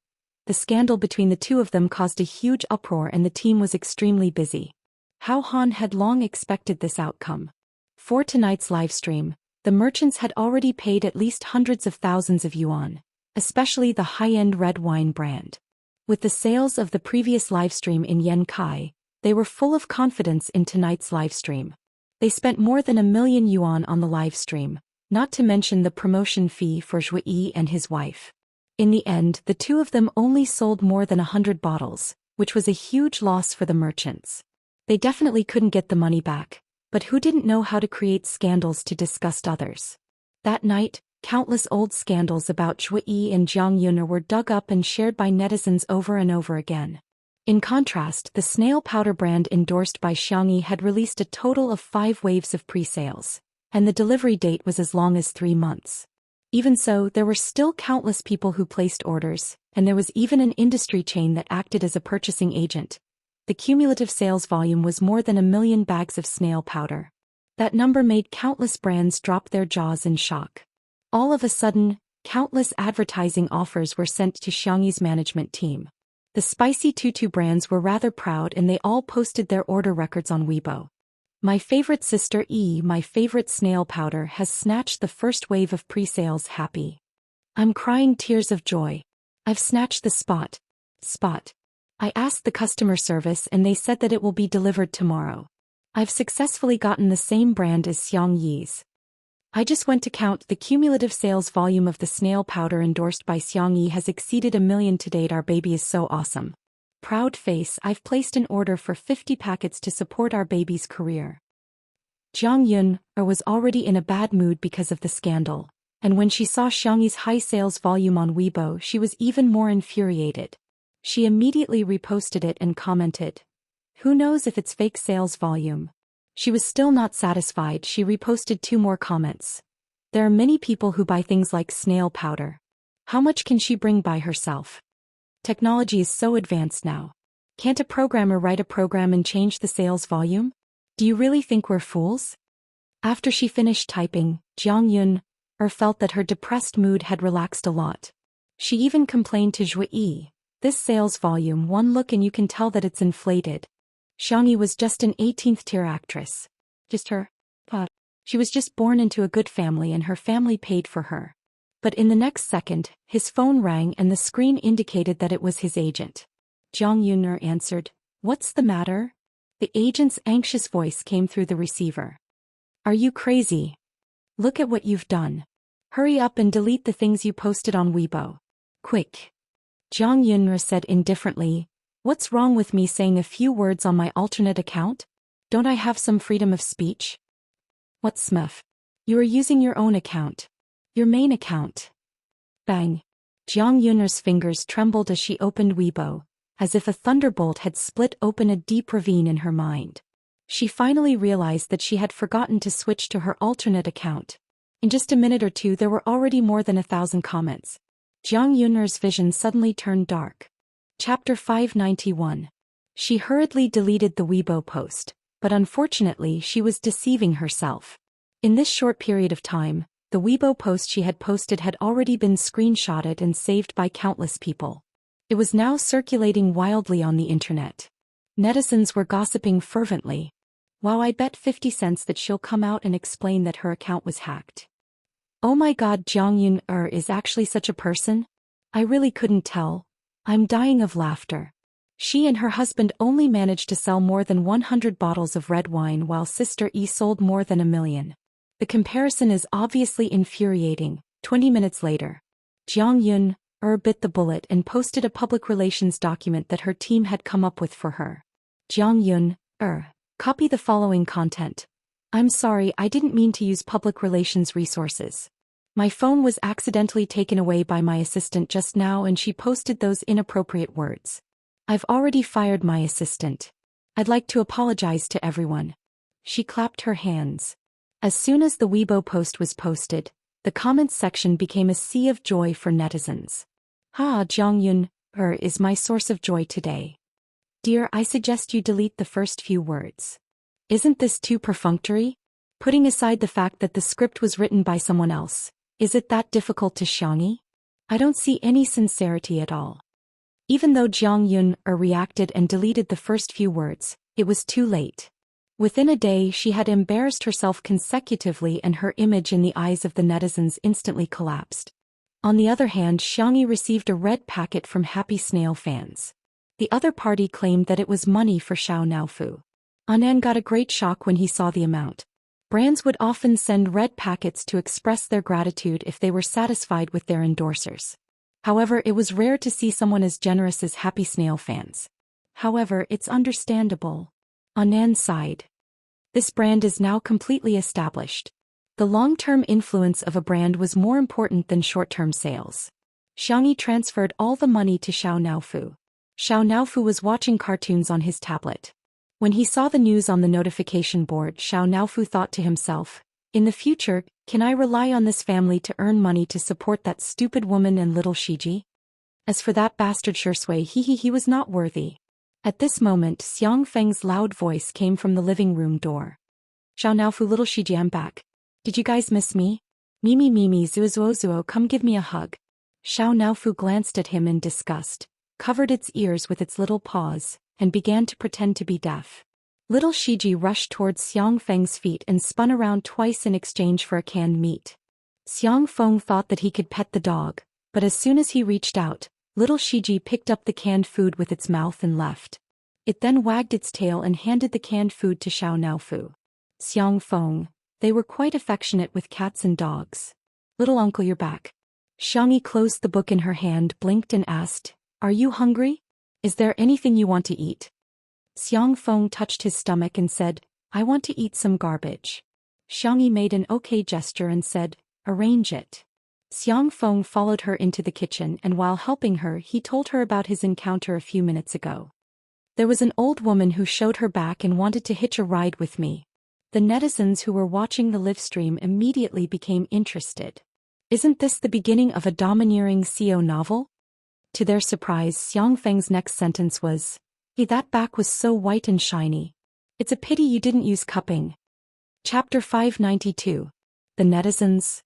The scandal between the two of them caused a huge uproar and the team was extremely busy. Hao Han had long expected this outcome. For tonight's livestream, The merchants had already paid at least hundreds of thousands of yuan, especially the high-end red wine brand. With the sales of the previous livestream in Yankai, they were full of confidence in tonight's livestream. They spent more than 1 million yuan on the livestream, not to mention the promotion fee for Zhou Xian and his wife. In the end, the two of them only sold more than 100 bottles, which was a huge loss for the merchants. They definitely couldn't get the money back, but who didn't know how to create scandals to disgust others? That night, countless old scandals about Zhou Xian and Jiang Yun were dug up and shared by netizens over and over again. In contrast, the snail powder brand endorsed by Xianxia had released a total of 5 waves of pre-sales, and the delivery date was as long as 3 months. Even so, there were still countless people who placed orders, and there was even an industry chain that acted as a purchasing agent. The cumulative sales volume was more than 1 million bags of snail powder. That number made countless brands drop their jaws in shock. All of a sudden, countless advertising offers were sent to Xianxi's management team. The spicy tutu brands were rather proud and they all posted their order records on Weibo. My favorite sister my favorite snail powder has snatched the first wave of pre-sales. Happy. I'm crying tears of joy. I've snatched the spot. I asked the customer service and they said that it will be delivered tomorrow. I've successfully gotten the same brand as Xianxi's. I just went to count. The cumulative sales volume of the snail powder endorsed by Xianxia has exceeded 1 million to date. Our baby is so awesome. Proud face. I've placed an order for 50 packets to support our baby's career. Jiang Yun was already in a bad mood because of the scandal, and when she saw Xianxi's high sales volume on Weibo, she was even more infuriated. She immediately reposted it and commented, "Who knows if it's fake sales volume?" She was still not satisfied. She reposted 2 more comments. There are many people who buy things like snail powder. How much can she bring by herself? Technology is so advanced now. Can't a programmer write a program and change the sales volume? Do you really think we're fools? After she finished typing, Jiang Yun felt that her depressed mood had relaxed a lot. She even complained to Zhou Xian, "This sales volume, one look and you can tell that it's inflated." Xianxia was just an 18th tier actress. Just her. She was just born into a good family and her family paid for her. But in the next second, his phone rang and the screen indicated that it was his agent. Jiang Yun answered, "What's the matter?" The agent's anxious voice came through the receiver. "Are you crazy? Look at what you've done. Hurry up and delete the things you posted on Weibo. Quick." Jiang Yun said indifferently, "What's wrong with me saying a few words on my alternate account? Don't I have some freedom of speech?" "What smuff? You are using your own account. Your main account." Bang. Jiang Yun's fingers trembled as she opened Weibo, as if a thunderbolt had split open a deep ravine in her mind. She finally realized that she had forgotten to switch to her alternate account. In just a minute or two there were already more than 1,000 comments. Jiang Yun's vision suddenly turned dark. Chapter 591. She hurriedly deleted the Weibo post, but unfortunately she was deceiving herself. In this short period of time, the Weibo post she had posted had already been screenshotted and saved by countless people. It was now circulating wildly on the internet. Netizens were gossiping fervently. "Wow, I bet 50 cents that she'll come out and explain that her account was hacked. Oh my god, Jiang Yun is actually such a person? I really couldn't tell. I'm dying of laughter. She and her husband only managed to sell more than 100 bottles of red wine while Sister E sold more than 1 million. The comparison is obviously infuriating." 20 minutes later, Jiang Yun bit the bullet and posted a public relations document that her team had come up with for her. Jiang Yun, copy the following content. "I'm sorry, I didn't mean to use public relations resources. My phone was accidentally taken away by my assistant just now and she posted those inappropriate words. I've already fired my assistant. I'd like to apologize to everyone." She clapped her hands. As soon as the Weibo post was posted, the comments section became a sea of joy for netizens. Jiang Yun is my source of joy today. Dear, I suggest you delete the first few words. Isn't this too perfunctory? Putting aside the fact that the script was written by someone else, is it that difficult to Xianxia? I don't see any sincerity at all." Even though Jiang Yun reacted and deleted the first few words, it was too late. Within a day she had embarrassed herself consecutively and her image in the eyes of the netizens instantly collapsed. On the other hand, Xianxia received a red packet from Happy Snail fans. The other party claimed that it was money for Xiao Naofu. Anan got a great shock when he saw the amount. Brands would often send red packets to express their gratitude if they were satisfied with their endorsers. However, it was rare to see someone as generous as Happy Snail fans. However, it's understandable. Anan sighed. This brand is now completely established. The long-term influence of a brand was more important than short-term sales. Xianxia transferred all the money to Xiao Naofu. Xiao Naofu was watching cartoons on his tablet. When he saw the news on the notification board, Xiao Naofu thought to himself, in the future, can I rely on this family to earn money to support that stupid woman and little Shiji? As for that bastard Shui, he was not worthy. At this moment, Xiang Feng's loud voice came from the living room door. Xiao Naofu, little Shiji, I'm back. Did you guys miss me? Mimi, zuo, come give me a hug. Xiao Naofu glanced at him in disgust, covered its ears with its little paws, and began to pretend to be deaf. Little Shiji rushed towards Xiang Feng's feet and spun around twice in exchange for a canned meat. Xiang Feng thought that he could pet the dog, but as soon as he reached out, little Shiji picked up the canned food with its mouth and left. It then wagged its tail and handed the canned food to Xiao Naofu. Xiang Feng, they were quite affectionate with cats and dogs. Little uncle, you're back. Xianxia closed the book in her hand, blinked and asked, are you hungry? Is there anything you want to eat? Xiang Feng touched his stomach and said, I want to eat some garbage. Xianxia made an okay gesture and said, arrange it. Xiang Feng followed her into the kitchen and while helping her he told her about his encounter a few minutes ago. There was an old woman who showed her back and wanted to hitch a ride with me. The netizens who were watching the live stream immediately became interested. Isn't this the beginning of a domineering CO novel? To their surprise, Xiang Feng's next sentence was, hey, that back was so white and shiny. It's a pity you didn't use cupping. Chapter 592. The netizens.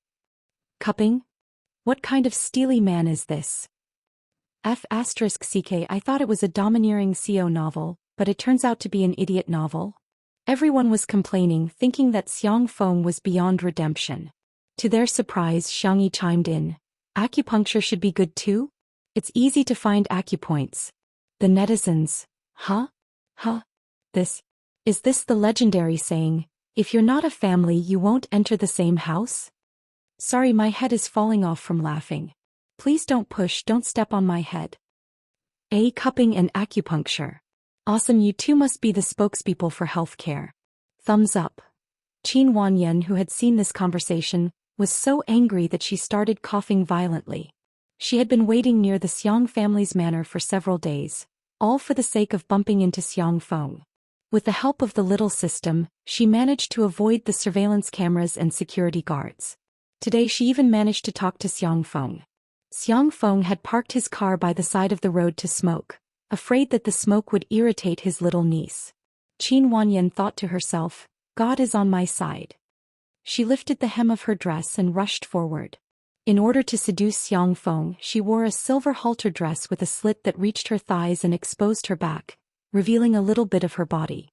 Cupping? What kind of steely man is this? *CK I thought it was a domineering CO novel, but it turns out to be an idiot novel. Everyone was complaining, thinking that Xiang Feng was beyond redemption. To their surprise, Xianxia chimed in. Acupuncture should be good too? It's easy to find acupoints. The netizens. Huh? Is this the legendary saying, if you're not a family you won't enter the same house? Sorry, my head is falling off from laughing. Please don't push, don't step on my head. Cupping and acupuncture. Awesome, you two must be the spokespeople for healthcare. Thumbs up. Qin Wanyan, who had seen this conversation, was so angry that she started coughing violently. She had been waiting near the Xiang family's manor for several days, all for the sake of bumping into Xiang Feng. With the help of the little system, she managed to avoid the surveillance cameras and security guards. Today she even managed to talk to Xiang Feng. Xiang Feng had parked his car by the side of the road to smoke, afraid that the smoke would irritate his little niece. Qin Wanyan thought to herself, God is on my side. She lifted the hem of her dress and rushed forward. In order to seduce Xiang Feng, she wore a silver halter dress with a slit that reached her thighs and exposed her back, revealing a little bit of her body.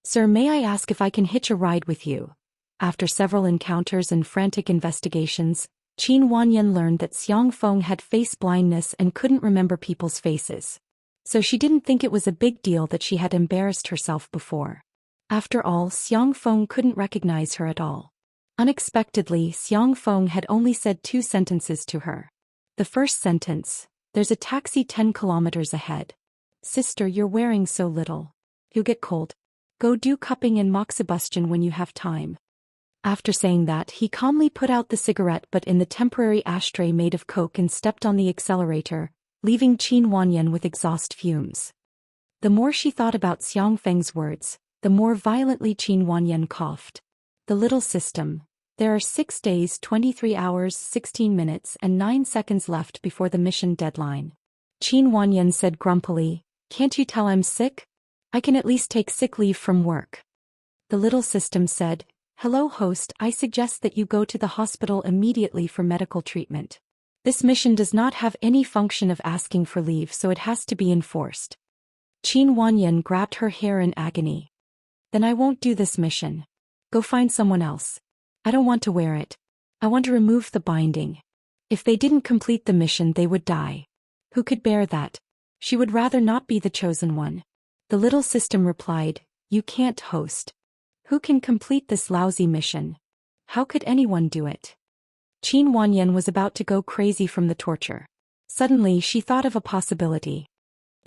Sir, may I ask if I can hitch a ride with you? After several encounters and frantic investigations, Qin Wanyan learned that Xiang Feng had face blindness and couldn't remember people's faces. So she didn't think it was a big deal that she had embarrassed herself before. After all, Xiang Feng couldn't recognize her at all. Unexpectedly, Xiang Feng had only said 2 sentences to her. The first sentence, there's a taxi 10 kilometers ahead. Sister, you're wearing so little. You'll get cold. Go do cupping and moxibustion when you have time. After saying that, he calmly put out the cigarette butt in the temporary ashtray made of coke and stepped on the accelerator, leaving Qin Wanyan with exhaust fumes. The more she thought about Xiang Feng's words, the more violently Qin Wanyan coughed. The little system. There are 6 days, 23 hours, 16 minutes and 9 seconds left before the mission deadline. Qin Wanyan said grumpily, can't you tell I'm sick? I can at least take sick leave from work. The little system said, hello host, I suggest that you go to the hospital immediately for medical treatment. This mission does not have any function of asking for leave, so it has to be enforced. Qin Wanyan grabbed her hair in agony. Then I won't do this mission. Go find someone else. I don't want to wear it. I want to remove the binding. If they didn't complete the mission, they would die. Who could bear that? She would rather not be the chosen one. The little system replied, you can't host. Who can complete this lousy mission? How could anyone do it? Qin Wanyan was about to go crazy from the torture. Suddenly she thought of a possibility.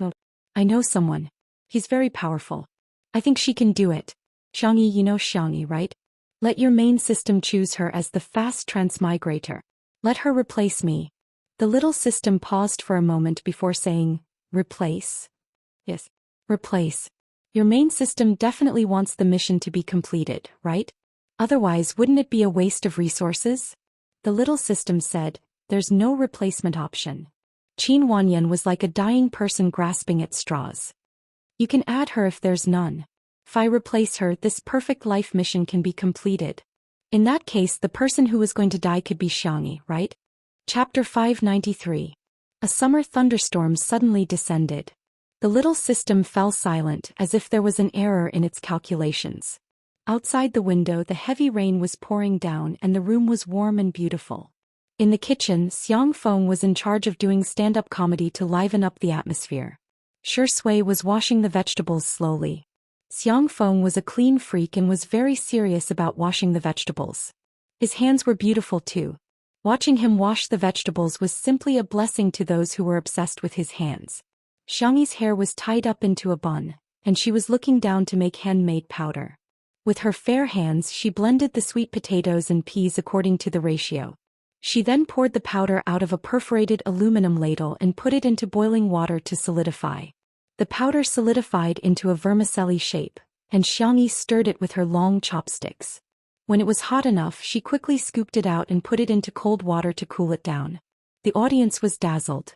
Oh, I know someone. He's very powerful. I think she can do it. Xianxia, you know Xianxia, right? Let your main system choose her as the fast transmigrator. Let her replace me. The little system paused for a moment before saying, replace? Yes, replace. Your main system definitely wants the mission to be completed, right? Otherwise, wouldn't it be a waste of resources? The little system said, there's no replacement option. Qin Wanyan was like a dying person grasping at straws. You can add her if there's none. If I replace her, this perfect life mission can be completed. In that case, the person who was going to die could be Xianxia, right? Chapter 593. A summer thunderstorm suddenly descended. The little system fell silent as if there was an error in its calculations. Outside the window, the heavy rain was pouring down and the room was warm and beautiful. In the kitchen, Xiang Feng was in charge of doing stand-up comedy to liven up the atmosphere. Shi Sui was washing the vegetables slowly. Xiang Feng was a clean freak and was very serious about washing the vegetables. His hands were beautiful too. Watching him wash the vegetables was simply a blessing to those who were obsessed with his hands. Xiangxi's hair was tied up into a bun, and she was looking down to make handmade powder. With her fair hands she blended the sweet potatoes and peas according to the ratio. She then poured the powder out of a perforated aluminum ladle and put it into boiling water to solidify. The powder solidified into a vermicelli shape, and Xiangxia stirred it with her long chopsticks. When it was hot enough, she quickly scooped it out and put it into cold water to cool it down. The audience was dazzled.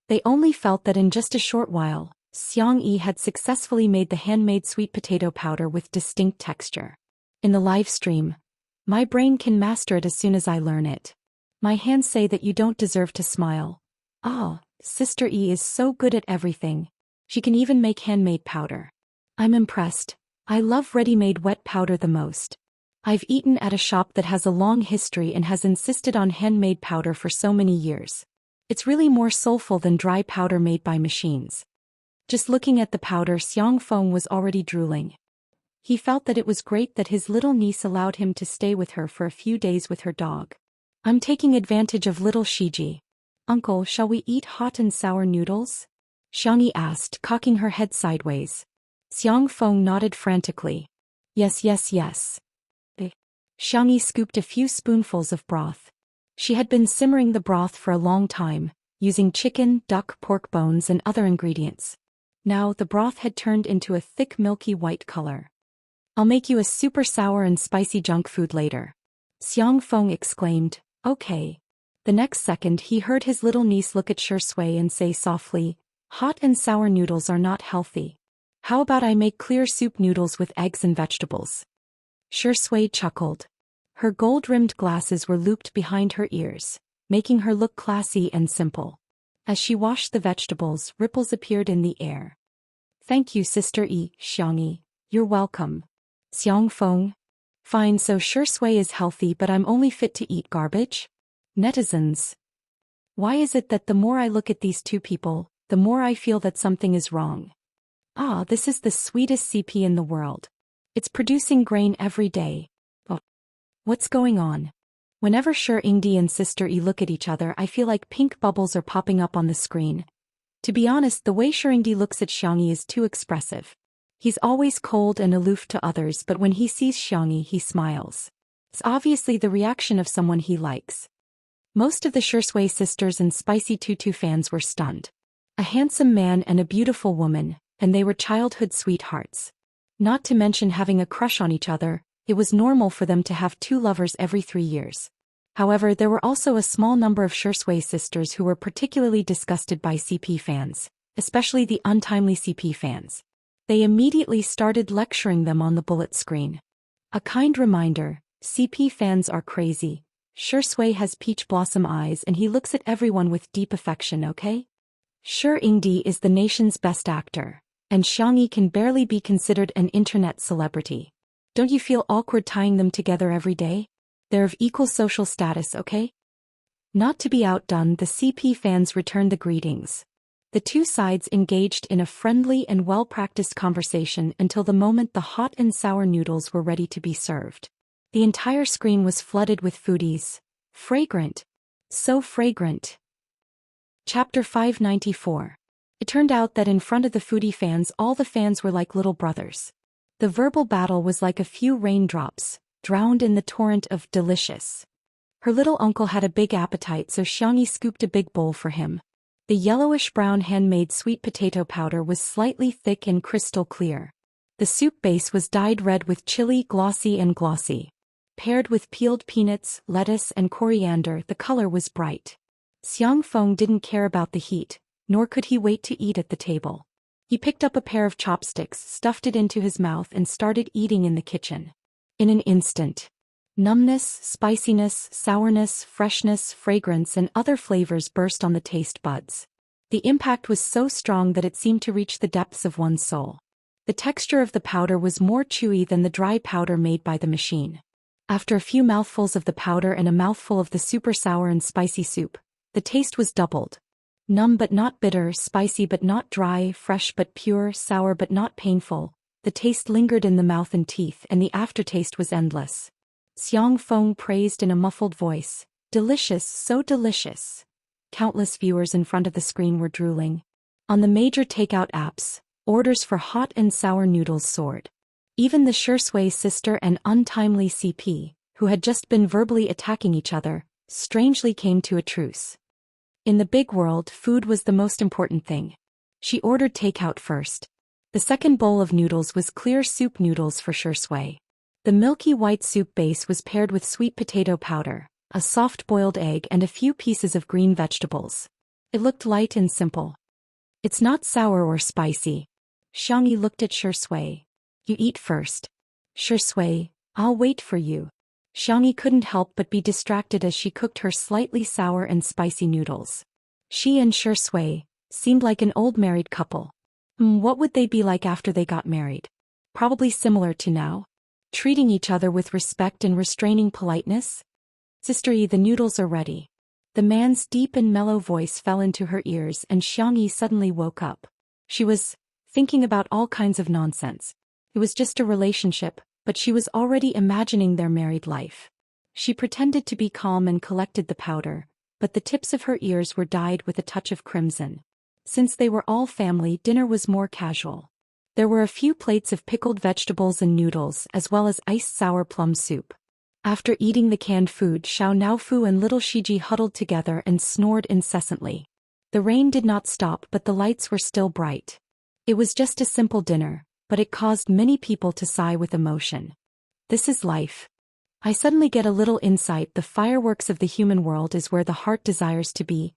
They only felt that in just a short while, Xiangxia had successfully made the handmade sweet potato powder with distinct texture. In the live stream, my brain can master it as soon as I learn it. My hands say that you don't deserve to smile. Ah, Sister E is so good at everything. She can even make handmade powder. I'm impressed. I love ready-made wet powder the most. I've eaten at a shop that has a long history and has insisted on handmade powder for so many years. It's really more soulful than dry powder made by machines. Just looking at the powder, Xiang Feng was already drooling. He felt that it was great that his little niece allowed him to stay with her for a few days with her dog. I'm taking advantage of little Shiji. Uncle, shall we eat hot and sour noodles? Xiangxia asked, cocking her head sideways. Xiang Feng nodded frantically. Yes, yes, yes. Xiangxia scooped a few spoonfuls of broth. She had been simmering the broth for a long time, using chicken, duck, pork bones and other ingredients. Now the broth had turned into a thick milky white color. I'll make you a super sour and spicy junk food later. Xiang Feng exclaimed, okay. The next second he heard his little niece look at Shi Sui and say softly, hot and sour noodles are not healthy. How about I make clear soup noodles with eggs and vegetables? Shi Sui chuckled. Her gold-rimmed glasses were looped behind her ears, making her look classy and simple. As she washed the vegetables, ripples appeared in the air. Thank you, Sister E, Xiangxia. You're welcome. Xiang Feng. Fine, so Shi Sui is healthy but I'm only fit to eat garbage? Netizens. Why is it that the more I look at these two people, the more I feel that something is wrong? Ah, this is the sweetest CP in the world. It's producing grain every day. Oh. What's going on? Whenever Shi Ingdi and Sister E look at each other, I feel like pink bubbles are popping up on the screen. To be honest, the way Shi Ingdi looks at Xiangxia is too expressive. He's always cold and aloof to others, but when he sees Xiangxia he smiles. It's obviously the reaction of someone he likes. Most of the Shi Sui sisters and Spicy Tutu fans were stunned. A handsome man and a beautiful woman, and they were childhood sweethearts. Not to mention having a crush on each other, it was normal for them to have two lovers every 3 years. However, there were also a small number of Shi Sui sisters who were particularly disgusted by CP fans, especially the untimely CP fans. They immediately started lecturing them on the bullet screen. A kind reminder, CP fans are crazy. Shi Sui has peach blossom eyes and he looks at everyone with deep affection, okay? Shi Ingdi is the nation's best actor. And Xiangyi can barely be considered an internet celebrity. Don't you feel awkward tying them together every day? They're of equal social status, okay? Not to be outdone, the CP fans returned the greetings. The two sides engaged in a friendly and well-practiced conversation until the moment the hot and sour noodles were ready to be served. The entire screen was flooded with foodies. Fragrant. So fragrant. Chapter 594. It turned out that in front of the foodie fans, all the fans were like little brothers. The verbal battle was like a few raindrops, drowned in the torrent of delicious. Her little uncle had a big appetite, so Xiangyi scooped a big bowl for him. The yellowish-brown handmade sweet potato powder was slightly thick and crystal clear. The soup base was dyed red with chili, glossy. Paired with peeled peanuts, lettuce, and coriander, the color was bright. Xiang Feng didn't care about the heat, nor could he wait to eat at the table. He picked up a pair of chopsticks, stuffed it into his mouth, and started eating in the kitchen. In an instant, numbness, spiciness, sourness, freshness, fragrance, and other flavors burst on the taste buds. The impact was so strong that it seemed to reach the depths of one's soul. The texture of the powder was more chewy than the dry powder made by the machine. After a few mouthfuls of the powder and a mouthful of the super sour and spicy soup, the taste was doubled. Numb but not bitter, spicy but not dry, fresh but pure, sour but not painful. The taste lingered in the mouth and teeth, and the aftertaste was endless. Xiang Feng praised in a muffled voice. Delicious, so delicious. Countless viewers in front of the screen were drooling. On the major takeout apps, orders for hot and sour noodles soared. Even the Xiaxia sister and untimely CP, who had just been verbally attacking each other, strangely came to a truce. In the big world, food was the most important thing. She ordered takeout first. The second bowl of noodles was clear soup noodles for Xiaxia. The milky white soup base was paired with sweet potato powder, a soft boiled egg, and a few pieces of green vegetables. It looked light and simple. It's not sour or spicy. Xiangyi looked at Xiaxia. You eat first. Xiaxia, I'll wait for you. Xiangyi couldn't help but be distracted as she cooked her slightly sour and spicy noodles. She and Xiaxia seemed like an old married couple. What would they be like after they got married? Probably similar to now. Treating each other with respect and restraining politeness? Sister Yi, the noodles are ready. The man's deep and mellow voice fell into her ears, and Xiangyi suddenly woke up. She was thinking about all kinds of nonsense. It was just a relationship, but she was already imagining their married life. She pretended to be calm and collected the powder, but the tips of her ears were dyed with a touch of crimson. Since they were all family, dinner was more casual. There were a few plates of pickled vegetables and noodles, as well as iced sour plum soup. After eating the canned food, Xiao Naofu and little Shiji huddled together and snored incessantly. The rain did not stop, but the lights were still bright. It was just a simple dinner, but it caused many people to sigh with emotion. This is life. I suddenly get a little insight. The fireworks of the human world is where the heart desires to be.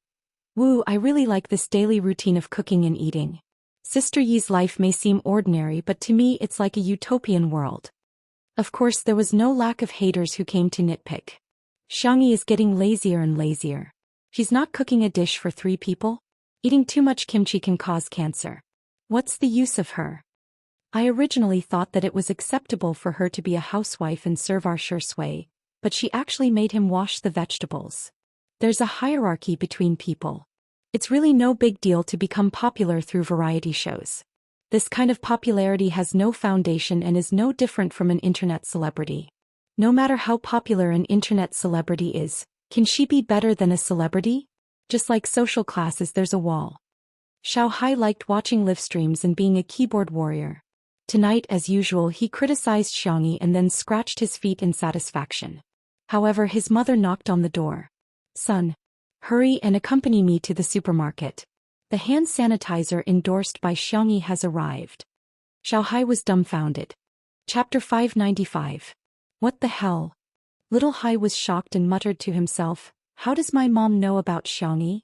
Woo, I really like this daily routine of cooking and eating. Sister Yi's life may seem ordinary, but to me it's like a utopian world. Of course, there was no lack of haters who came to nitpick. Xiangyi is getting lazier and lazier. She's not cooking a dish for 3 people. Eating too much kimchi can cause cancer. What's the use of her? I originally thought that it was acceptable for her to be a housewife and serve our Xiaxia, but she actually made him wash the vegetables. There's a hierarchy between people. It's really no big deal to become popular through variety shows. This kind of popularity has no foundation and is no different from an internet celebrity. No matter how popular an internet celebrity is, can she be better than a celebrity? Just like social classes, there's a wall. Xiao Hai liked watching live streams and being a keyboard warrior. Tonight, as usual, he criticized Xiangyi and then scratched his feet in satisfaction. However, his mother knocked on the door. Son, hurry and accompany me to the supermarket. The hand sanitizer endorsed by Xiangyi has arrived. Xiao Hai was dumbfounded. Chapter 595. What the hell? Little Hai was shocked and muttered to himself, how does my mom know about Xiangyi?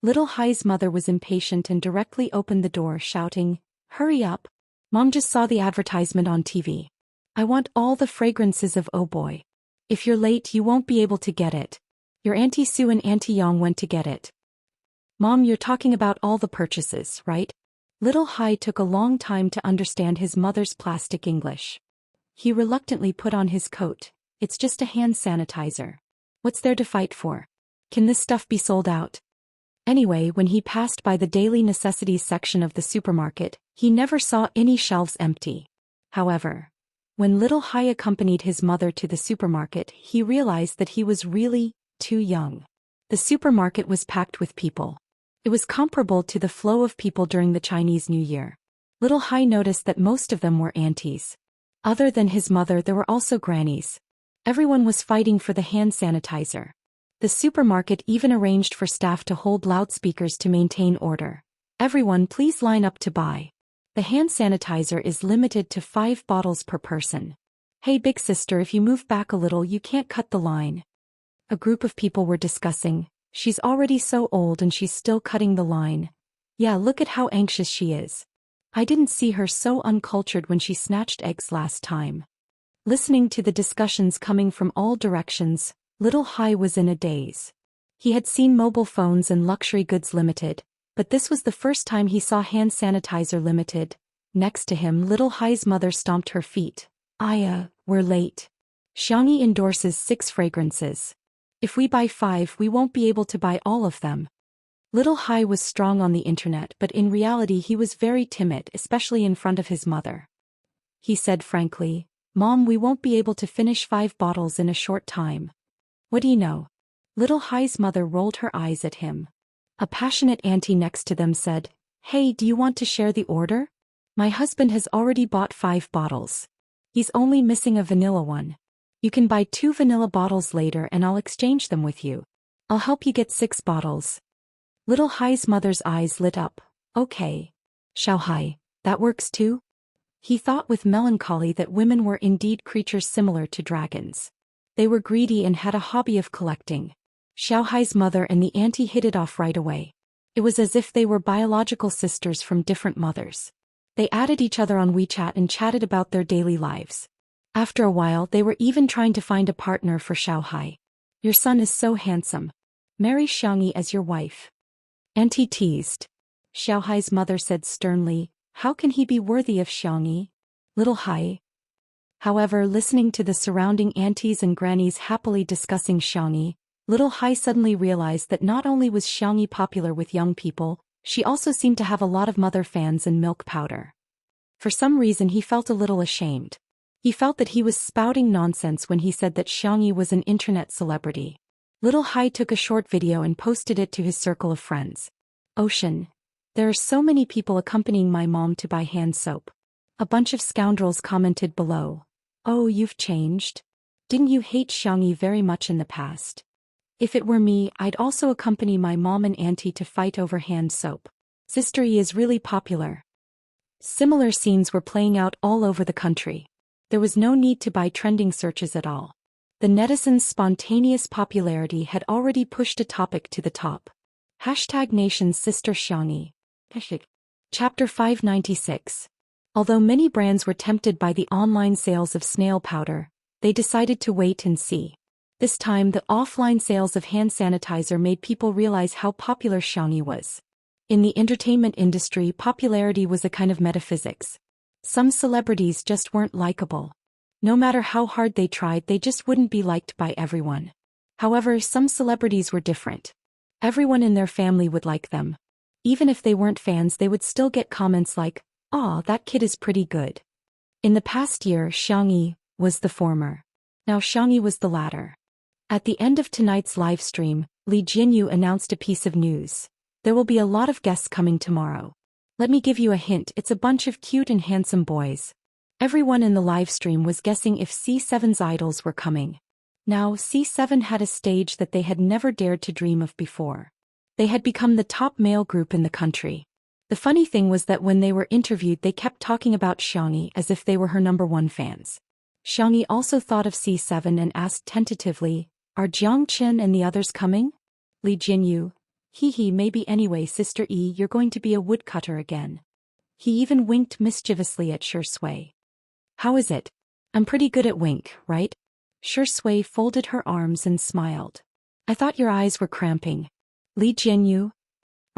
Little Hai's mother was impatient and directly opened the door, shouting, hurry up. Mom just saw the advertisement on TV. I want all the fragrances of Oh Boy. If you're late, you won't be able to get it. Your Auntie Sue and Auntie Yang went to get it. Mom, you're talking about all the purchases, right? Little Hai took a long time to understand his mother's plastic English. He reluctantly put on his coat. It's just a hand sanitizer. What's there to fight for? Can this stuff be sold out? Anyway, when he passed by the daily necessities section of the supermarket, he never saw any shelves empty. However, when Little Hai accompanied his mother to the supermarket, he realized that he was really too young. The supermarket was packed with people. It was comparable to the flow of people during the Chinese New Year. Little Hai noticed that most of them were aunties. Other than his mother, there were also grannies. Everyone was fighting for the hand sanitizer. The supermarket even arranged for staff to hold loudspeakers to maintain order. Everyone, please line up to buy. The hand sanitizer is limited to 5 bottles per person. Hey big sister, if you move back a little you can't cut the line. A group of people were discussing, she's already so old and she's still cutting the line. Yeah, look at how anxious she is. I didn't see her so uncultured when she snatched eggs last time. Listening to the discussions coming from all directions, Little Hai was in a daze. He had seen mobile phones and luxury goods limited, but this was the first time he saw hand sanitizer limited. Next to him, Little Hai's mother stomped her feet. We're late. Xianxia endorses 6 fragrances. If we buy 5, we won't be able to buy all of them. Little Hai was strong on the internet, but in reality he was very timid, especially in front of his mother. He said frankly, Mom, we won't be able to finish 5 bottles in a short time. What do you know? Little Hai's mother rolled her eyes at him. A passionate auntie next to them said, Hey, do you want to share the order? My husband has already bought 5 bottles. He's only missing a vanilla one. You can buy 2 vanilla bottles later and I'll exchange them with you. I'll help you get 6 bottles. Little Hai's mother's eyes lit up. Okay. Xiao Hai, that works too? He thought with melancholy that women were indeed creatures similar to dragons. They were greedy and had a hobby of collecting. Xiao Hai's mother and the auntie hit it off right away. It was as if they were biological sisters from different mothers. They added each other on WeChat and chatted about their daily lives. After a while, they were even trying to find a partner for Xiao Hai. Your son is so handsome. Marry Xianxia as your wife. Auntie teased. Xiao Hai's mother said sternly, How can he be worthy of Xianxia? Little Hai. However, listening to the surrounding aunties and grannies happily discussing Xianxia, Little Hai suddenly realized that not only was Xianxia popular with young people, she also seemed to have a lot of mother fans and milk powder. For some reason he felt a little ashamed. He felt that he was spouting nonsense when he said that Xianxia was an internet celebrity. Little Hai took a short video and posted it to his circle of friends. Ocean. There are so many people accompanying my mom to buy hand soap. A bunch of scoundrels commented below. Oh, you've changed. Didn't you hate Xianxia very much in the past? If it were me, I'd also accompany my mom and auntie to fight over hand soap. Sister E is really popular. Similar scenes were playing out all over the country. There was no need to buy trending searches at all. The netizens' spontaneous popularity had already pushed a topic to the top. #Nation's Sister Xianxia. Chapter 596. Although many brands were tempted by the online sales of snail powder, they decided to wait and see. This time the offline sales of hand sanitizer made people realize how popular Xianxia was. In the entertainment industry, popularity was a kind of metaphysics. Some celebrities just weren't likable. No matter how hard they tried, they just wouldn't be liked by everyone. However, some celebrities were different. Everyone in their family would like them. Even if they weren't fans, they would still get comments like, "Aw, that kid is pretty good." In the past year, Xianxia was the former. Now Xianxia was the latter. At the end of tonight's live stream, Li Jinyu announced a piece of news. There will be a lot of guests coming tomorrow. Let me give you a hint, it's a bunch of cute and handsome boys. Everyone in the live stream was guessing if C7's idols were coming. Now, C7 had a stage that they had never dared to dream of before. They had become the top male group in the country. The funny thing was that when they were interviewed, they kept talking about Xianxia as if they were her #1 fans. Xianxia also thought of C7 and asked tentatively, "Are Jiang Chen and the others coming?" Li Jinyu, "Hee, maybe anyway, Sister E, you're going to be a woodcutter again." He even winked mischievously at Shui. "How is it? I'm pretty good at wink, right?" Shui folded her arms and smiled. "I thought your eyes were cramping." Li Jinyu,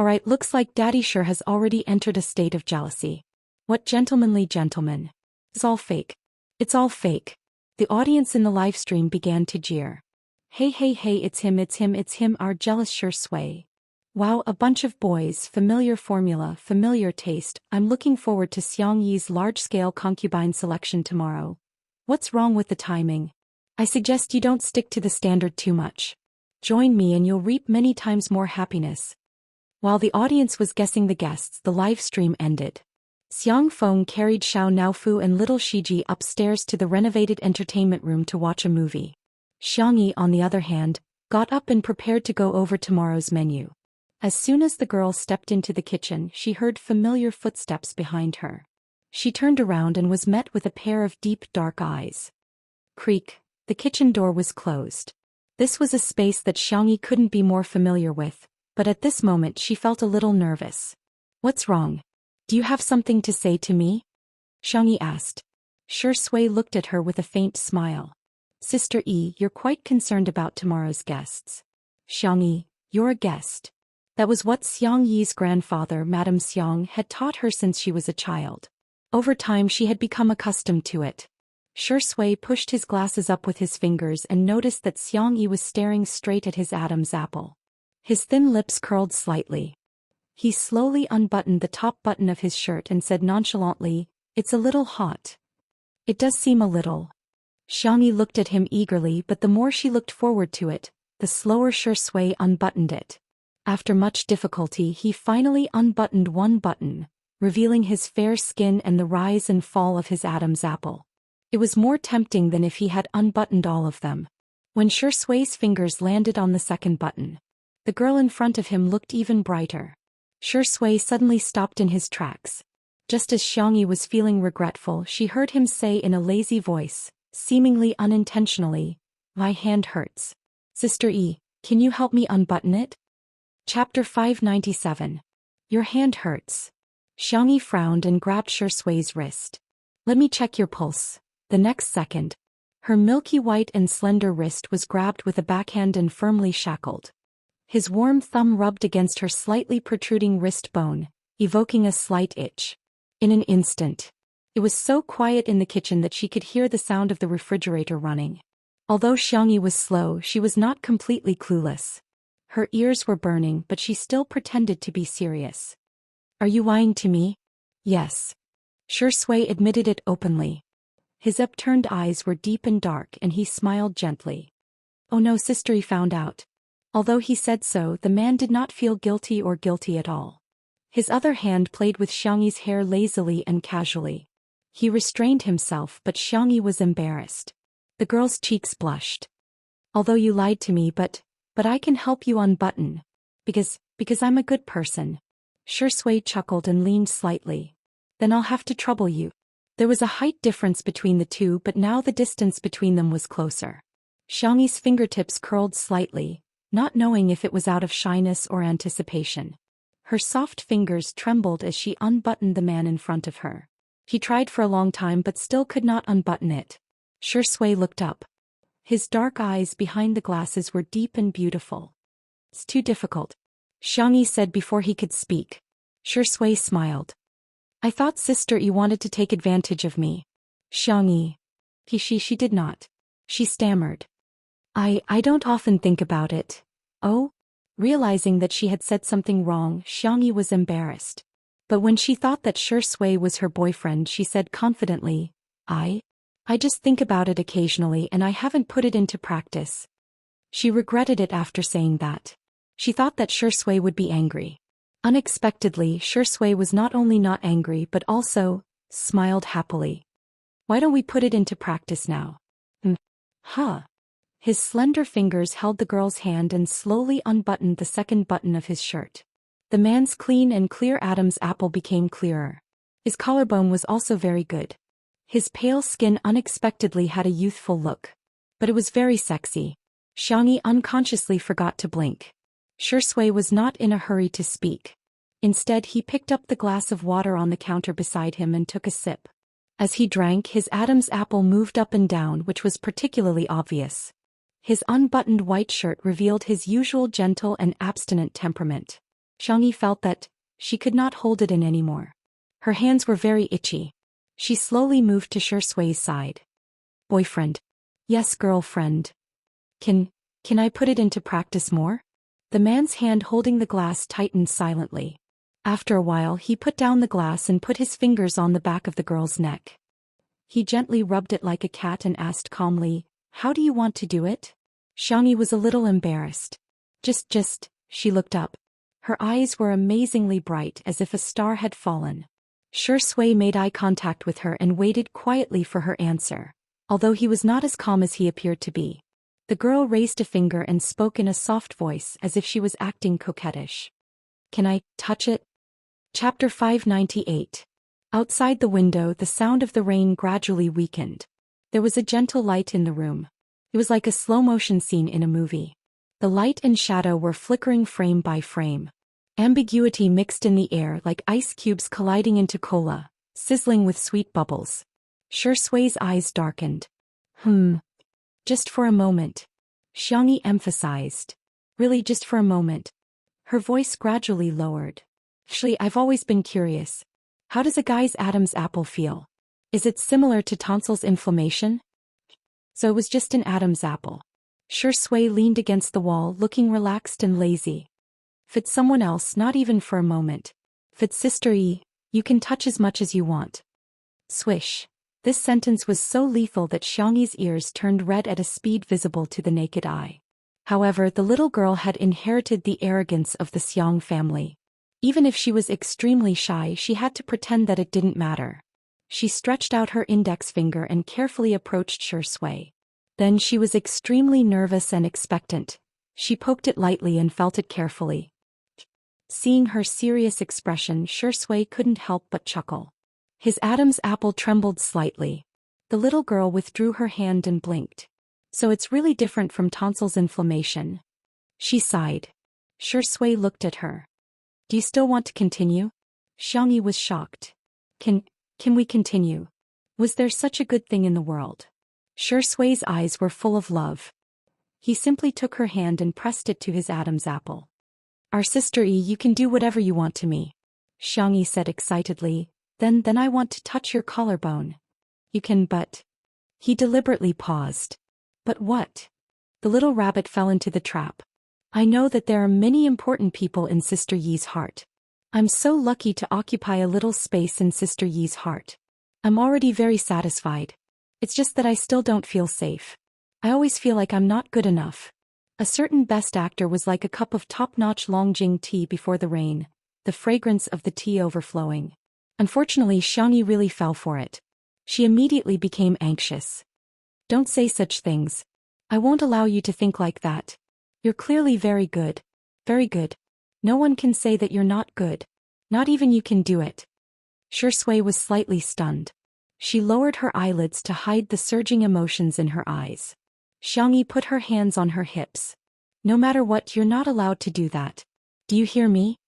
Alright, looks like Daddy sure has already entered a state of jealousy. What gentlemanly gentleman. It's all fake. It's all fake. The audience in the live stream began to jeer. Hey, it's him, our jealous Zhou Xian. Wow, a bunch of boys, familiar formula, familiar taste. I'm looking forward to Xiangyi's large-scale concubine selection tomorrow. What's wrong with the timing? I suggest you don't stick to the standard too much. Join me and you'll reap many times more happiness. While the audience was guessing the guests, the live stream ended. Xiang Feng carried Xiao Naofu and little Shiji upstairs to the renovated entertainment room to watch a movie. Xiangyi, on the other hand, got up and prepared to go over tomorrow's menu. As soon as the girl stepped into the kitchen, she heard familiar footsteps behind her. She turned around and was met with a pair of deep dark eyes. Creak, the kitchen door was closed. This was a space that Xiangyi couldn't be more familiar with, but at this moment she felt a little nervous. What's wrong? Do you have something to say to me? Xiangyi asked. Zhou Xian looked at her with a faint smile. Sister Yi, you're quite concerned about tomorrow's guests. Xiangyi, you're a guest. That was what Xiangyi's grandfather, Madame Xiang, had taught her since she was a child. Over time she had become accustomed to it. Zhou Xian pushed his glasses up with his fingers and noticed that Xiangyi was staring straight at his Adam's apple. His thin lips curled slightly. He slowly unbuttoned the top button of his shirt and said nonchalantly, "It's a little hot." "It does seem a little." Xiangyi looked at him eagerly, but the more she looked forward to it, the slower Zhou Xian unbuttoned it. After much difficulty he finally unbuttoned one button, revealing his fair skin and the rise and fall of his Adam's apple. It was more tempting than if he had unbuttoned all of them. When Zhou Xian's fingers landed on the second button, the girl in front of him looked even brighter. Zhou Xian suddenly stopped in his tracks. Just as Xiangyi was feeling regretful, she heard him say in a lazy voice, seemingly unintentionally, "My hand hurts. Sister Yi, can you help me unbutton it?" Chapter 597. Your hand hurts. Xiangyi frowned and grabbed Zhou Xian's wrist. "Let me check your pulse." The next second, her milky white and slender wrist was grabbed with a backhand and firmly shackled. His warm thumb rubbed against her slightly protruding wrist bone, evoking a slight itch. In an instant, it was so quiet in the kitchen that she could hear the sound of the refrigerator running. Although Xiangyi was slow, she was not completely clueless. Her ears were burning, but she still pretended to be serious. "Are you lying to me?" "Yes." Zhou Xian admitted it openly. His upturned eyes were deep and dark and he smiled gently. "Oh no, sister," he found out. Although he said so, the man did not feel guilty at all. His other hand played with Xiangyi's hair lazily and casually. He restrained himself, but Xiangyi was embarrassed. The girl's cheeks blushed. "Although you lied to me, but I can help you unbutton. Because I'm a good person." Zhou Xian chuckled and leaned slightly. "Then I'll have to trouble you." There was a height difference between the two, but now the distance between them was closer. Xiangyi's fingertips curled slightly, not knowing if it was out of shyness or anticipation. Her soft fingers trembled as she unbuttoned the man in front of her. He tried for a long time but still could not unbutton it. Zhou Xian looked up. His dark eyes behind the glasses were deep and beautiful. "It's too difficult," Xiangyi said before he could speak. Zhou Xian smiled. "I thought Sister Yi wanted to take advantage of me." Xiangyi. She did not. She stammered. I don't often think about it." "Oh?" Realizing that she had said something wrong, Xiangyi was embarrassed. But when she thought that Zhou Xian was her boyfriend, she said confidently, I just think about it occasionally and I haven't put it into practice." She regretted it after saying that. She thought that Zhou Xian would be angry. Unexpectedly, Zhou Xian was not only not angry but also smiled happily. "Why don't we put it into practice now?" Huh. His slender fingers held the girl's hand and slowly unbuttoned the second button of his shirt. The man's clean and clear Adam's apple became clearer. His collarbone was also very good. His pale skin unexpectedly had a youthful look. But it was very sexy. Xiangyi unconsciously forgot to blink. Zhou Xian was not in a hurry to speak. Instead, he picked up the glass of water on the counter beside him and took a sip. As he drank, his Adam's apple moved up and down, which was particularly obvious. His unbuttoned white shirt revealed his usual gentle and abstinent temperament. Xiangyi felt that she could not hold it in anymore. Her hands were very itchy. She slowly moved to Shi Sui's side. Boyfriend. Yes, girlfriend. Can I put it into practice more? The man's hand holding the glass tightened silently. After a while he put down the glass and put his fingers on the back of the girl's neck. He gently rubbed it like a cat and asked calmly, "How do you want to do it?" Xiangyi was a little embarrassed. Just, she looked up. Her eyes were amazingly bright as if a star had fallen. Shi Sui made eye contact with her and waited quietly for her answer, although he was not as calm as he appeared to be. The girl raised a finger and spoke in a soft voice as if she was acting coquettish. Can I touch it? Chapter 598. Outside the window, the sound of the rain gradually weakened. There was a gentle light in the room. It was like a slow-motion scene in a movie. The light and shadow were flickering frame by frame. Ambiguity mixed in the air like ice cubes colliding into cola, sizzling with sweet bubbles. Shi Sui's eyes darkened. Just for a moment. Xiangyi emphasized. Really just for a moment. Her voice gradually lowered. Actually, I've always been curious. How does a guy's Adam's apple feel? Is it similar to tonsils inflammation? So it was just an Adam's apple. Shi Sui leaned against the wall looking relaxed and lazy. If it's someone else, not even for a moment. If it's Sister Yi, you can touch as much as you want. Swish. This sentence was so lethal that Xiangyi's ears turned red at a speed visible to the naked eye. However, the little girl had inherited the arrogance of the Xiang family. Even if she was extremely shy, she had to pretend that it didn't matter. She stretched out her index finger and carefully approached Shi Sui. Then she was extremely nervous and expectant. She poked it lightly and felt it carefully. Seeing her serious expression, Shi Sui couldn't help but chuckle. His Adam's apple trembled slightly. The little girl withdrew her hand and blinked. So it's really different from tonsils inflammation. She sighed. Shi Sui looked at her. Do you still want to continue? Xiangyi was shocked. Can we continue? Was there such a good thing in the world? Shi Sui's eyes were full of love. He simply took her hand and pressed it to his Adam's apple. Our Sister Yi, you can do whatever you want to me. Xiangyi said excitedly. Then I want to touch your collarbone. You can, but... He deliberately paused. But what? The little rabbit fell into the trap. I know that there are many important people in Sister Yi's heart. I'm so lucky to occupy a little space in Sister Yi's heart. I'm already very satisfied. It's just that I still don't feel safe. I always feel like I'm not good enough. A certain best actor was like a cup of top-notch Longjing tea before the rain, the fragrance of the tea overflowing. Unfortunately, Xiangyi really fell for it. She immediately became anxious. Don't say such things. I won't allow you to think like that. You're clearly very good. Very good. No one can say that you're not good. Not even you can do it. Shi Sui was slightly stunned. She lowered her eyelids to hide the surging emotions in her eyes. Xiangyi put her hands on her hips. No matter what, you're not allowed to do that. Do you hear me?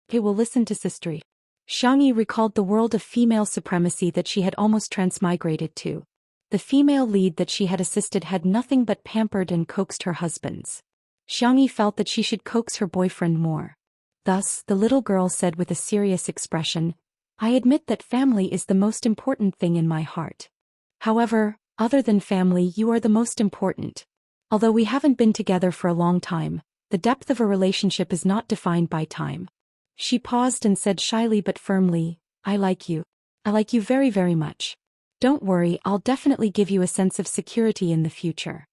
Okay, we'll listen to Sister Yi. Xiangyi recalled the world of female supremacy that she had almost transmigrated to. The female lead that she had assisted had nothing but pampered and coaxed her husbands. Xiangyi felt that she should coax her boyfriend more. Thus, the little girl said with a serious expression, I admit that family is the most important thing in my heart. However, other than family, you are the most important. Although we haven't been together for a long time, the depth of a relationship is not defined by time. She paused and said shyly but firmly, I like you. I like you very, very much. Don't worry, I'll definitely give you a sense of security in the future.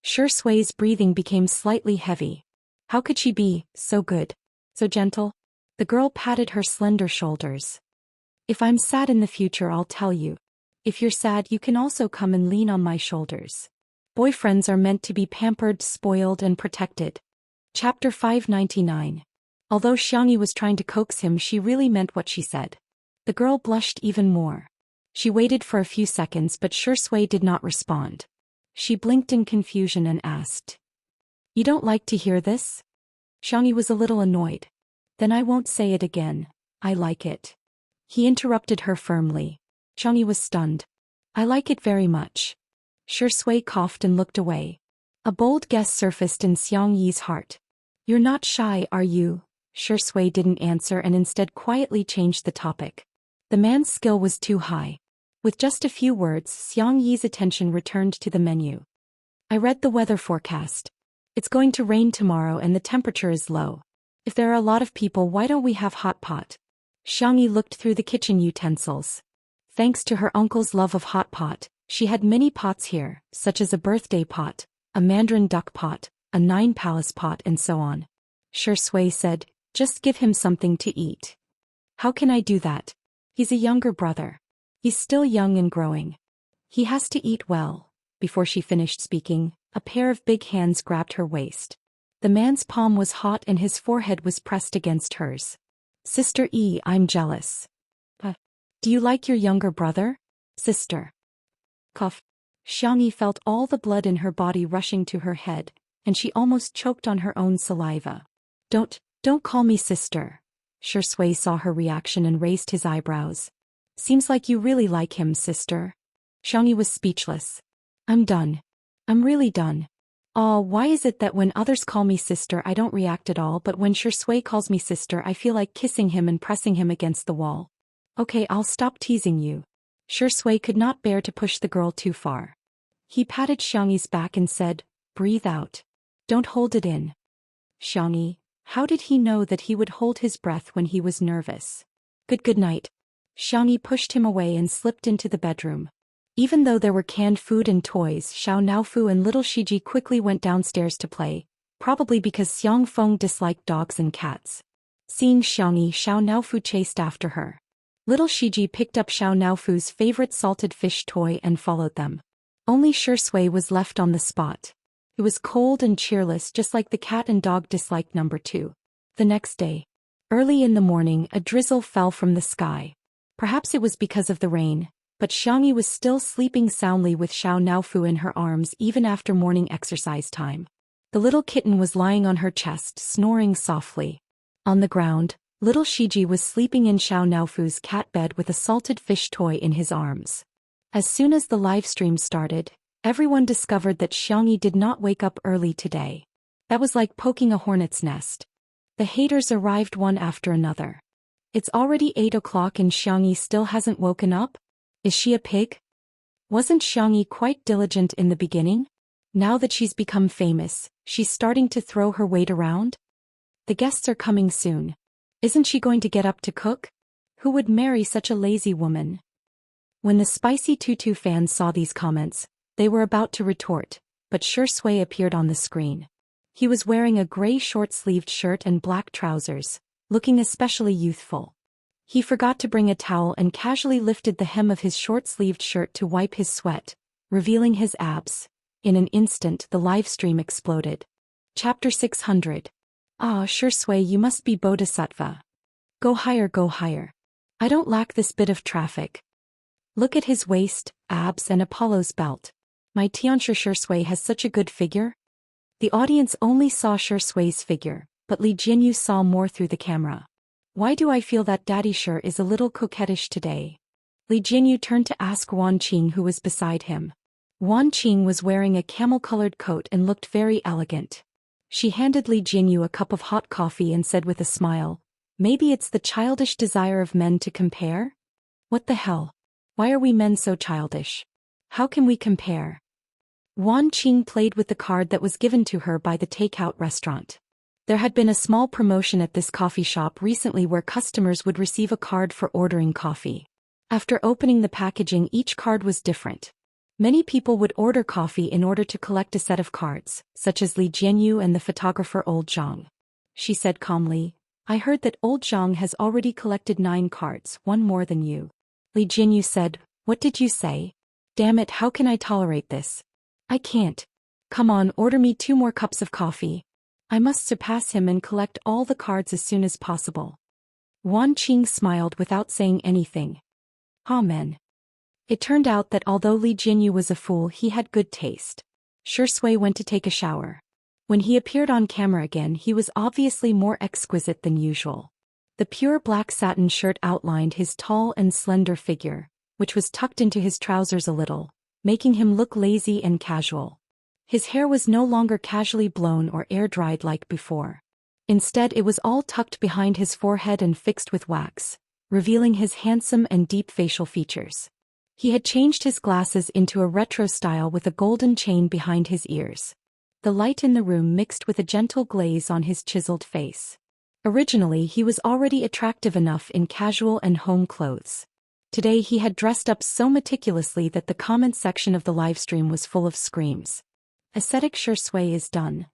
Shi Sui's breathing became slightly heavy. How could she be so good, so gentle? The girl patted her slender shoulders. If I'm sad in the future, I'll tell you. If you're sad, you can also come and lean on my shoulders. Boyfriends are meant to be pampered, spoiled, and protected. Chapter 599. Although Xiangyi was trying to coax him, she really meant what she said. The girl blushed even more. She waited for a few seconds, but Shi Sui did not respond. She blinked in confusion and asked, You don't like to hear this? Xiangyi was a little annoyed. Then I won't say it again. I like it. He interrupted her firmly. Xiangyi was stunned. I like it very much. Shi Sui coughed and looked away. A bold guess surfaced in Xiangyi's heart. You're not shy, are you? Shui didn't answer and instead quietly changed the topic. The man's skill was too high. With just a few words, Xiangyi's attention returned to the menu. I read the weather forecast. It's going to rain tomorrow and the temperature is low. If there are a lot of people, why don't we have hot pot? Xiangyi looked through the kitchen utensils. Thanks to her uncle's love of hot pot, she had many pots here, such as a birthday pot, a mandarin duck pot, a 9-palace pot and so on. Shui said, just give him something to eat. How can I do that? He's a younger brother. He's still young and growing. He has to eat well. Before she finished speaking, a pair of big hands grabbed her waist. The man's palm was hot and his forehead was pressed against hers. Sister E, I'm jealous. Do you like your younger brother? Sister. Cough. Xiangyi felt all the blood in her body rushing to her head, and she almost choked on her own saliva. Don't call me sister. Shui saw her reaction and raised his eyebrows. Seems like you really like him, sister. Xiangyi was speechless. I'm done. I'm really done. Aw, why is it that when others call me sister I don't react at all, but when Shui calls me sister I feel like kissing him and pressing him against the wall? Okay, I'll stop teasing you. Shui could not bear to push the girl too far. He patted Xiangyi's back and said, breathe out. Don't hold it in. Xiangyi, how did he know that he would hold his breath when he was nervous? Good night. Xiangyi pushed him away and slipped into the bedroom. Even though there were canned food and toys, Xiao Naofu and little Shiji quickly went downstairs to play, probably because Xiang Feng disliked dogs and cats. Seeing Xiangyi, Xiao Naofu chased after her. Little Shiji picked up Xiao Naofu's favorite salted fish toy and followed them. Only Shui was left on the spot. It was cold and cheerless, just like the cat and dog disliked number 2. The next day, early in the morning, a drizzle fell from the sky. Perhaps it was because of the rain, but Xiangyi was still sleeping soundly with Xiao Naofu in her arms even after morning exercise time. The little kitten was lying on her chest, snoring softly. On the ground, little Shiji was sleeping in Xiao Naofu's cat bed with a salted fish toy in his arms. As soon as the live stream started, everyone discovered that Xiangyi did not wake up early today. That was like poking a hornet's nest. The haters arrived one after another. It's already 8 o'clock and Xiangyi still hasn't woken up? Is she a pig? Wasn't Xiangyi quite diligent in the beginning? Now that she's become famous, she's starting to throw her weight around? The guests are coming soon. Isn't she going to get up to cook? Who would marry such a lazy woman? When the Spicy Tutu fans saw these comments, they were about to retort, but Shui appeared on the screen. He was wearing a gray short-sleeved shirt and black trousers, looking especially youthful. He forgot to bring a towel and casually lifted the hem of his short-sleeved shirt to wipe his sweat, revealing his abs. In an instant the live stream exploded. Chapter 600. Ah, Shui, you must be Bodhisattva. Go higher, go higher. I don't lack this bit of traffic. Look at his waist, abs and Apollo's belt. My Tianxia Shui has such a good figure. The audience only saw Shui's figure, but Li Jinyu saw more through the camera. Why do I feel that Daddy Shu is a little coquettish today? Li Jinyu turned to ask Wan Qing, who was beside him. Wan Qing was wearing a camel-colored coat and looked very elegant. She handed Li Jinyu a cup of hot coffee and said with a smile, maybe it's the childish desire of men to compare? What the hell? Why are we men so childish? How can we compare? Wan Qing played with the card that was given to her by the takeout restaurant. There had been a small promotion at this coffee shop recently where customers would receive a card for ordering coffee. After opening the packaging, each card was different. Many people would order coffee in order to collect a set of cards, such as Li Jinyu and the photographer Old Zhang. She said calmly, I heard that Old Zhang has already collected 9 cards, one more than you. Li Jinyu said, what did you say? Damn it, how can I tolerate this? I can't. Come on, order me 2 more cups of coffee. I must surpass him and collect all the cards as soon as possible. Wan Qing smiled without saying anything. Amen. It turned out that although Li Jinyu was a fool, he had good taste. Shui went to take a shower. When he appeared on camera again, he was obviously more exquisite than usual. The pure black satin shirt outlined his tall and slender figure, which was tucked into his trousers a little, making him look lazy and casual. His hair was no longer casually blown or air-dried like before. Instead, it was all tucked behind his forehead and fixed with wax, revealing his handsome and deep facial features. He had changed his glasses into a retro style with a golden chain behind his ears. The light in the room mixed with a gentle glaze on his chiseled face. Originally, he was already attractive enough in casual and home clothes. Today he had dressed up so meticulously that the comment section of the livestream was full of screams. Aesthetic Zhou Xian is done.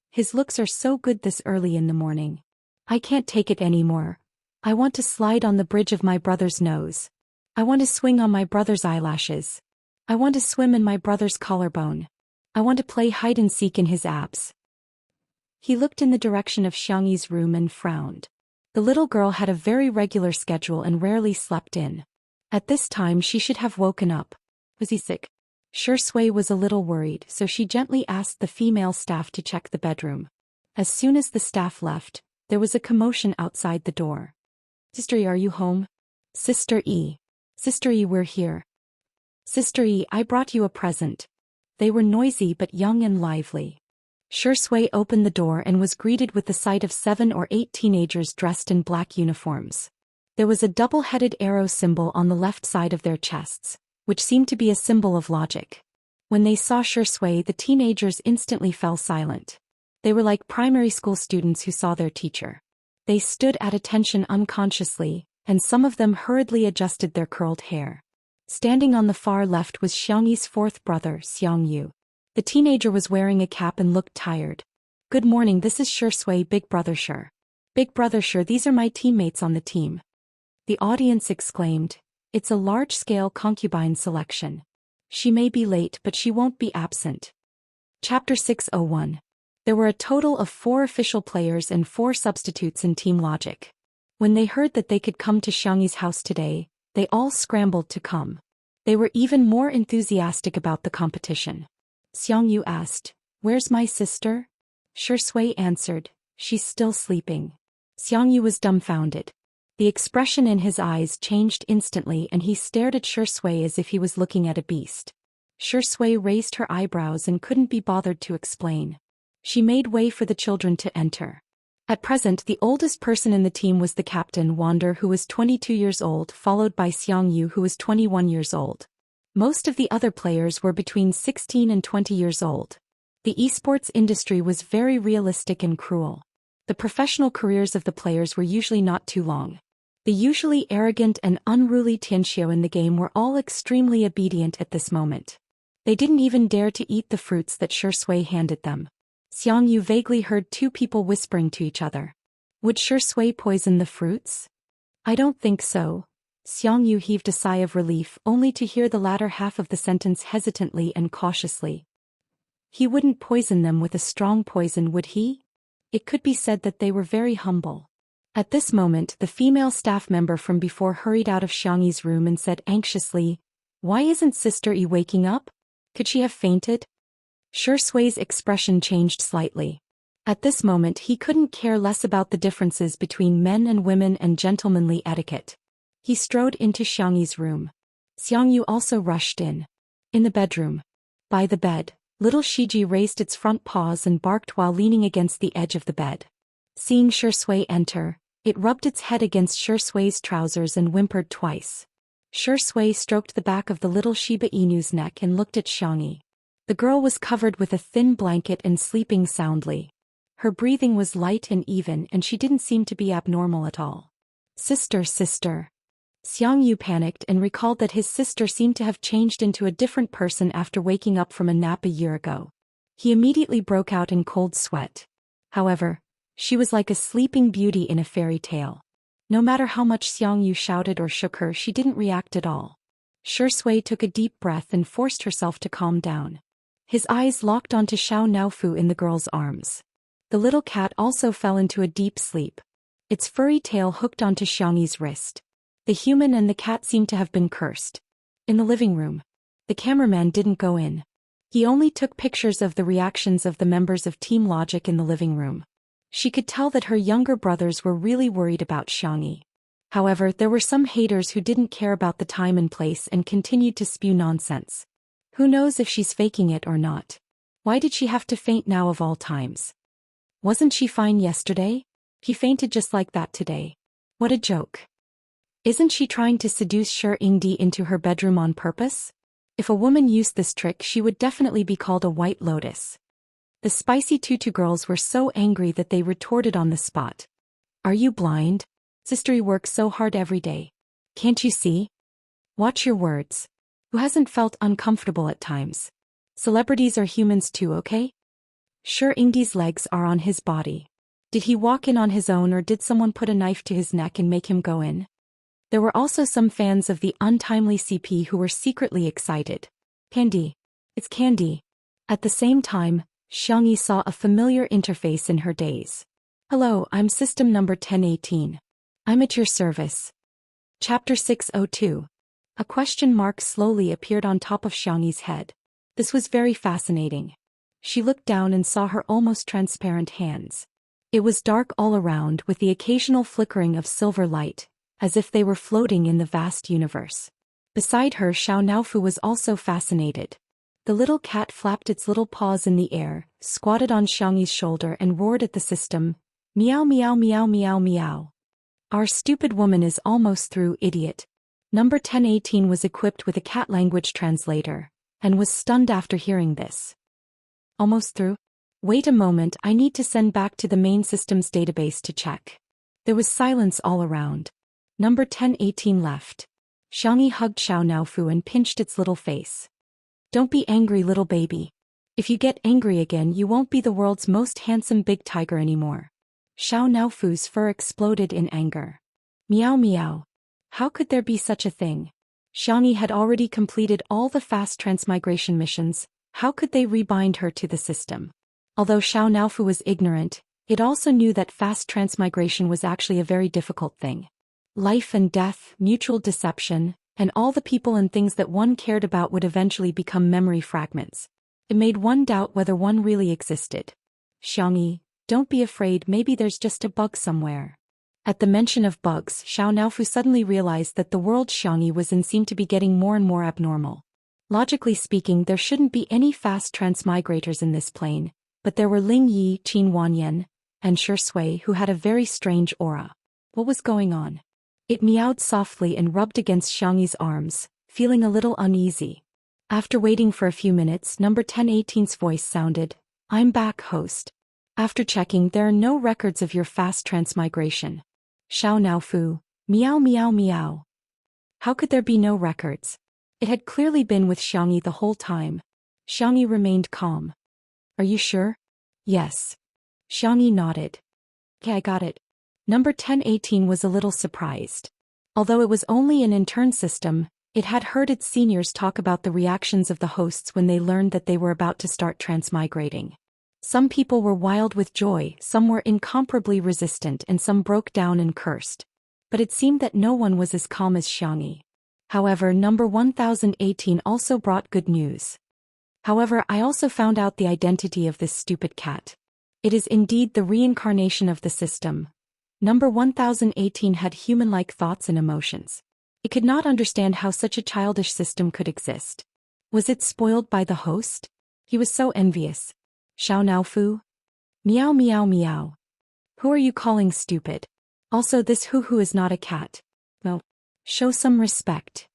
His looks are so good this early in the morning. I can't take it anymore. I want to slide on the bridge of my brother's nose. I want to swing on my brother's eyelashes. I want to swim in my brother's collarbone. I want to play hide and seek in his abs. He looked in the direction of Xiangyi's room and frowned. The little girl had a very regular schedule and rarely slept in. At this time she should have woken up. Was he sick? Zhou Xian was a little worried, so she gently asked the female staff to check the bedroom. As soon as the staff left, there was a commotion outside the door. Sister E, are you home? Sister E. Sister E, we're here. Sister E, I brought you a present. They were noisy but young and lively. Zhou Xian opened the door and was greeted with the sight of 7 or 8 teenagers dressed in black uniforms. There was a double-headed arrow symbol on the left side of their chests, which seemed to be a symbol of logic. When they saw Zhou Xian, the teenagers instantly fell silent. They were like primary school students who saw their teacher. They stood at attention unconsciously, and some of them hurriedly adjusted their curled hair. Standing on the far left was Xiangyi's fourth brother, Xiangyu. The teenager was wearing a cap and looked tired. Good morning, this is Zhou Xian, Big Brother Zhou. Big Brother Zhou, these are my teammates on the team. The audience exclaimed, it's a large-scale concubine selection. She may be late but she won't be absent. Chapter 601. There were a total of 4 official players and 4 substitutes in Team Logic. When they heard that they could come to Xiangyi's house today, they all scrambled to come. They were even more enthusiastic about the competition. Xiangyu asked, where's my sister? Zhou Xian answered, she's still sleeping. Xiangyu was dumbfounded. The expression in his eyes changed instantly and he stared at Zhou Xian as if he was looking at a beast. Zhou Xian raised her eyebrows and couldn't be bothered to explain. She made way for the children to enter. At present, the oldest person in the team was the captain, Wander, who was 22 years old, followed by Xiangyu, who was 21 years old. Most of the other players were between 16 and 20 years old. The esports industry was very realistic and cruel. The professional careers of the players were usually not too long. The usually arrogant and unruly Xianxia in the game were all extremely obedient at this moment. They didn't even dare to eat the fruits that Zhou Xian handed them. Xiangyu vaguely heard 2 people whispering to each other. Would Zhou Xian poison the fruits? I don't think so. Xiangyu heaved a sigh of relief only to hear the latter half of the sentence hesitantly and cautiously. He wouldn't poison them with a strong poison, would he? It could be said that they were very humble. At this moment, the female staff member from before hurried out of Xiangyi's room and said anxiously, why isn't Sister E waking up? Could she have fainted? Zhou Xian's expression changed slightly. At this moment he couldn't care less about the differences between men and women and gentlemanly etiquette. He strode into Xiangyi's room. Xiangyu also rushed in. In the bedroom. By the bed, little Shiji raised its front paws and barked while leaning against the edge of the bed. Seeing Zhou Xian enter, it rubbed its head against Zhou Xian's trousers and whimpered twice. Zhou Xian stroked the back of the little Shiba Inu's neck and looked at Xiangyi. The girl was covered with a thin blanket and sleeping soundly. Her breathing was light and even and she didn't seem to be abnormal at all. Sister. Xiangyu panicked and recalled that his sister seemed to have changed into a different person after waking up from a nap a year ago. He immediately broke out in cold sweat. However, she was like a sleeping beauty in a fairy tale. No matter how much Xiangyu shouted or shook her, she didn't react at all. Zhou Xian took a deep breath and forced herself to calm down. His eyes locked onto Xiao Naofu in the girl's arms. The little cat also fell into a deep sleep. Its furry tail hooked onto Xiangyi's wrist. The human and the cat seemed to have been cursed. In the living room, the cameraman didn't go in. He only took pictures of the reactions of the members of Team Logic in the living room. She could tell that her younger brothers were really worried about Xiangyi. However, there were some haters who didn't care about the time and place and continued to spew nonsense. Who knows if she's faking it or not? Why did she have to faint now of all times? Wasn't she fine yesterday? He fainted just like that today. What a joke. Isn't she trying to seduce Xianxia into her bedroom on purpose? If a woman used this trick, she would definitely be called a white lotus. The spicy tutu girls were so angry that they retorted on the spot. Are you blind? Sister works so hard every day. Can't you see? Watch your words. Who hasn't felt uncomfortable at times? Celebrities are humans too, okay? Xianxia's legs are on his body. Did he walk in on his own, or did someone put a knife to his neck and make him go in? There were also some fans of the untimely CP who were secretly excited. Candy. It's Candy. At the same time, Xianxia saw a familiar interface in her daze. Hello, I'm system number 1018. I'm at your service. Chapter 602. A question mark slowly appeared on top of Xianxia's head. This was very fascinating. She looked down and saw her almost transparent hands. It was dark all around, with the occasional flickering of silver light, as if they were floating in the vast universe. Beside her, Xiao was also fascinated. The little cat flapped its little paws in the air, squatted on Xianxia's shoulder and roared at the system, meow meow meow meow meow. Our stupid woman is almost through, idiot. Number 1018 was equipped with a cat language translator, and was stunned after hearing this. Almost through? Wait a moment, I need to send back to the main system's database to check. There was silence all around. Number 1018 left. Xianxia hugged Xiao and pinched its little face. Don't be angry, little baby. If you get angry again, you won't be the world's most handsome big tiger anymore. Xiao's fur exploded in anger. Meow meow. How could there be such a thing? Xianxia had already completed all the fast transmigration missions. How could they rebind her to the system? Although Xiao was ignorant, it also knew that fast transmigration was actually a very difficult thing. Life and death, mutual deception, and all the people and things that one cared about would eventually become memory fragments. It made one doubt whether one really existed. Xianxia, don't be afraid, maybe there's just a bug somewhere. At the mention of bugs, Xiao suddenly realized that the world Xianxia was in seemed to be getting more and more abnormal. Logically speaking, there shouldn't be any fast transmigrators in this plane, but there were Ling Yi, Qin Wanyan, and Shui who had a very strange aura. What was going on? It meowed softly and rubbed against Xianxia's arms, feeling a little uneasy. After waiting for a few minutes, number 1018's voice sounded, I'm back, host. After checking, there are no records of your fast transmigration. Xiao, meow meow meow. How could there be no records? It had clearly been with Xianxia the whole time. Xianxia remained calm. Are you sure? Yes. Xianxia nodded. Okay, I got it. Number 1018 was a little surprised. Although it was only an intern system, it had heard its seniors talk about the reactions of the hosts when they learned that they were about to start transmigrating. Some people were wild with joy, some were incomparably resistant, and some broke down and cursed. But it seemed that no one was as calm as Xianxia. However, number 1018 also brought good news. However, I also found out the identity of this stupid cat. It is indeed the reincarnation of the system. Number 1018 had human-like thoughts and emotions. It could not understand how such a childish system could exist. Was it spoiled by the host? He was so envious. Xiao. Meow meow meow. Who are you calling stupid? Also, this hoo is not a cat. No. Show some respect.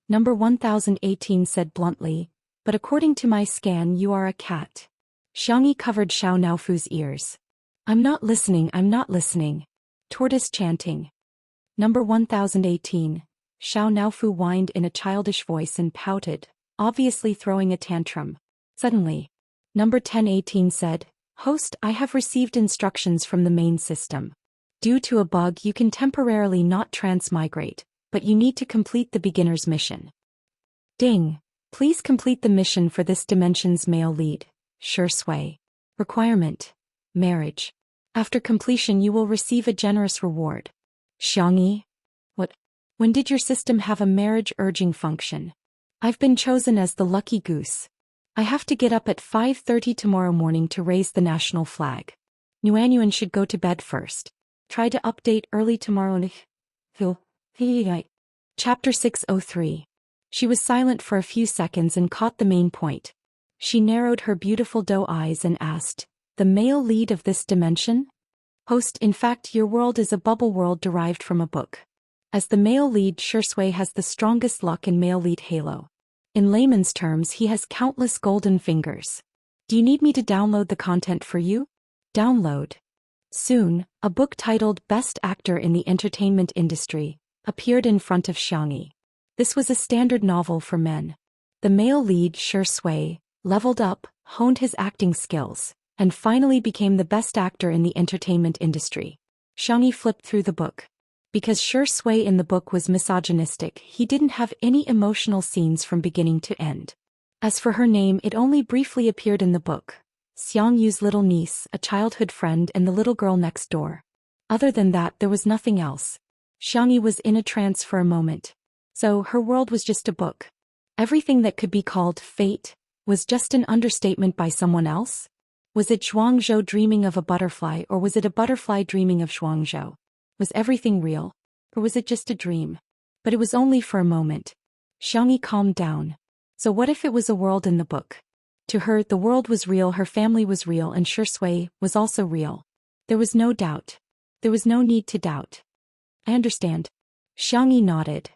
Number 1018 said bluntly, but according to my scan you are a cat. Xianxia covered Xiao's ears. I'm not listening. Tortoise chanting. Number 1018. Xiao whined in a childish voice and pouted, obviously throwing a tantrum. Suddenly, number 1018 said, Host, I have received instructions from the main system. Due to a bug you can temporarily not transmigrate, but you need to complete the beginner's mission. Ding. Please complete the mission for this dimension's male lead, Shui. Requirement. Marriage. After completion you will receive a generous reward. Xianxia? What? When did your system have a marriage urging function? I've been chosen as the lucky goose. I have to get up at 5:30 tomorrow morning to raise the national flag. Nuanyuan should go to bed first. Try to update early tomorrow. Chapter 603. She was silent for a few seconds and caught the main point. She narrowed her beautiful doe eyes and asked, The male lead of this dimension? Host, in fact, your world is a bubble world derived from a book. As the male lead, Shui has the strongest luck in male lead halo. In layman's terms, he has countless golden fingers. Do you need me to download the content for you? Download. Soon, a book titled Best Actor in the Entertainment Industry appeared in front of Xianxia. This was a standard novel for men. The male lead, Shui, leveled up, honed his acting skills, and finally became the best actor in the entertainment industry. Xianxia flipped through the book. Because Shui in the book was misogynistic, he didn't have any emotional scenes from beginning to end. As for her name, it only briefly appeared in the book. Xiangyu's little niece, a childhood friend, and the little girl next door. Other than that, there was nothing else. Xianxia was in a trance for a moment. So, her world was just a book. Everything that could be called fate was just an understatement by someone else? Was it Zhuangzhou dreaming of a butterfly, or was it a butterfly dreaming of Zhuangzhou? Was everything real? Or was it just a dream? But it was only for a moment. Xianxia calmed down. So what if it was a world in the book? To her, the world was real, her family was real, and Shui was also real. There was no doubt. There was no need to doubt. I understand. Xianxia nodded.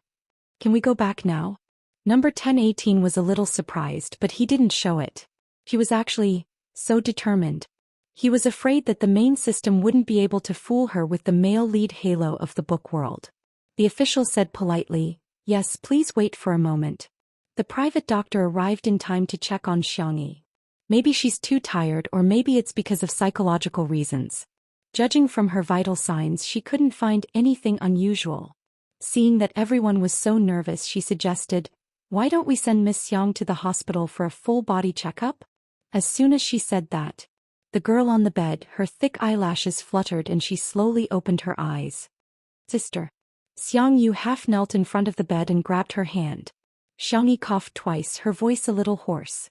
Can we go back now? Number 1018 was a little surprised, but he didn't show it. He was actually so determined. He was afraid that the main system wouldn't be able to fool her with the male lead halo of the book world. The official said politely, "Yes, please wait for a moment." The private doctor arrived in time to check on Xianxia. Maybe she's too tired, or maybe it's because of psychological reasons. Judging from her vital signs, she couldn't find anything unusual. Seeing that everyone was so nervous, she suggested, "Why don't we send Miss Xiang to the hospital for a full-body checkup?" As soon as she said that, the girl on the bed, her thick eyelashes fluttered and she slowly opened her eyes. "Sister." Xiangyu half knelt in front of the bed and grabbed her hand. Xiangyu coughed twice, her voice a little hoarse.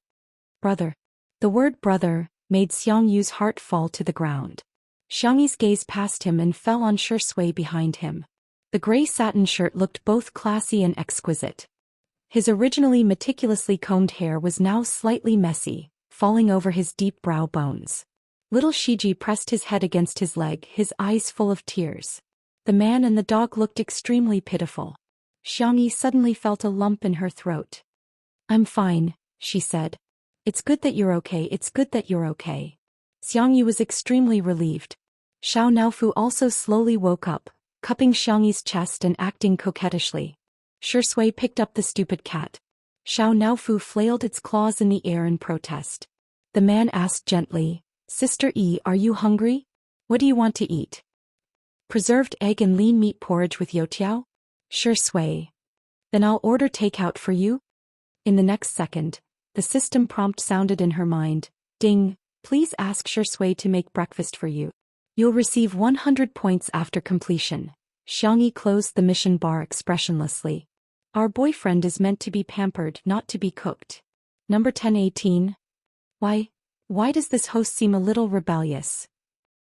"Brother." The word brother made Xiangyu's heart fall to the ground. Xiangyi's gaze passed him and fell on Shui behind him. The gray satin shirt looked both classy and exquisite. His originally meticulously combed hair was now slightly messy, falling over his deep brow bones. Little Shiji pressed his head against his leg, his eyes full of tears. The man and the dog looked extremely pitiful. Xiangxia suddenly felt a lump in her throat. "I'm fine," she said. "It's good that you're okay, it's good that you're okay." Xiangxia was extremely relieved. Xiao Naofu also slowly woke up, cupping Xiangxi's chest and acting coquettishly. Shui picked up the stupid cat. Xiao Naofu flailed its claws in the air in protest. The man asked gently, "Sister E, are you hungry? What do you want to eat?" "Preserved egg and lean meat porridge with youtiao?" "Shui." "Then I'll order takeout for you." In the next second, the system prompt sounded in her mind. "Ding, please ask Shui to make breakfast for you. You'll receive 100 points after completion." Xiangxia closed the mission bar expressionlessly. Our boyfriend is meant to be pampered, not to be cooked. Number 1018. Why does this host seem a little rebellious?